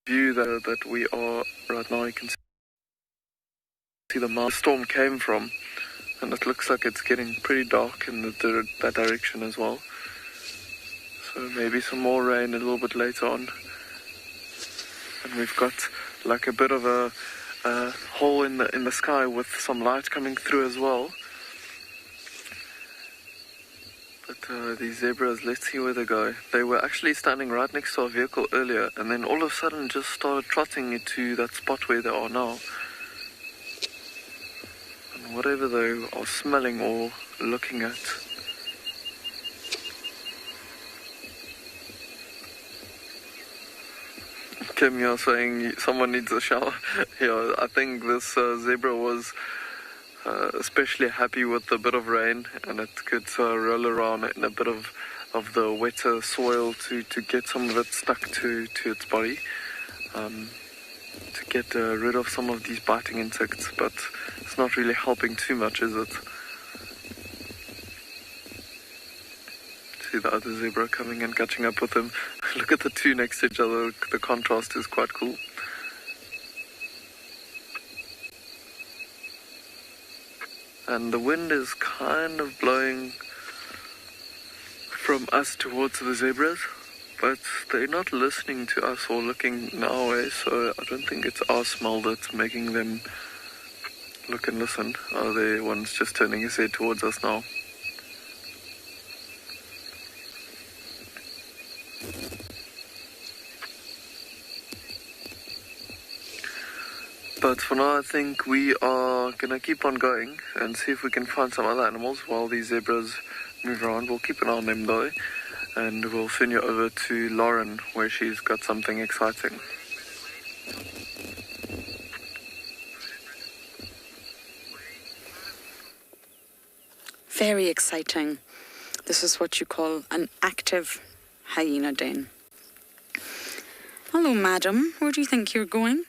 view that we are right now. You can see the mountain the storm came from, and it looks like it's getting pretty dark in that direction as well. So maybe some more rain a little bit later on. And we've got like a bit of a hole in the sky with some light coming through as well. But these zebras, let's see where they go. They were actually standing right next to our vehicle earlier, and then all of a sudden just started trotting into that spot where they are now. And whatever they are smelling or looking at. Kim, you're saying someone needs a shower. Yeah, I think this zebra was especially happy with a bit of rain, and it could roll around in a bit of the wetter soil to get some of it stuck to its body, to get rid of some of these biting insects, but it's not really helping too much, is it? See the other zebra coming and catching up with him. Look at the two next to each other. The contrast is quite cool. And the wind is kind of blowing from us towards the zebras, but they're not listening to us or looking in our way, so I don't think it's our smell that's making them look and listen. Oh, the one's just turning his head towards us now. But for now, I think we are going to keep on going and see if we can find some other animals while these zebras move around. We'll keep an eye on them though, and we'll send you over to Lauren where she's got something exciting. Very exciting. This is what you call an active hyena den. Hello, madam. Where do you think you're going?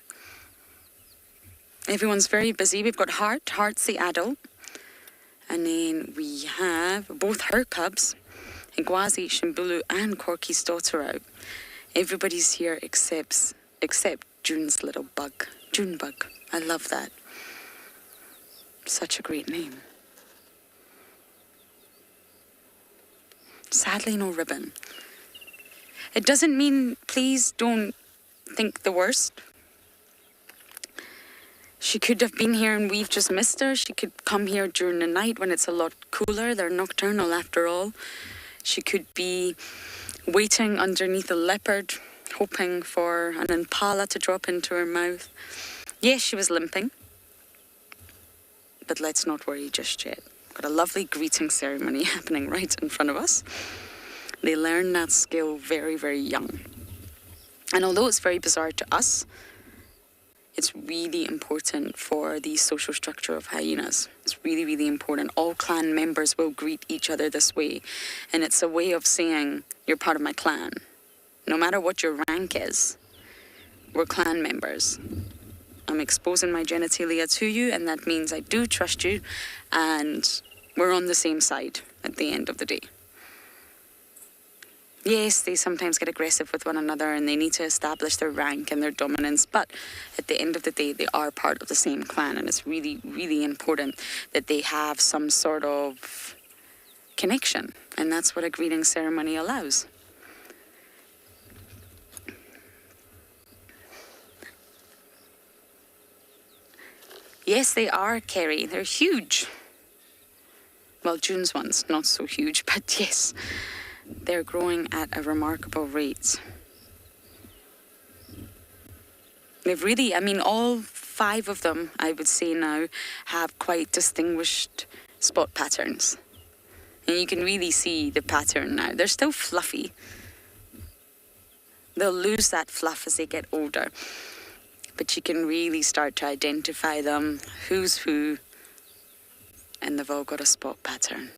Everyone's very busy. We've got Heart's the adult. And then we have both her cubs, Higwazi, Shimbulu, and Corky's daughter out. Everybody's here except June's little bug. Junebug. I love that. Such a great name. Sadly, no ribbon. It doesn't mean, please don't think the worst. She could have been here and we've just missed her. She could come here during the night when it's a lot cooler. They're nocturnal after all. She could be waiting underneath a leopard, hoping for an impala to drop into her mouth. Yes, she was limping. But let's not worry just yet. Got a lovely greeting ceremony happening right in front of us. They learn that skill very, very young. And although it's very bizarre to us, it's really important for the social structure of hyenas. It's really, really important. All clan members will greet each other this way. And it's a way of saying, you're part of my clan. No matter what your rank is, we're clan members. I'm exposing my genitalia to you, and that means I do trust you, and we're on the same side at the end of the day. Yes, they sometimes get aggressive with one another and they need to establish their rank and their dominance, but at the end of the day, they are part of the same clan, and it's really, really important that they have some sort of connection, and that's what a greeting ceremony allows. Yes, they are, Kerry. They're huge. Well, June's one's not so huge, but yes. They're growing at a remarkable rate. They've really, all 5 of them, I would say now, have quite distinguished spot patterns. And you can really see the pattern now. They're still fluffy. They'll lose that fluff as they get older. But you can really start to identify them, who's who, and they've all got a spot pattern.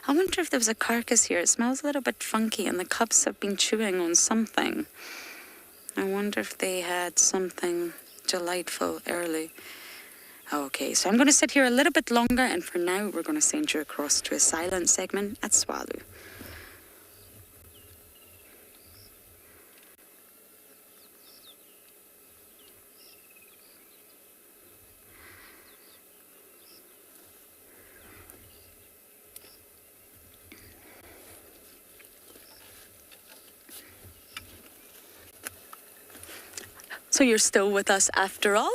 I wonder if there was a carcass here. It smells a little bit funky and the cubs have been chewing on something. I wonder if they had something delightful early. Okay, so I'm going to sit here a little bit longer, and for now we're going to send you across to a silent segment at Tswalu. So you're still with us after all?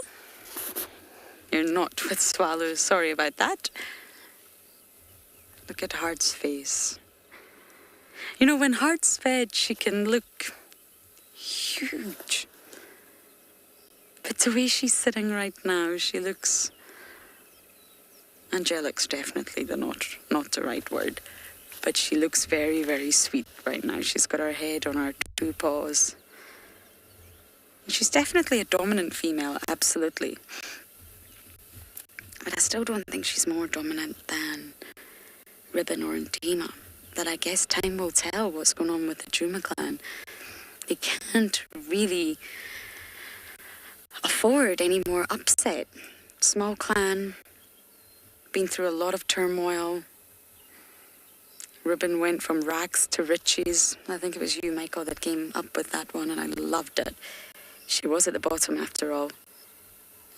You're not with Tswalu, sorry about that. Look at Heart's face. You know, when Heart's fed, she can look huge. But the way she's sitting right now, she looks... Angelic's definitely not the right word. But she looks very, very sweet right now. She's got her head on her two paws. She's definitely a dominant female, absolutely. But I still don't think she's more dominant than Ribbon or Ndima. That I guess time will tell what's going on with the Djuma clan. They can't really afford any more upset. Small clan, been through a lot of turmoil. Ribbon went from rags to riches. I think it was you, Michael, that came up with that one, and I loved it. She was at the bottom after all.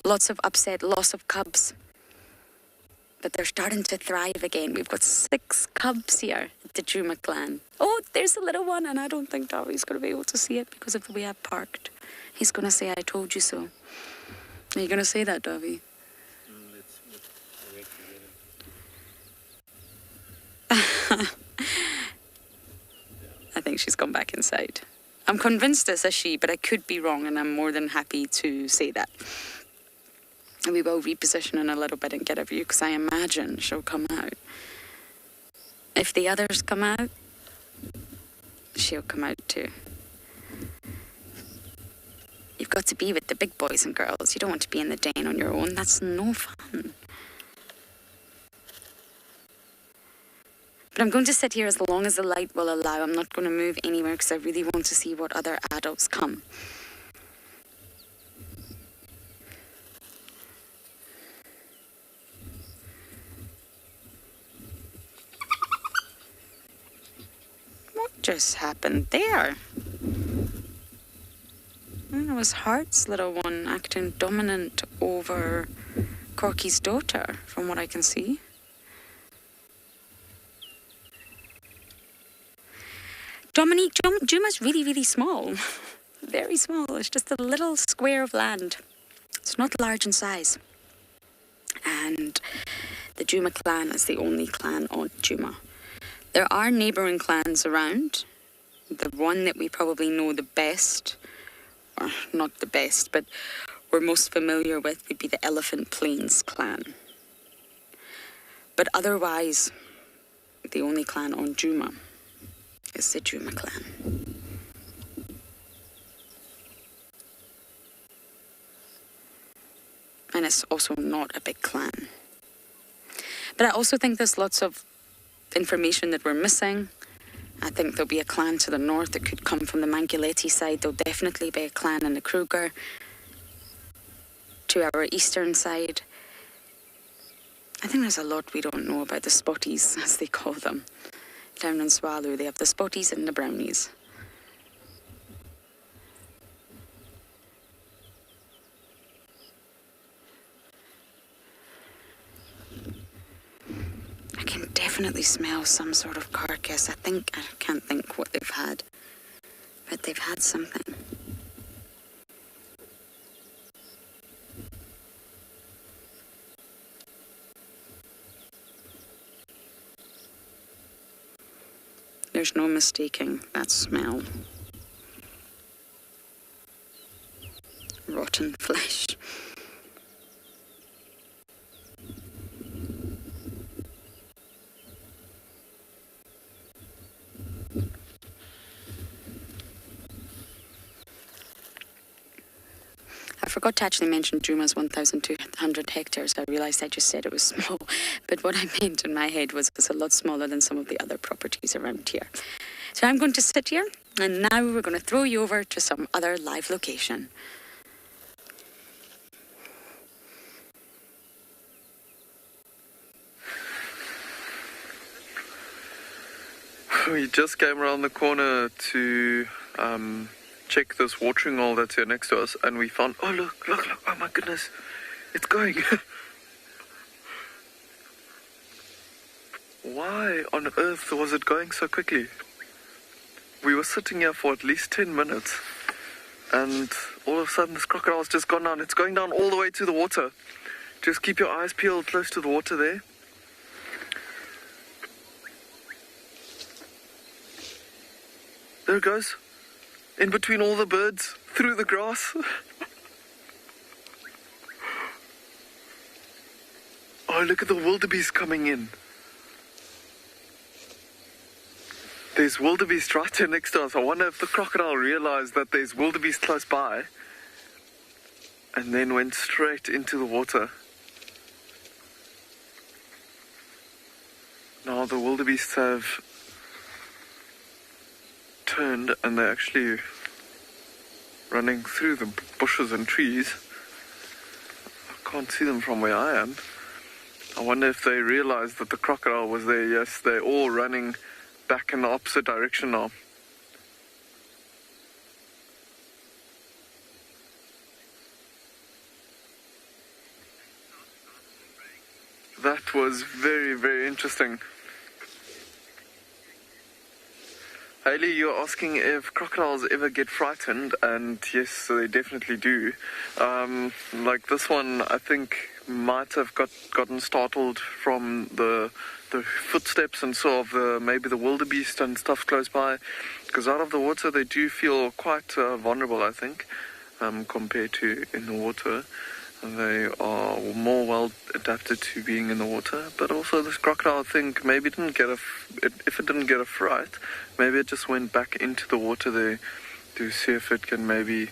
Lots of upset, loss of cubs. But they're starting to thrive again. We've got 6 cubs here at the Djuma clan. Oh, there's a little one, and I don't think Davi's going to be able to see it because of the way I've parked. He's going to say, I told you so. Are you going to say that, Davi? I think she's gone back inside. I'm convinced it's a she, but I could be wrong, and I'm more than happy to say that. And we will reposition in a little bit and get a view, because I imagine she'll come out. If the others come out, she'll come out too. You've got to be with the big boys and girls. You don't want to be in the den on your own. That's no fun. But I'm going to sit here as long as the light will allow. I'm not going to move anywhere because I really want to see what other adults come. What just happened there? It was Heart's little one acting dominant over Corky's daughter, from what I can see. Dominique, Djuma's really, really small. Very small. It's just a little square of land. It's not large in size. And the Djuma clan is the only clan on Djuma. There are neighbouring clans around. The one that we probably know the best, or not the best, but we're most familiar with would be the Elephant Plains clan. But otherwise, the only clan on Djuma is the Djuma clan. And it's also not a big clan. But I also think there's lots of information that we're missing. I think there'll be a clan to the north that could come from the Manguletti side. There'll definitely be a clan in the Kruger to our eastern side. I think there's a lot we don't know about the Spotties, as they call them. Down in Tswalu, they have the Spotties and the Brownies. I can definitely smell some sort of carcass. I can't think what they've had, but they've had something. There's no mistaking that smell. Rotten flesh. I forgot to actually mention Djuma's 1,200 hectares. I realised I just said it was small, but what I meant in my head was it's a lot smaller than some of the other properties around here. So I'm going to sit here, and now we're going to throw you over to some other live location. We just came around the corner to check this watering hole that's here next to us, and we found, oh look, oh my goodness, it's going. Why on earth was it going so quickly? We were sitting here for at least 10 minutes, and all of a sudden this crocodile's just gone down. It's going down all the way to the water. Just keep your eyes peeled close to the water there. There it goes. In between all the birds, through the grass. Oh, look at the wildebeest coming in. There's wildebeest right there next to us. I wonder if the crocodile realized that there's wildebeest close by and then went straight into the water. Now the wildebeest have turned and they're actually running through the bushes and trees. I can't see them from where I am. I wonder if they realized that the crocodile was there. Yes, they're all running back in the opposite direction now. That was very, very interesting. Hayley, you're asking if crocodiles ever get frightened, and yes, they definitely do. Like this one, I think might have gotten startled from the footsteps and so of maybe the wildebeest and stuff close by, because out of the water they do feel quite vulnerable, I think, compared to in the water. They are more well adapted to being in the water, but also this crocodile, I think, maybe didn't get if it didn't get a fright, maybe it just went back into the water there to see if it can maybe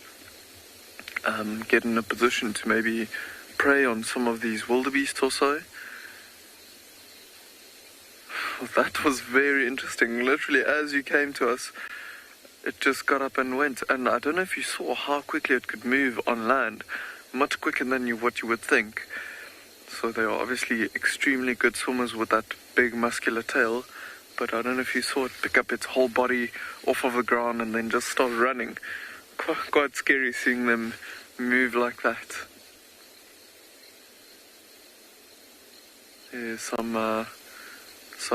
get in a position to maybe prey on some of these wildebeest or so. That was very interesting. Literally, as you came to us, it just got up and went. And I don't know if you saw how quickly it could move on land. Much quicker than what you would think. So they are obviously extremely good swimmers with that big muscular tail. But I don't know if you saw it pick up its whole body off of the ground and then just start running. Quite scary seeing them move like that. There's a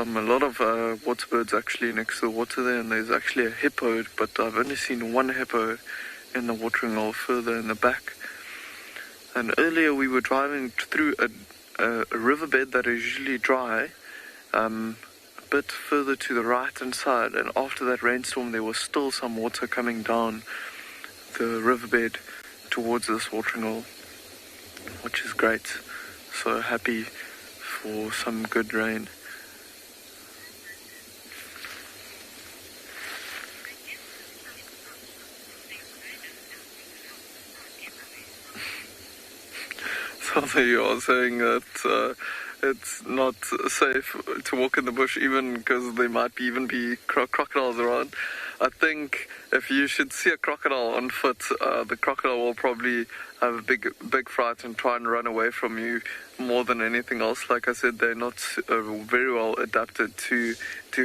lot of water birds actually next to the water there, and there's actually a hippo, but I've only seen one hippo in the watering hole further in the back. And earlier we were driving through a riverbed that is usually dry, a bit further to the right hand side, and after that rainstorm there was still some water coming down the riverbed towards this watering hole, which is great. So happy for some good rain. So there you are saying that it's not safe to walk in the bush, even because there might even be crocodiles around. I think if you should see a crocodile on foot, the crocodile will probably have a big fright and try and run away from you more than anything else. Like I said, they're not very well adapted to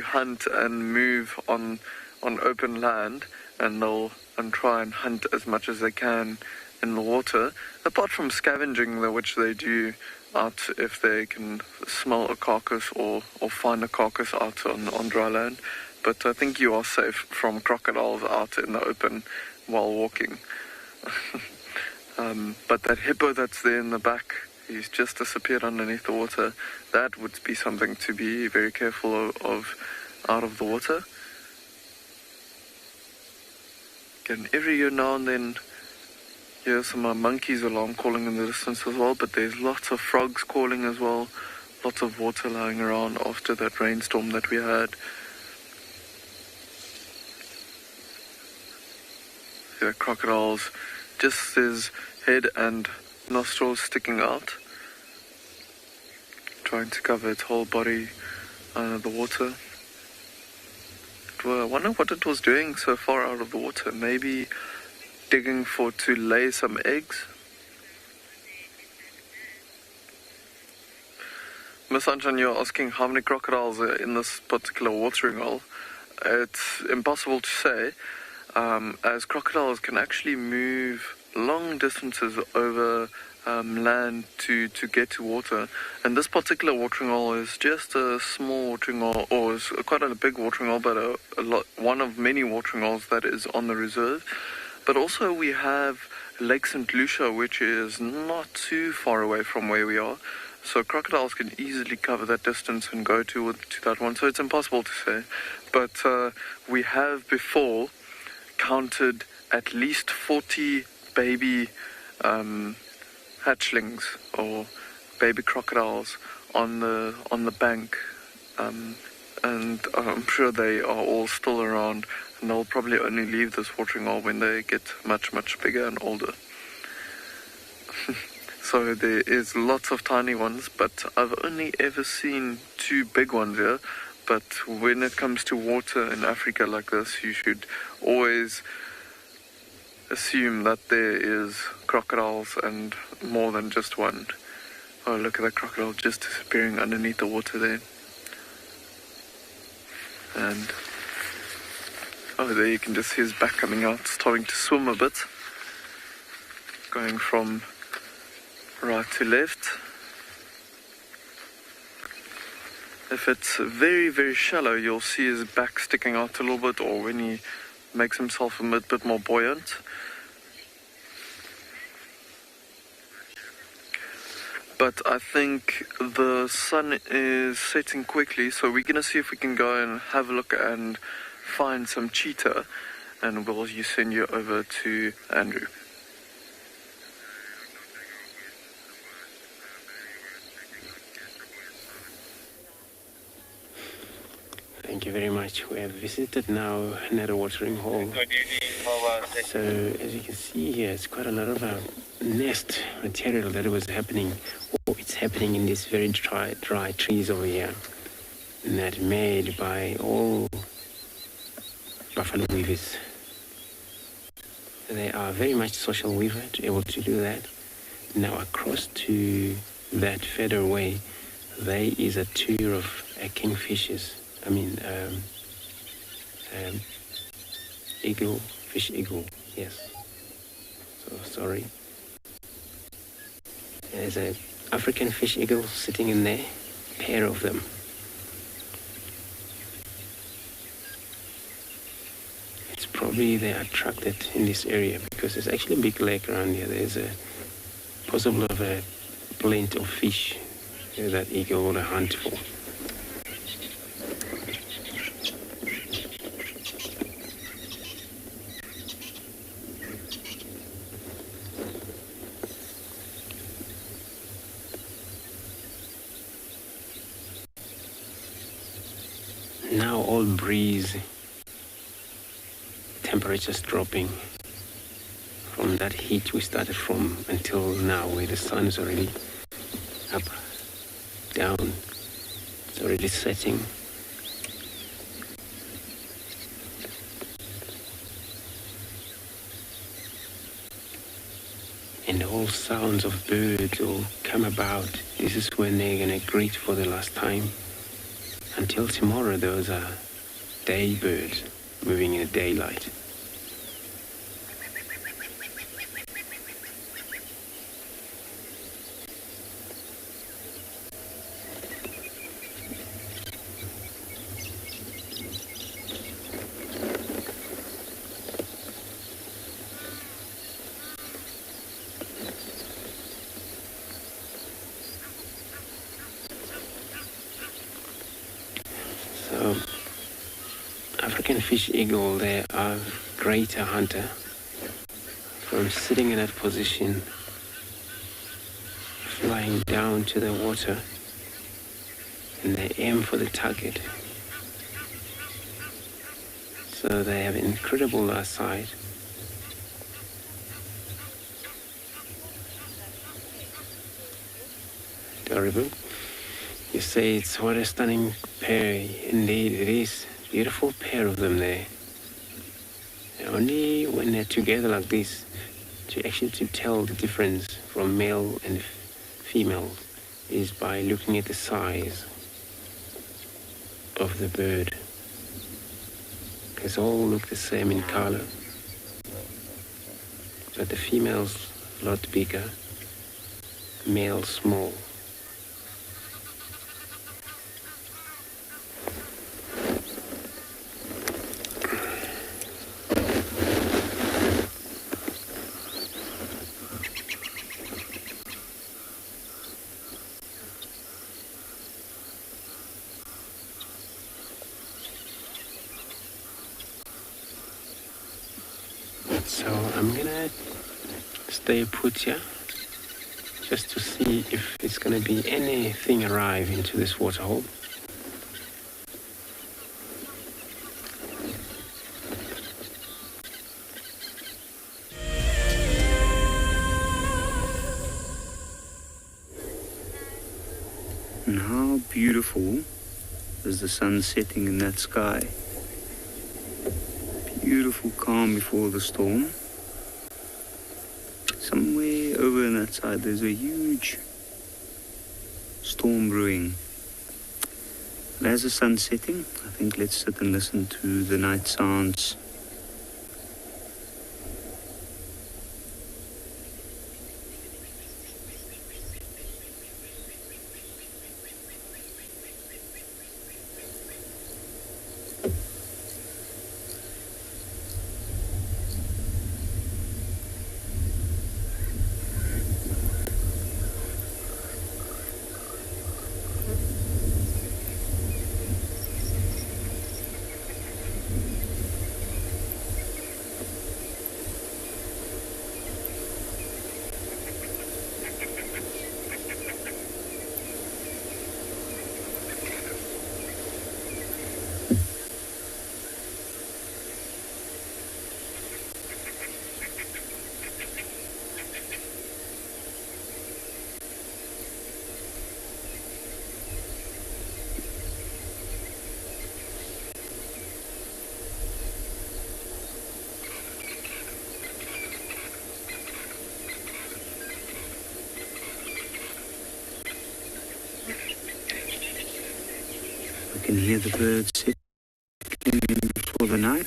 hunt and move on open land, and they'll try and hunt as much as they can in the water, apart from scavenging, which they do out if they can smell a carcass or find a carcass out on dry land. But I think you are safe from crocodiles out in the open while walking. But that hippo that's there in the back, he's just disappeared underneath the water. That would be something to be very careful of out of the water. Again, every year now and then, hear some monkeys alarm calling in the distance as well, but there's lots of frogs calling as well, lots of water lying around after that rainstorm that we had. The crocodiles, just his head and nostrils sticking out, trying to cover its whole body under the water. I wonder what it was doing so far out of the water. Maybe digging to lay some eggs. Miss Anjan, you're asking how many crocodiles are in this particular watering hole. it's impossible to say, as crocodiles can actually move long distances over land to get to water. And this particular watering hole is just a small watering hole, or is quite a big watering hole, but one of many watering holes that is on the reserve. But also we have Lake St. Lucia, which is not too far away from where we are. So crocodiles can easily cover that distance and go to that one. So it's impossible to say. But we have before counted at least 40 baby hatchlings or baby crocodiles on the bank, and I'm sure they are all still around, and they'll probably only leave this watering hole when they get much bigger and older. So there is lots of tiny ones, but I've only ever seen 2 big ones here. But when it comes to water in Africa like this, you should always assume that there is crocodiles and more than just one. Oh, look at that crocodile just disappearing underneath the water there. And oh, there you can just see his back coming out, starting to swim a bit, going from right to left. If it's very shallow, you'll see his back sticking out a little bit, or when he makes himself a bit more buoyant. But I think the sun is setting quickly, so we're going to see if we can go and have a look and find some cheetah, and we'll send you over to Andrew. Thank you very much. We have visited now another watering hole. So as you can see here, it's quite a lot of nest material that was happening, or it's happening in these very dry trees over here, and that made by all buffalo weavers. They are very much social weaver, able to do that. Now across to that further away, there is a tour of kingfishers. Fish eagle, yes. So sorry. There's an African fish eagle sitting in there, pair of them. It's probably they're attracted in this area because there's actually a big lake around here. There's a possible of a plenty of fish that eagle will hunt for. Now all breeze, temperatures dropping from that heat we started from until now, where the sun is already up, down, it's already setting. And all sounds of birds will come about. This is when they're gonna greet for the last time. Until tomorrow, those are day birds moving in the daylight. So, African fish eagle, they are greater hunter. From sitting in that position, flying down to the water, and they aim for the target. So they have incredible eyesight. Adorable. You say it's what a stunning pair. Indeed, it is. Beautiful pair of them there. And only when they're together like this, to tell the difference from male and female is by looking at the size of the bird. They all look the same in color, but the female's a lot bigger, male small. So I'm gonna stay put here just to see if it's gonna be anything arrive into this waterhole. And how beautiful is the sun setting in that sky. Beautiful calm before the storm. Somewhere over on that side there's a huge storm brewing. And as the sun's setting, I think let's sit and listen to the night sounds. You can hear the birds sitting before the night.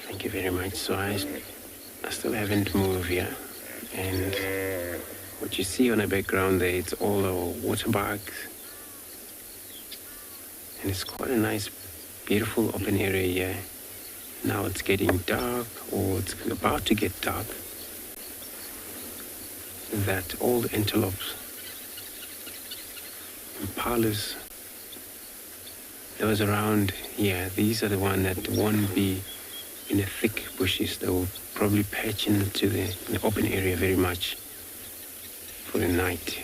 Thank you very much. So I still haven't moved here, and what you see on the background there, it's all our water bugs, and it's quite a nice, beautiful open area here. Now it's getting dark, or it's about to get dark. That old antelopes, impalas, those around here, these are the ones that won't be in the thick bushes. They will probably patch into the open area very much for the night.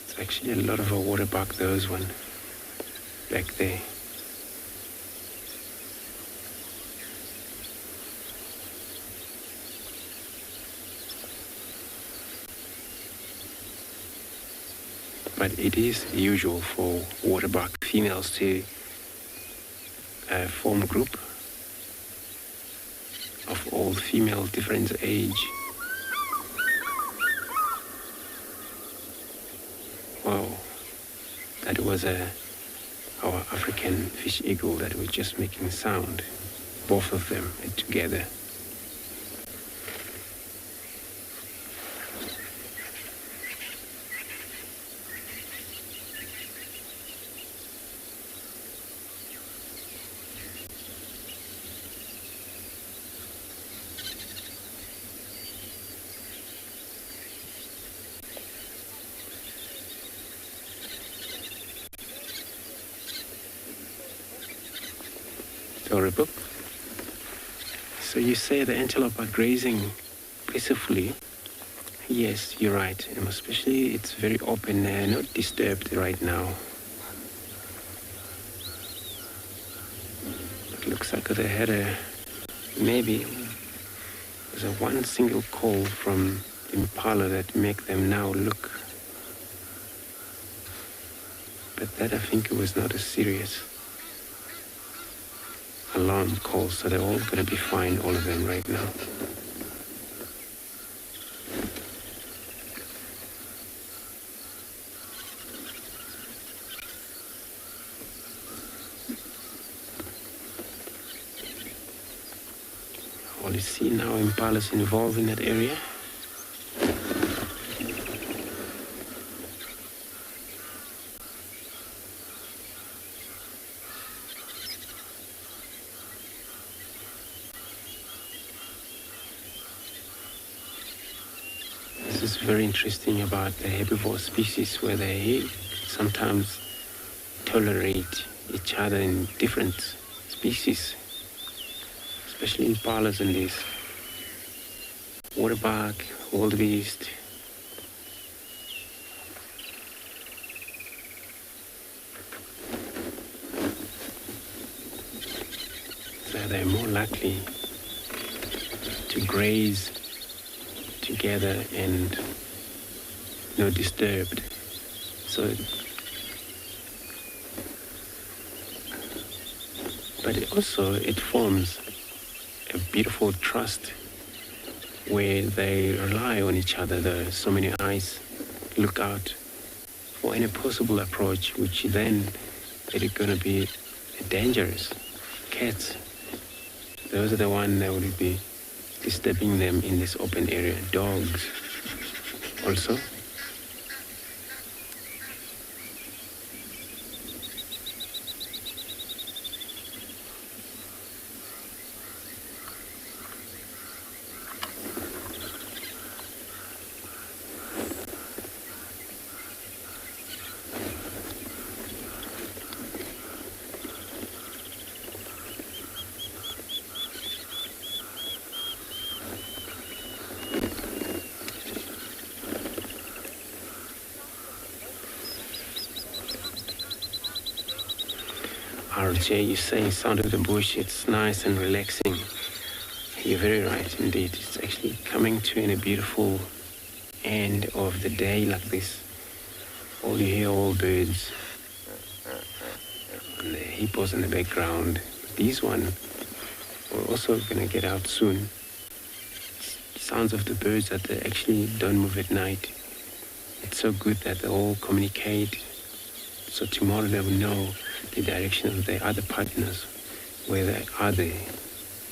It's actually a lot of a water buck, those one back there. But it is usual for waterbuck females to form a group of all female different age. Wow, that was our African fish eagle that was just making sound, both of them together. So you say the antelope are grazing peacefully. Yes, you're right. And especially it's very open, not disturbed right now. looks like they had maybe there's a one single call from impala that make them now look. But that I think it was not a serious alarm call, so they're all going to be fine, all of them right now. Well, you see now impalas involved in that area. This is very interesting about the herbivore species, where they sometimes tolerate each other in different species, especially impalas and these waterbuck, wildebeest. So they're more likely to graze together and not disturbed. So, but it forms a beautiful trust where they rely on each other. There are so many eyes look out for any possible approach, which then it is going to be dangerous. Cats, those are the ones that would be disturbing them in this open area. Dogs also. RJ, you're saying sound of the bush, it's nice and relaxing. You're very right indeed. It's actually coming to in a beautiful end of the day like this. All you hear, all birds. And the hippos in the background. These ones are also going to get out soon. Sounds of the birds that they actually don't move at night. It's so good that they all communicate. So tomorrow they will know the direction of their other partners, where they are there,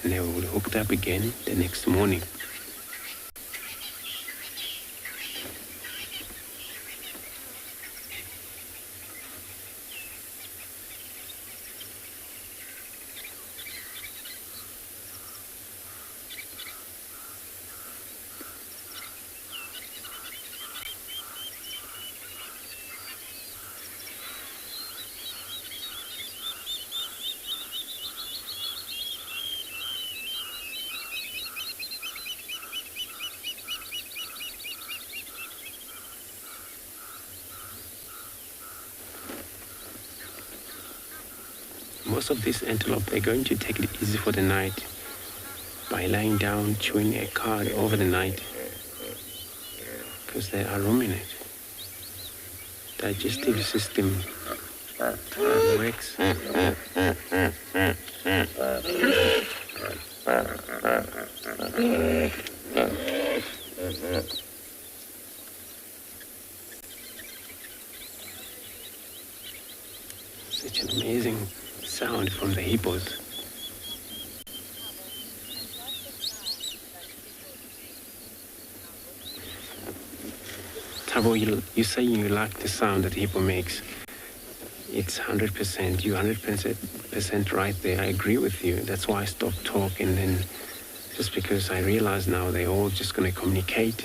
and they will be hooked up again the next morning. Most of these antelope, they're going to take it easy for the night by lying down, chewing a cud over the night, because they are ruminant. Digestive system works. Such an amazing sound from the hippos. Tabo, you say you like the sound that the hippo makes. It's 100%. You're 100% right there. I agree with you. That's why I stopped talking, and just because I realize now they're all just going to communicate.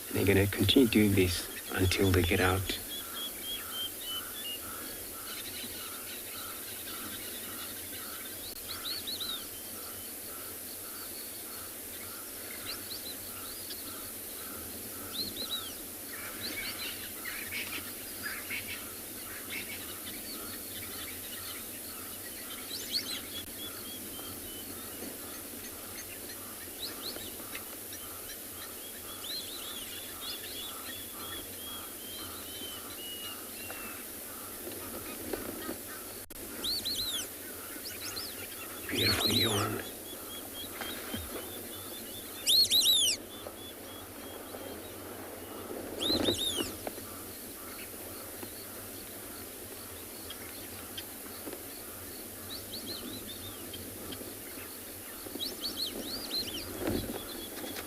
And they're going to continue doing this until they get out. beautiful yawn.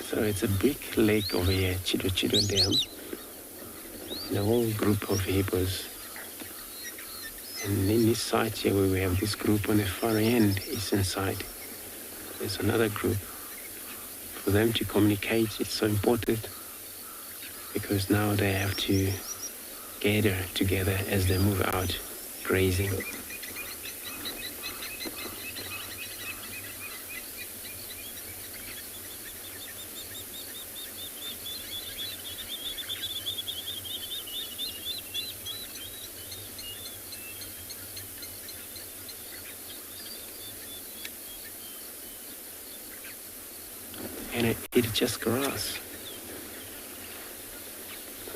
So it's a big lake over here, Tswalu Dam, and a whole group of hippos. And in this side here where we have this group on the far end, eastern side, there's another group. For them to communicate, it's so important because now they have to gather together as they move out grazing. And it's just grass.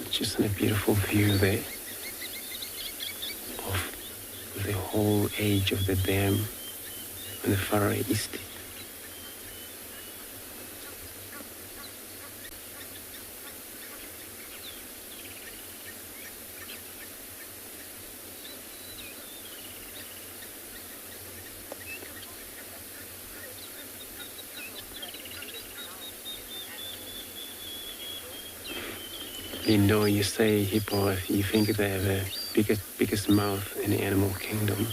It's just a beautiful view there of the whole edge of the dam on the far east. You know, you say hippo, you think they have the biggest mouth in the animal kingdom.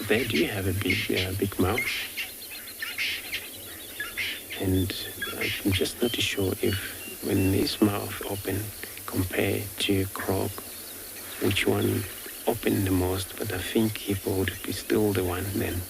They do have a big mouth. And I'm just not too sure if when this mouth open compared to croc, which one opened the most, but I think hippo would be still the one then.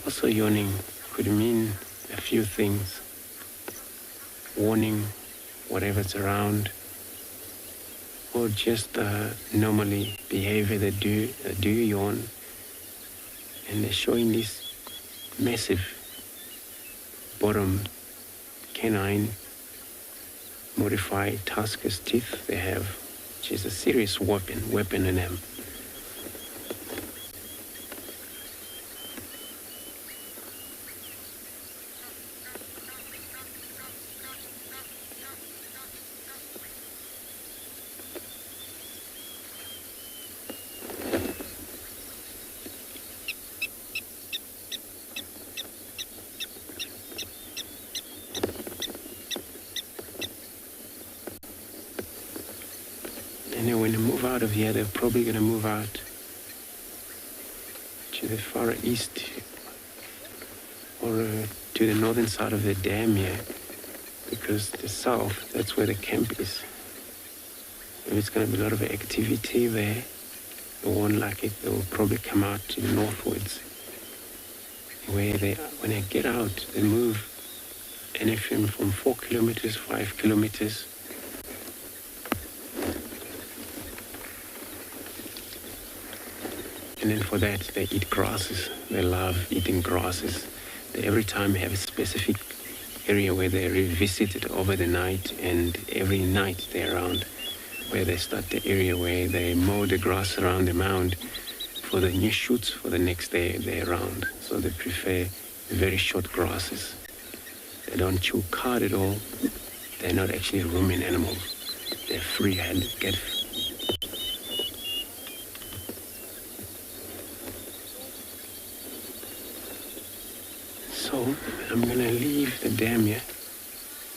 Also yawning could mean a few things. Warning whatever's around, or just normally behavior that do yawn, and they're showing this massive bottom canine modified tuskus teeth they have, which is a serious weapon in them. And then when they move out of here, they're probably going to move out to the far east or to the northern side of the dam here, because the south, that's where the camp is. If it's going to be a lot of activity there, they won't like it. They will probably come out to the northwards, where when they get out, they move anything from 4 kilometers, 5 kilometers. And then for that, they eat grasses. They love eating grasses. They every time have a specific area where they revisit it over the night, and every night they're around where they start the area where they mow the grass around the mound for the new shoots for the next day they're around. So they prefer very short grasses. They don't chew cud at all. They're not actually ruminant animals. They're free-handed. So I'm going to leave the dam here.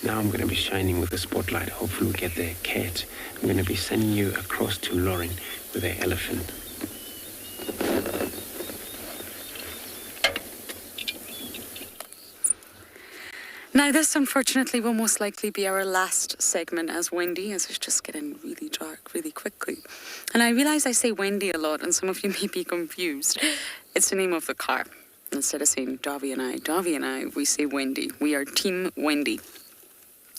Now I'm going to be shining with the spotlight. Hopefully we'll get the cat. I'm going to be sending you across to Lauren with the elephant. Now this unfortunately will most likely be our last segment as Wendy, as it's just getting really dark really quickly. And I realise I say Wendy a lot and some of you may be confused. It's the name of the car. Instead of saying Davy and I, we say Wendy. We are Team Wendy.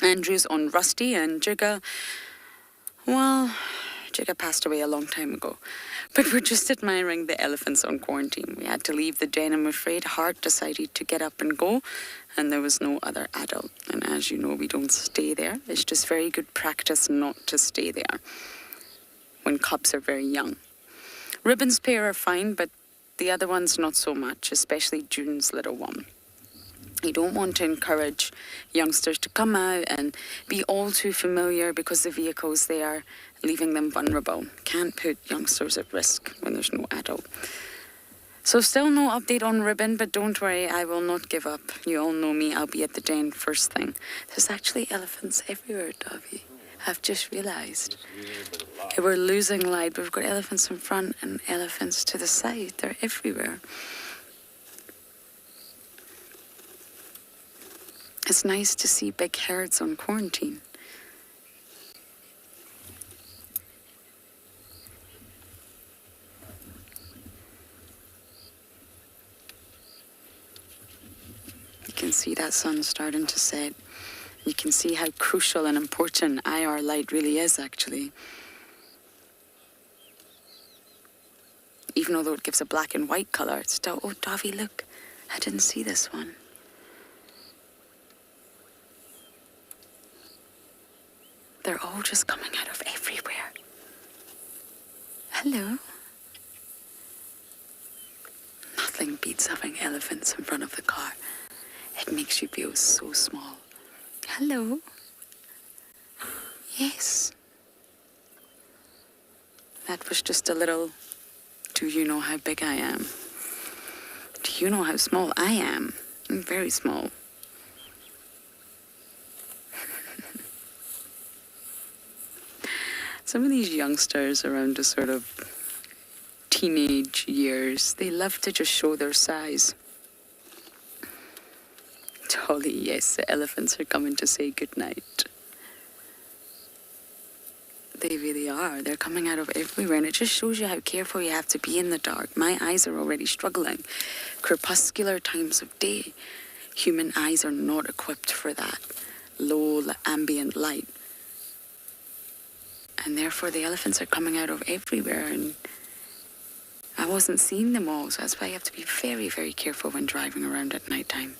Andrew's on Rusty and Jigga, well, Jigga passed away a long time ago. But we're just admiring the elephants on quarantine. We had to leave the den, I'm afraid. Hart decided to get up and go, and there was no other adult. And as you know, we don't stay there. It's just very good practice not to stay there when cubs are very young. Ribbon's pair are fine, but the other one's not so much, especially June's little one. You don't want to encourage youngsters to come out and be all too familiar because the vehicle's there, leaving them vulnerable. Can't put youngsters at risk when there's no adult. So still no update on Ribbon, but don't worry, I will not give up. You all know me, I'll be at the den first thing. There's actually elephants everywhere, Davy. I've just realised. We're losing light, but we've got elephants in front and elephants to the side. They're everywhere. It's nice to see big herds on quarantine. You can see that sun starting to set. You can see how crucial and important IR light really is, actually. Even although it gives a black and white colour, it's still, oh, Davy, look, I didn't see this one. They're all just coming out of everywhere. Hello. Nothing beats having elephants in front of the car. It makes you feel so small. Hello. Yes. That was just a little, do you know how big I am? Do you know how small I am? I'm very small. Some of these youngsters around the sort of teenage years, they love to just show their size. Dolly, yes, the elephants are coming to say goodnight. They really are. They're coming out of everywhere, and it just shows you how careful you have to be in the dark. My eyes are already struggling. Crepuscular times of day. Human eyes are not equipped for that low ambient light. And therefore the elephants are coming out of everywhere, and I wasn't seeing them all, so that's why you have to be very, very careful when driving around at night time.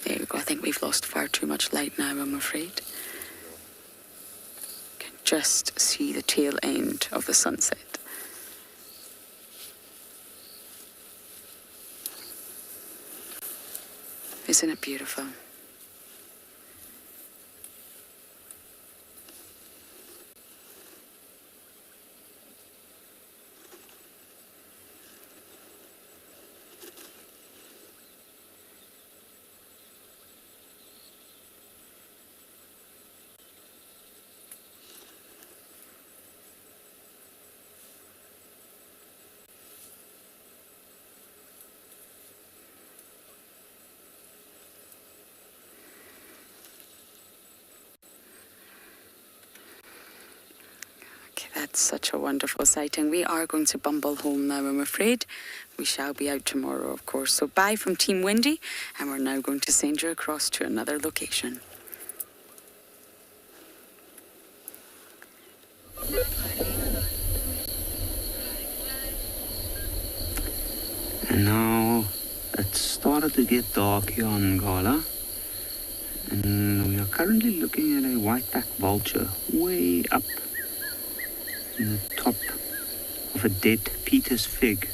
There we go. I think we've lost far too much light now, I'm afraid. You can just see the tail end of the sunset. Isn't it beautiful? That's such a wonderful sighting. We are going to bumble home now, I'm afraid. We shall be out tomorrow, of course. So bye from Team Windy, and we're now going to send you across to another location. And now it's started to get dark here on Ingalla, and we are currently looking at a white-backed vulture way up in the top of a dead Peter's fig.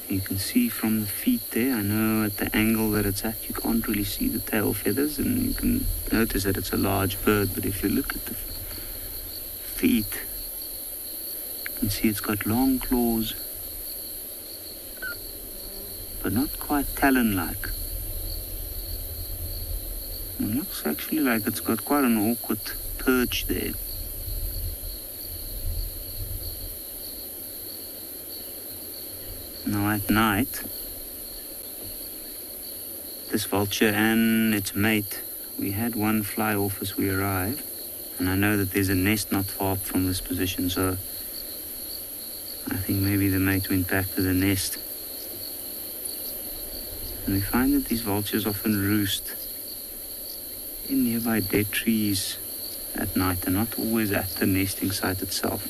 You can see from the feet there, I know at the angle that it's at, you can't really see the tail feathers, and you can notice that it's a large bird, but if you look at the feet, you can see it's got long claws, but not quite talon-like. It looks actually like it's got quite an awkward perch there. Now at night, this vulture and its mate, we had one fly off as we arrived, and I know that there's a nest not far from this position, so I think maybe the mate went back to the nest. And we find that these vultures often roost in nearby dead trees at night and not always at the nesting site itself.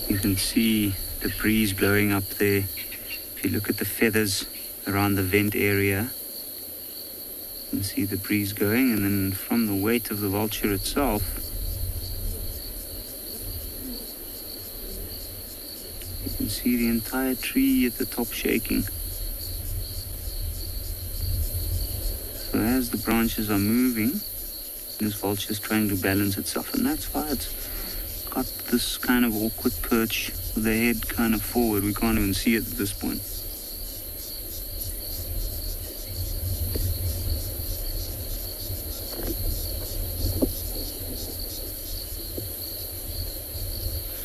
You can see the breeze blowing up there. If you look at the feathers around the vent area, you can see the breeze going, and then from the weight of the vulture itself, you can see the entire tree at the top shaking. So as the branches are moving, this vulture is trying to balance itself, and that's why it's got this kind of awkward perch with the head kind of forward. We can't even see it at this point.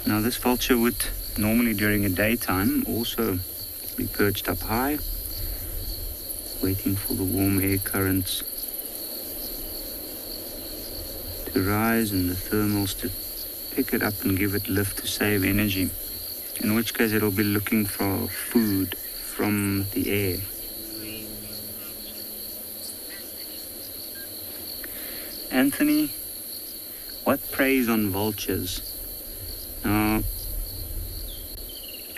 Now this vulture would normally during a daytime also be perched up high, waiting for the warm air currents to rise and the thermals to pick it up and give it lift to save energy, in which case it'll be looking for food from the air. Anthony, what preys on vultures? Now,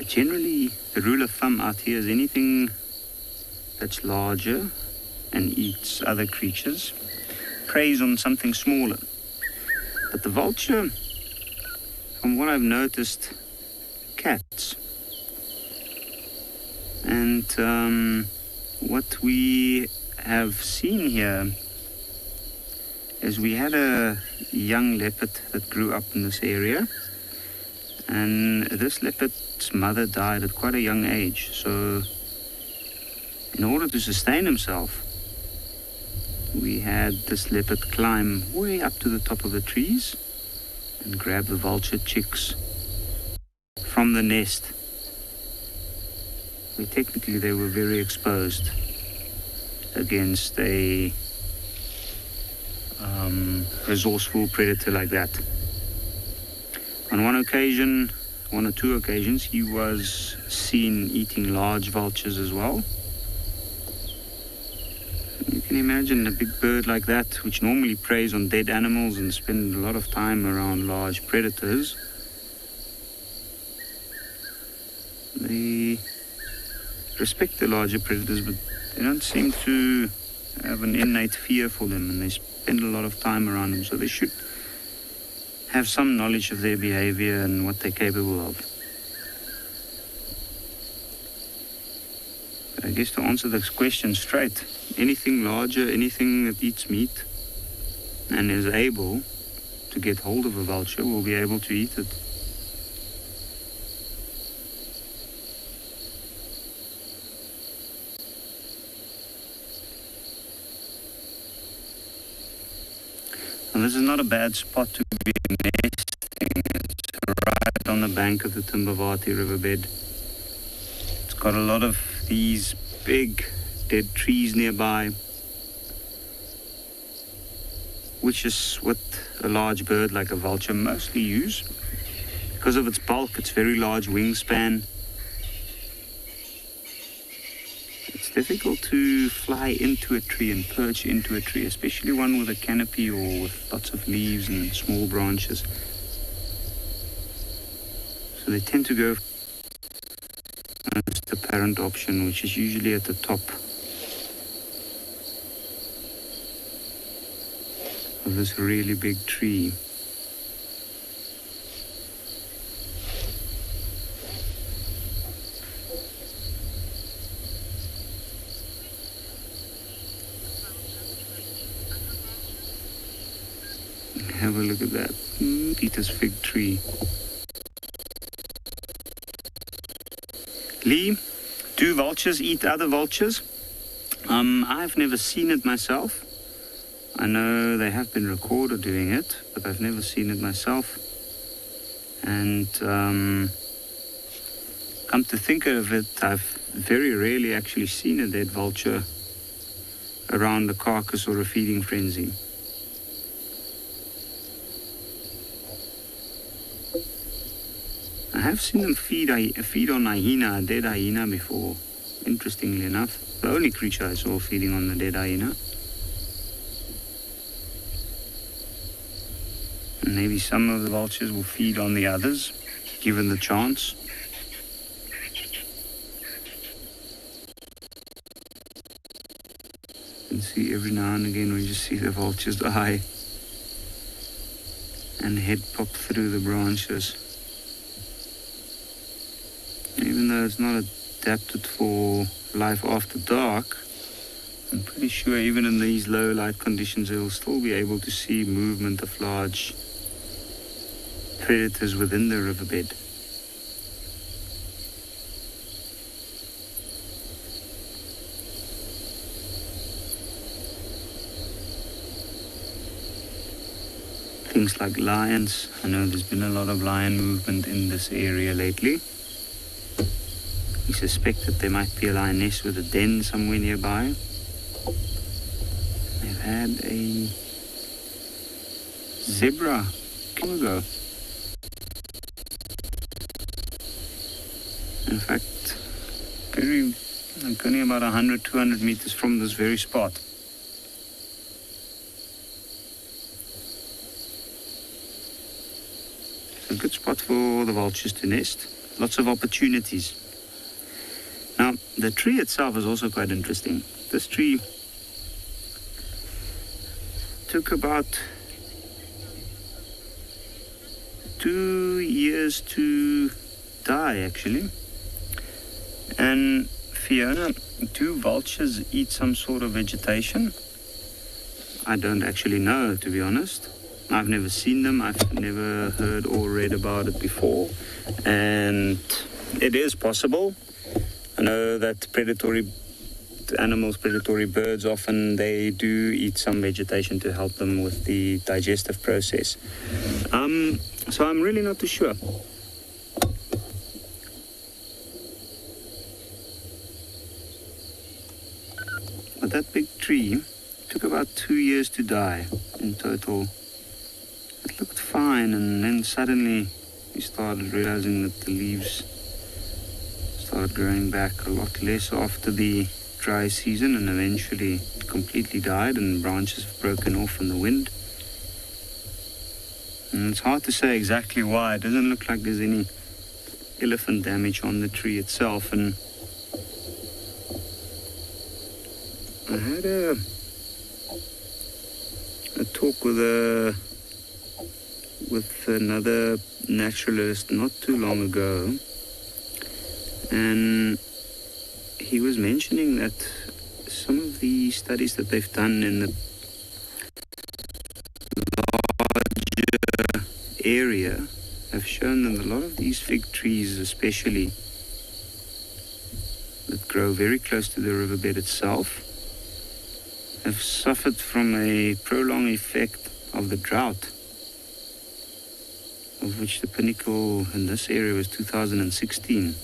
generally the rule of thumb out here is anything that's larger and eats other creatures preys on something smaller. But the vulture, from what I've noticed, cats. And what we have seen here is we had a young leopard that grew up in this area, and this leopard's mother died at quite a young age. So in order to sustain himself, we had this leopard climb way up to the top of the trees and grab the vulture chicks from the nest. Well, technically they were very exposed against a resourceful predator like that. On one or two occasions, he was seen eating large vultures as well. You can imagine a big bird like that, which normally preys on dead animals and spends a lot of time around large predators. They respect the larger predators, but they don't seem to have an innate fear for them, and they spend a lot of time around them, so they should have some knowledge of their behavior and what they're capable of. But I guess to answer this question straight, anything larger, anything that eats meat and is able to get hold of a vulture will be able to eat it. And this is not a bad spot to be nesting. It's right on the bank of the Timbavati riverbed. It's got a lot of these big dead trees nearby, which is what a large bird like a vulture mostly use. Because of its bulk, its very large wingspan, it's difficult to fly into a tree and perch into a tree, especially one with a canopy or with lots of leaves and small branches. So they tend to go as the parent option, which is usually at the top of this really big tree. Have a look at that Peter's fig tree. Lee, do vultures eat other vultures? I've never seen it myself. I know they have been recorded doing it, but I've never seen it myself. And come to think of it, I've very rarely actually seen a dead vulture around a carcass or a feeding frenzy. I have seen them feed on hyena, a dead hyena before, interestingly enough. The only creature I saw feeding on the dead hyena. And maybe some of the vultures will feed on the others, given the chance. You can see every now and again we just see the vulture's eye and head pop through the branches. Even though it's not adapted for life after dark, I'm pretty sure even in these low light conditions they'll still be able to see movement of large predators within the riverbed. Things like lions. I know there's been a lot of lion movement in this area lately. We suspect that there might be a lioness with a den somewhere nearby. They've had a zebra a long ago. In fact, only about 100, 200 meters from this very spot. A good spot for the vultures to nest. Lots of opportunities. Now, the tree itself is also quite interesting. This tree took about 2 years to die, actually. And Fiona, do vultures eat some sort of vegetation? I don't actually know, to be honest. I've never seen them. I've never heard or read about it before. And it is possible. I know that predatory animals, predatory birds, often they do eat some vegetation to help them with the digestive process. So I'm really not too sure. But that big tree took about 2 years to die in total. It looked fine, and then suddenly we started realizing that the leaves started growing back a lot less after the dry season, and eventually it completely died and branches have broken off in the wind. And it's hard to say exactly why. It doesn't look like there's any elephant damage on the tree itself. And I had a talk with another naturalist not too long ago, and he was mentioning that some of the studies that they've done in the larger area have shown that a lot of these fig trees, especially that grow very close to the riverbed itself, have suffered from a prolonged effect of the drought, of which the pinnacle in this area was 2016.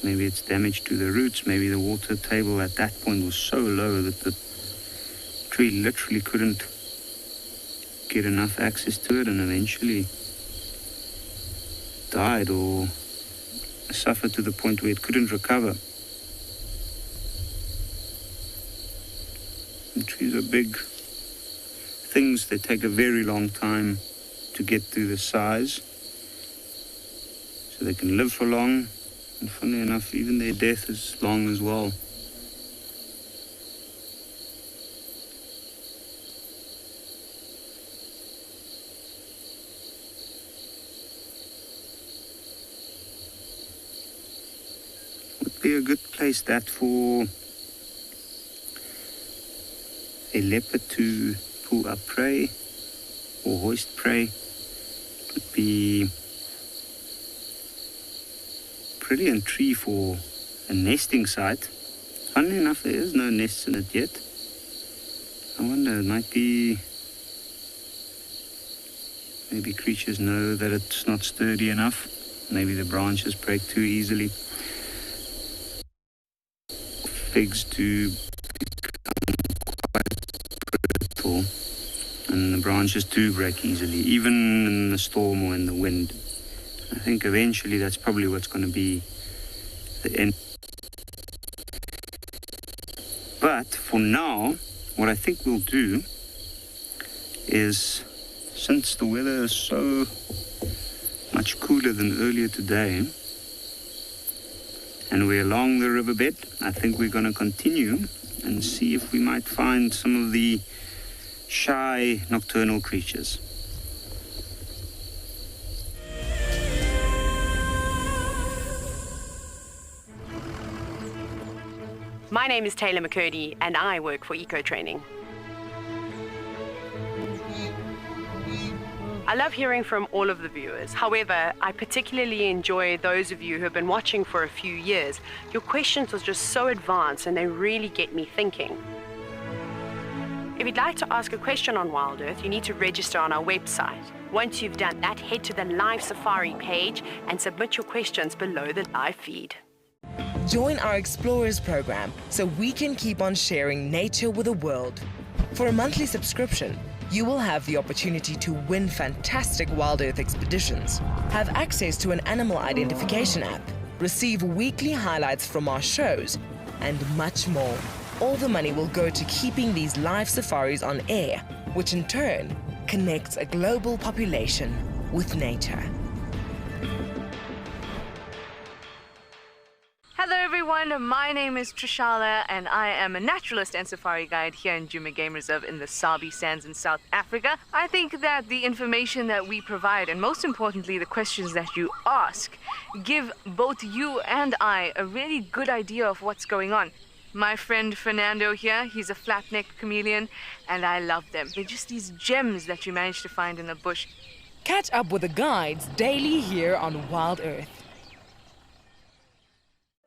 Maybe it's damage to the roots, maybe the water table at that point was so low that the tree literally couldn't get enough access to it and eventually died or suffered to the point where it couldn't recover. And trees are big things. They take a very long time to get to the size, so they can live for long, and funnily enough, even their death is long as well. Would be a good place that for a leopard to pull up prey or hoist prey. Would be a brilliant tree for a nesting site. Funnily enough, there is no nests in it yet. I wonder, it might be maybe creatures know that it's not sturdy enough. Maybe the branches break too easily. Figs do become quite brittle, and the branches do break easily, even in the storm or in the wind. I think eventually that's probably what's going to be the end. But for now, what I think we'll do is, since the weather is so much cooler than earlier today, and we're along the riverbed, I think we're going to continue and see if we might find some of the shy nocturnal creatures. My name is Taylor McCurdy and I work for Eco Training. I love hearing from all of the viewers. However, I particularly enjoy those of you who have been watching for a few years. Your questions are just so advanced and they really get me thinking. If you'd like to ask a question on Wild Earth, you need to register on our website. Once you've done that, head to the live safari page and submit your questions below the live feed. Join our Explorers program so we can keep on sharing nature with the world. For a monthly subscription, you will have the opportunity to win fantastic Wild Earth expeditions, have access to an animal identification app, receive weekly highlights from our shows, and much more. All the money will go to keeping these live safaris on air, which in turn connects a global population with nature. Hello everyone, my name is Trishala and I am a naturalist and safari guide here in Djuma Game Reserve in the Sabi Sands in South Africa. I think that the information that we provide, and most importantly the questions that you ask, give both you and I a really good idea of what's going on. My friend Fernando here, he's a flat-necked chameleon and I love them. They're just these gems that you manage to find in the bush. Catch up with the guides daily here on Wild Earth.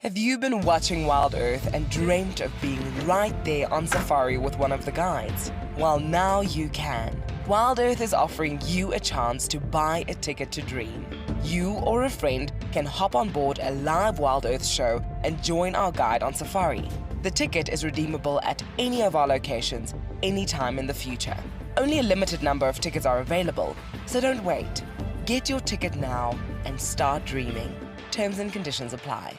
Have you been watching Wild Earth and dreamt of being right there on safari with one of the guides? Well, now you can. Wild Earth is offering you a chance to buy a ticket to dream. You or a friend can hop on board a live Wild Earth show and join our guide on safari. The ticket is redeemable at any of our locations, anytime in the future. Only a limited number of tickets are available, so don't wait. Get your ticket now and start dreaming. Terms and conditions apply.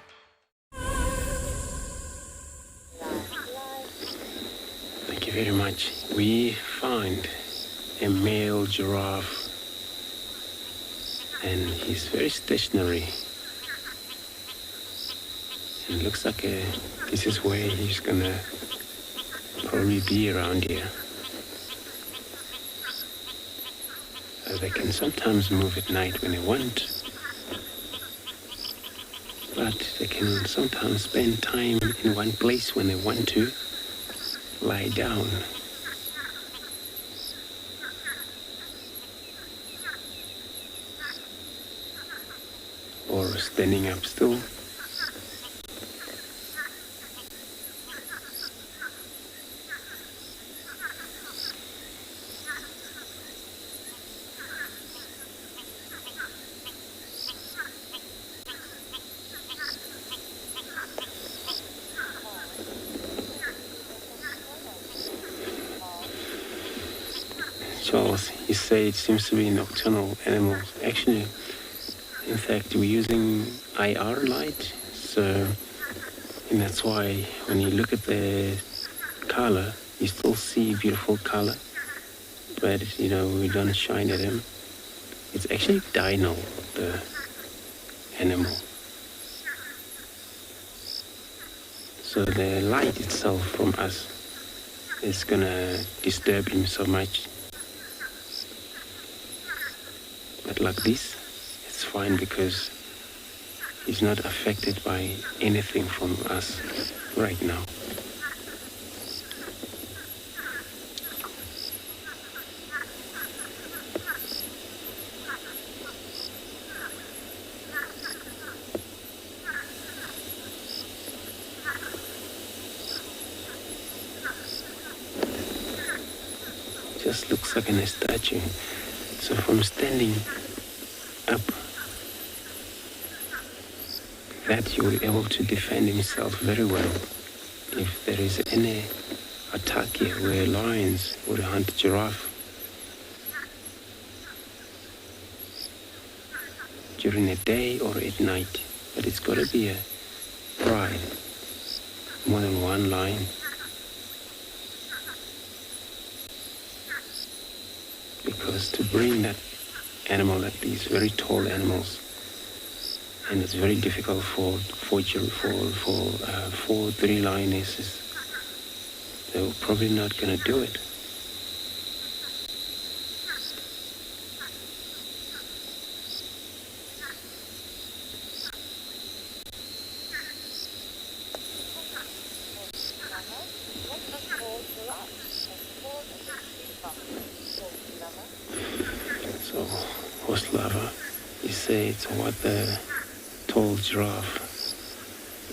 Thank you very much. We found a male giraffe and he's very stationary. And looks like this is where he's gonna probably be around here. They can sometimes move at night when they want, but they can sometimes spend time in one place when they want to lie down. Or standing up still. Charles, you say it seems to be nocturnal animals. Actually, in fact, we're using IR light, so and that's why when you look at the color, you still see beautiful color, but you know, we don't shine at them. It's actually dino, the animal. So the light itself from us is gonna disturb him so much. But like this, it's fine because he's not affected by anything from us right now. Just looks like a statue. So from standing up, that you will be able to defend himself very well. If there is any attack here where lions would hunt during the day or at night. But it's got to be a pride, more than one line. Because to bring that animal, like these very tall animals, and it's very difficult for 3 lionesses. They're probably not going to do it. So, horse lover, you say it's what the tall giraffe.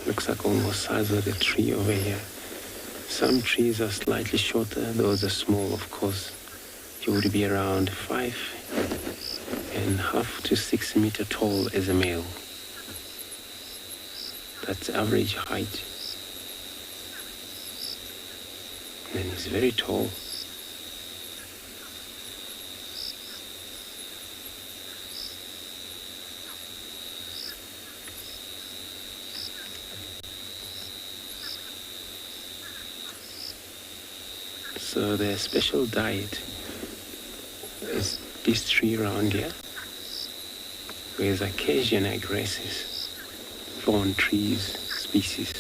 Looks like almost size of the tree over here. Some trees are slightly shorter, those are small, of course. You would be around 5.5 to 6 meter tall as a male. That's average height. And he's very tall. So their special diet is this tree around here, where there's Acacia grasses, thorn trees species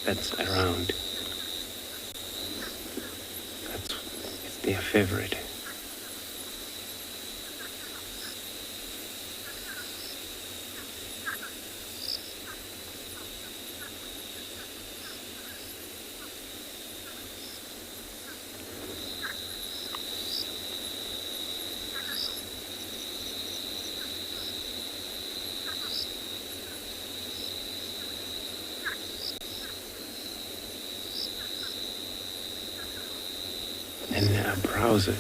that's around. It's their favorite. And a browser.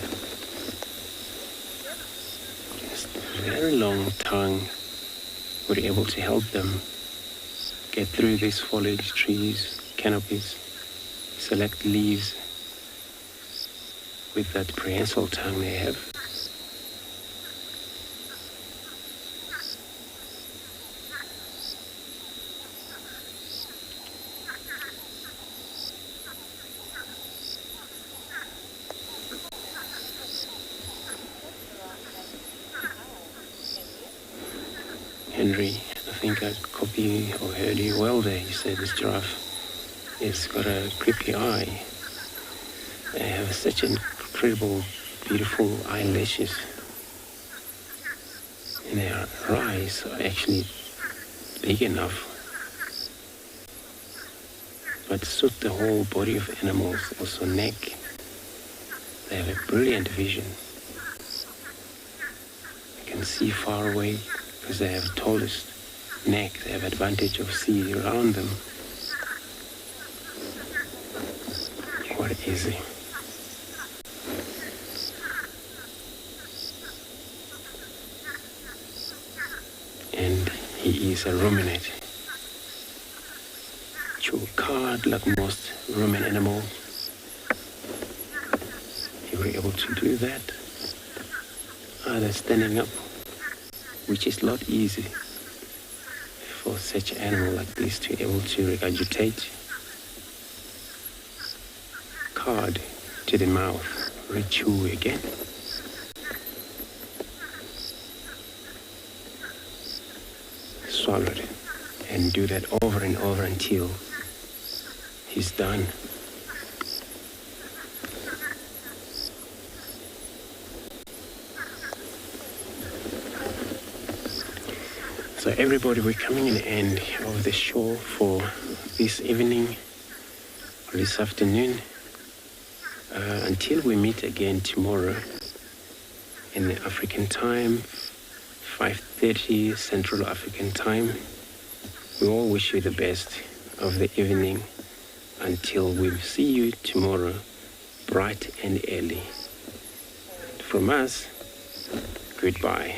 Just a very long tongue would be able to help them get through these foliage trees, canopies, select leaves with that prehensile tongue they have. Henry, I think I copied or heard you well there. You said this giraffe has got a creepy eye. They have such incredible, beautiful eyelashes. And their eyes are actually big enough, but suit the whole body of animals, also neck. They have a brilliant vision. They can see far away. Because they have tallest neck, they have advantage of seeing around them. What easy. And he is a ruminant. Chew card like most ruminant animals. He was able to do that. They're standing up, which is not easy for such an animal like this to be able to regurgitate. Card to the mouth, rechew again. Swallow it, and do that over and over until he's done. So everybody, we're coming in the end of the show for this evening, or this afternoon, until we meet again tomorrow in the African time, 5:30 Central African time. We all wish you the best of the evening until we see you tomorrow, bright and early. From us, goodbye.